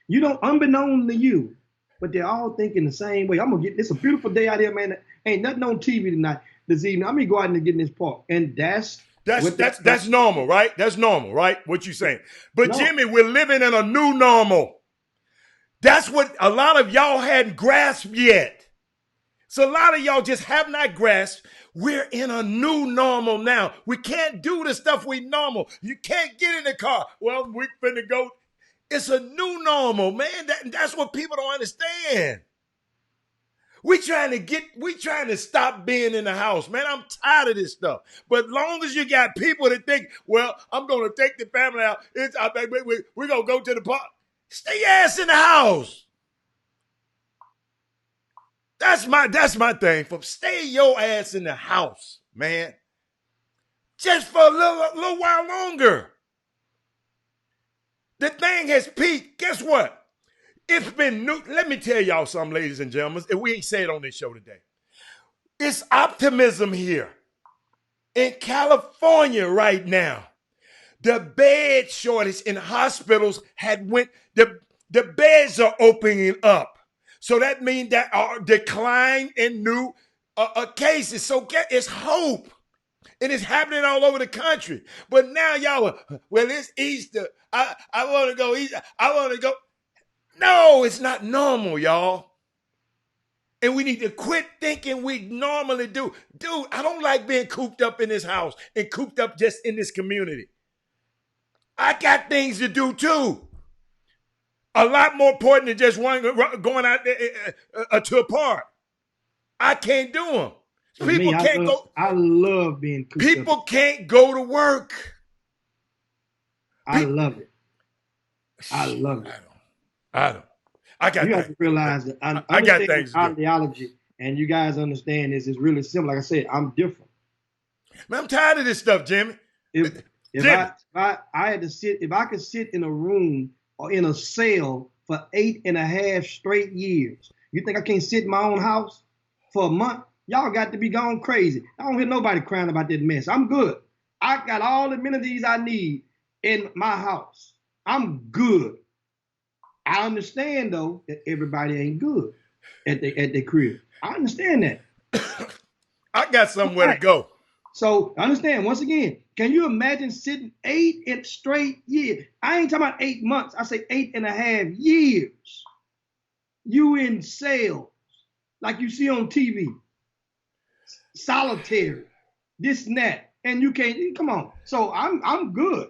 Speaker 3: You don't, unbeknown to you, but they're all thinking the same way. It's a beautiful day out here, man. Ain't nothing on TV tonight, this evening. I'm going to go out and get in this park. And that's
Speaker 2: normal, right? That's normal, right? What you saying. But
Speaker 3: no.
Speaker 2: Jimmy, we're living in a new normal. That's what a lot of y'all hadn't grasped yet. So a lot of y'all just have not grasped we're in a new normal now. We can't do the stuff we normal. You can't get in the car. Well, we finna go. It's a new normal, man. That's what people don't understand. We trying to stop being in the house, man. I'm tired of this stuff. But long as you got people that think, well, I'm gonna take the family out. We're gonna go to the park. Stay your ass in the house. That's my thing. Stay your ass in the house, man. Just for a little while longer. The thing has peaked. Guess what? It's been new. Let me tell y'all something, ladies and gentlemen. If we ain't said it on this show today. It's optimism here. In California right now, the bed shortage in hospitals the beds are opening up. So that means that our decline in new cases. So it's hope. And it's happening all over the country. But now y'all, well, it's Easter. I want to go Easter. I want to go. No, it's not normal, y'all. And we need to quit thinking we normally do. Dude, I don't like being cooped up in this house and cooped up just in this community. I got things to do too. A lot more important than just going out there to a park. I can't do them. People can't go.
Speaker 3: I love being cooped
Speaker 2: People
Speaker 3: up.
Speaker 2: can't go to work.
Speaker 3: I love it. I love it.
Speaker 2: I don't. I got.
Speaker 3: You have to realize that
Speaker 2: I got things.
Speaker 3: Ideology, and you guys understand this is really simple. Like I said, I'm different.
Speaker 2: Man, I'm tired of this stuff, Jimmy.
Speaker 3: If I had to sit, if I could sit in a room or in a cell for 8.5 straight years, you think I can't sit in my own house for a month? Y'all got to be gone crazy. I don't hear nobody crying about that mess. I'm good. I got all the amenities I need in my house. I'm good. I understand though that everybody ain't good at their crib. I understand that.
Speaker 2: I got somewhere to go.
Speaker 3: So understand once again. Can you imagine sitting 8 straight years? I ain't talking about 8 months. I say 8.5 years. You in cells like you see on TV, solitary, this and that, and you can't. Come on. So I'm good.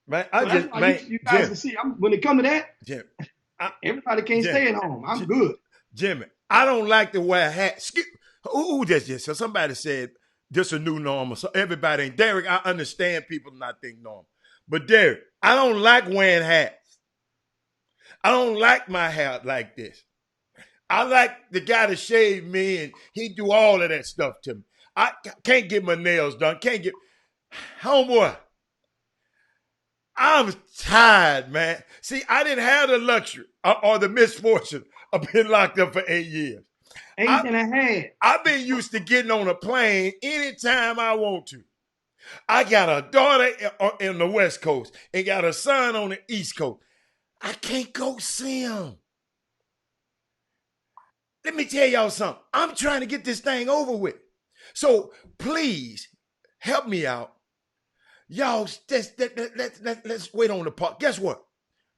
Speaker 2: Man,
Speaker 3: you guys can see. When it come to that,
Speaker 2: Jim,
Speaker 3: everybody can't stay at home. I'm good.
Speaker 2: Jimmy, I don't like to wear a hat. Who just so somebody said this a new normal. So everybody ain't. Derek, I understand people not think normal. But Derek, I don't like wearing hats. I don't like my hair like this. I like the guy to shave me and he do all of that stuff to me. I can't get my nails done. Can't get homeboy. I'm tired, man. See, I didn't have the luxury or the misfortune of being locked up for 8 years.
Speaker 3: 8.5.
Speaker 2: I've been used to getting on a plane anytime I want to. I got a daughter in the West Coast and got a son on the East Coast. I can't go see him. Let me tell y'all something. I'm trying to get this thing over with. So please help me out. Y'all, let's wait on the park. Guess what?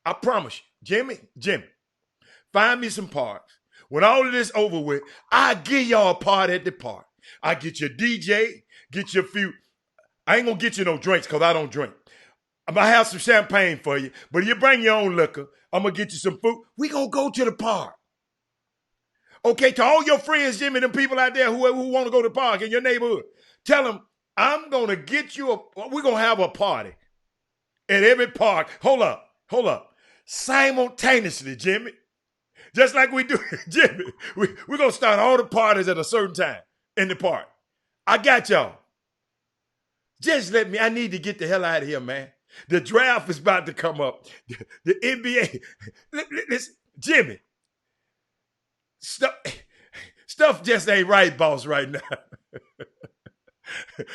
Speaker 2: I promise you, Jimmy, find me some parks. When all of this over with, I give y'all a party at the park. I get your DJ, get your few. I ain't gonna get you no drinks because I don't drink. I'm gonna have some champagne for you, but you bring your own liquor. I'm gonna get you some food. We gonna go to the park. Okay, to all your friends, Jimmy, them people out there who want to go to the park in your neighborhood, tell them I'm going to get you we're going to have a party at every park. Hold up. Simultaneously, Jimmy. Just like we do, Jimmy. We're going to start all the parties at a certain time in the park. I got y'all. Just I need to get the hell out of here, man. The draft is about to come up. The NBA. Listen, Jimmy. Stuff just ain't right, boss, right now.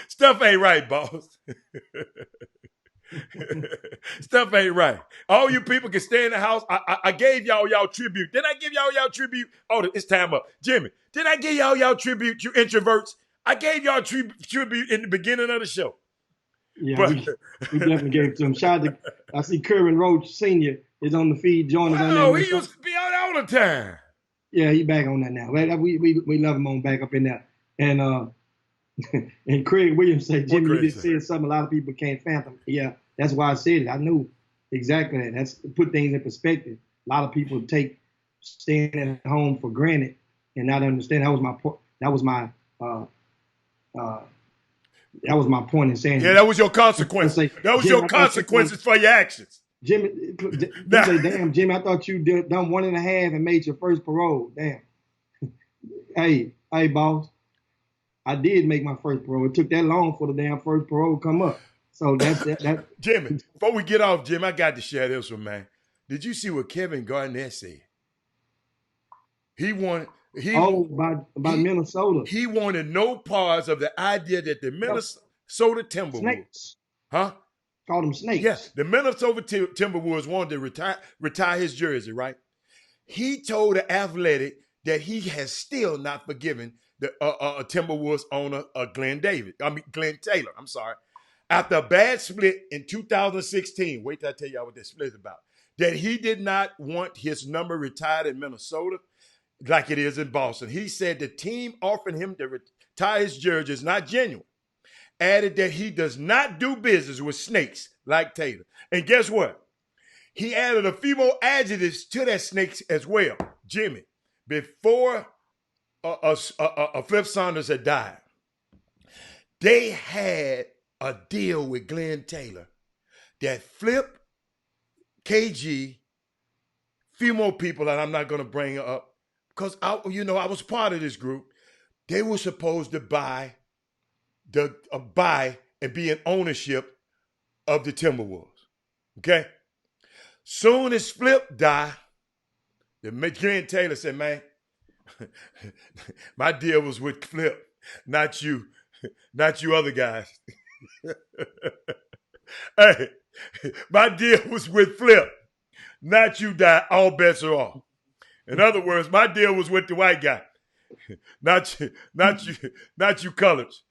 Speaker 2: Stuff ain't right, boss. Stuff ain't right. All you people can stay in the house. I gave y'all tribute. Did I give y'all tribute? Oh, it's time up. Jimmy, did I give y'all tribute, you introverts? I gave y'all tribute in the beginning of the show.
Speaker 3: Yeah, but we definitely gave it to him. Shout out to, I see Kerwin Roach Sr. is on the feed joining us on there.
Speaker 2: Oh, he used to be out all the time.
Speaker 3: Yeah, he back on that now. We love him on back up in there. And and Craig Williams said, Jimmy, you just said something a lot of people can't fathom. Yeah, that's why I said it. I knew exactly that. That's to put things in perspective. A lot of people take staying at home for granted and not understand. That was my point. That was my point in saying.
Speaker 2: Yeah, that was your consequence. That was your consequences for your actions.
Speaker 3: Jimmy, you say, damn, Jimmy, I thought you done 1.5 and made your first parole. Damn. Hey, boss. I did make my first parole. It took that long for the damn first parole to come up. So that's that.
Speaker 2: Jimmy, before we get off, Jim, I got to share this one, man. Did you see what Kevin Garnett said? About
Speaker 3: Minnesota.
Speaker 2: He wanted no parts of the idea that the Minnesota Timberwolves.
Speaker 3: Snakes.
Speaker 2: Huh?
Speaker 3: Called them snakes.
Speaker 2: Yes, the Minnesota Timberwolves wanted to retire his jersey, right? He told the Athletic that he has still not forgiven the Timberwolves owner, Glenn Taylor. I'm sorry. After a bad split in 2016, wait till I tell y'all what that split is about. That he did not want his number retired in Minnesota like it is in Boston. He said the team offering him to retire his jersey is not genuine. Added that he does not do business with snakes like Taylor. And guess what? He added a few more adjectives to that snakes as well. Jimmy, before Flip Saunders had died, they had a deal with Glenn Taylor that Flip, KG, few more people that I'm not going to bring up, because I was part of this group. They were supposed to buy and be in ownership of the Timberwolves. Okay? Soon as Flip died, Glenn Taylor said, man, my deal was with Flip, not you other guys. Hey, my deal was with Flip, not you, all bets are off. In other words, my deal was with the white guy. Not you colors.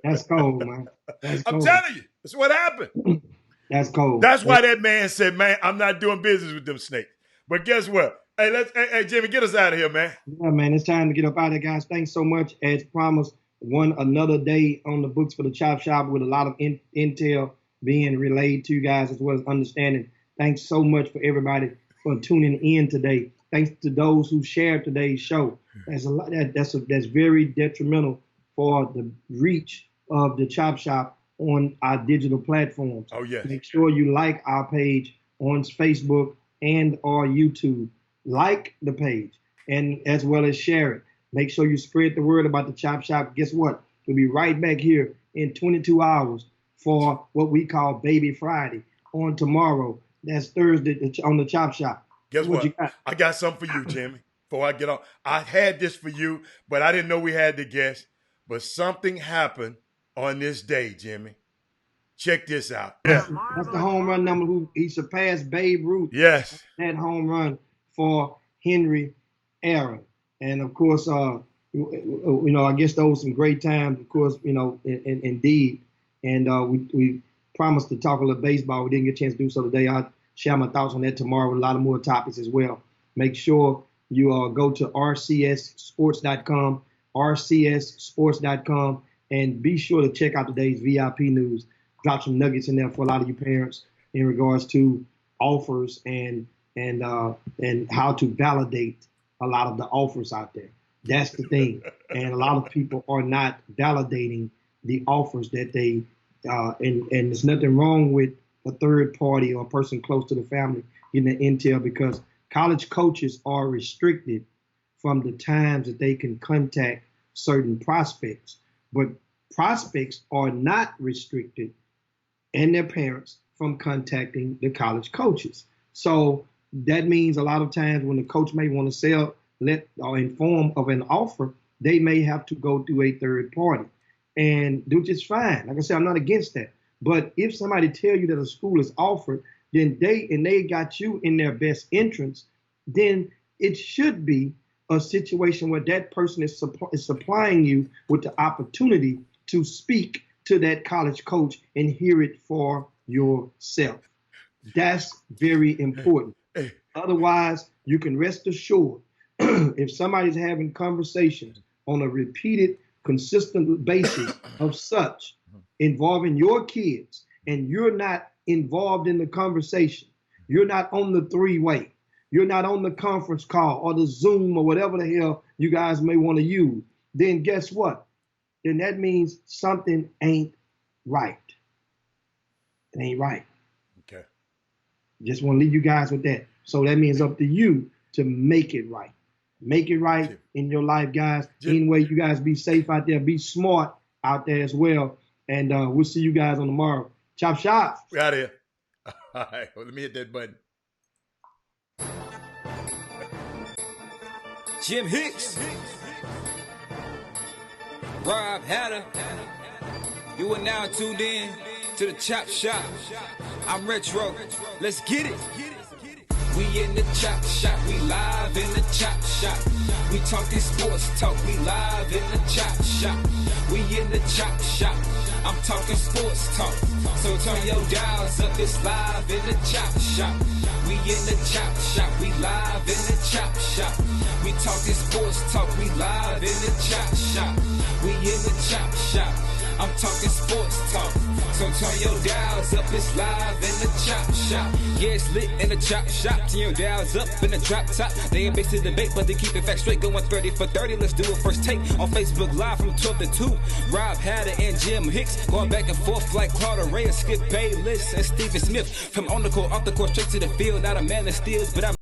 Speaker 3: That's cold, man.
Speaker 2: I'm telling you, that's what happened.
Speaker 3: That's cold.
Speaker 2: That's why that man said, man, I'm not doing business with them snakes. But guess what? Hey, Jimmy, get us out of here, man.
Speaker 3: Yeah, man, it's time to get up out of here, guys. Thanks so much. As promised, another day on the books for the Chop Shop with a lot of intel being relayed to you guys as well as understanding. Thanks so much for everybody for tuning in today. Thanks to those who shared today's show. That's very detrimental for the reach of the Chop Shop on our digital platforms.
Speaker 2: Oh, yes.
Speaker 3: Make sure you like our page on Facebook and or YouTube. Like the page and as well as share it. Make sure you spread the word about the Chop Shop. Guess what? We'll be right back here in 22 hours for what we call Baby Friday on tomorrow. That's Thursday on the Chop Shop.
Speaker 2: Guess what? I got something for you, Jimmy, before I get off. I had this for you, but I didn't know we had the guest. But something happened on this day, Jimmy. Check this out.
Speaker 3: That's the home run number. He surpassed Babe Ruth.
Speaker 2: Yes.
Speaker 3: That home run for Henry Aaron. And of course, I guess those were some great times, of course, indeed. And we promised to talk a little baseball. We didn't get a chance to do so today. I'll share my thoughts on that tomorrow with a lot of more topics as well. Make sure you go to rcssports.com, rcssports.com, and be sure to check out today's VIP news. Drop some nuggets in there for a lot of you parents in regards to offers and how to validate a lot of the offers out there. That's the thing. And a lot of people are not validating the offers that they, and there's nothing wrong with a third party or a person close to the family getting the intel, because college coaches are restricted from the times that they can contact certain prospects. But prospects are not restricted, and their parents, from contacting the college coaches. So that means a lot of times when the coach may want to sell, inform of an offer, they may have to go through a third party and do just fine. Like I said, I'm not against that. But if somebody tell you that a school is offered, then they got you in their best interest, then it should be a situation where that person is supplying you with the opportunity to speak to that college coach and hear it for yourself. That's very important. Otherwise, you can rest assured if somebody's having conversations on a repeated, consistent basis of such involving your kids, and you're not involved in the conversation, you're not on the three-way, you're not on the conference call or the Zoom or whatever the hell you guys may want to use, then guess what? Then that means something ain't right. It ain't right.
Speaker 2: Okay.
Speaker 3: Just want to leave you guys with that. So that means up to you to make it right. Make it right in your life, guys. Anyway, you guys be safe out there. Be smart out there as well. And we'll see you guys on tomorrow. Chop shop.
Speaker 2: We out here. All right. Well, let me hit that button.
Speaker 1: Jim Hicks, Rob Hatter, you are now tuned in to the Chop Shop. I'm Retro. Let's get it. We in the Chop Shop. We live in the Chop Shop. We talking sports talk. We live in the Chop Shop. We in the Chop Shop. I'm talking sports talk. So turn your dials up. It's live in the Chop Shop. We in the Chop Shop. We live in the Chop Shop. We talking sports talk. We live in the Chop Shop. We in the Chop Shop. I'm talking sports talk. So turn your dials up, it's live in the Chop Shop. Yeah, it's lit in the Chop Shop. Turn your dials up in the drop top. They ain't based in debate, but they keep it fact straight. Going 30 for 30. Let's do a first take on Facebook Live from 12 to 2. Rob Hatter and Jim Hicks going back and forth like Carter Ray and Skip Bayless and Stephen Smith. From on the court, off the court, straight to the field. Not a man that steals, but I'm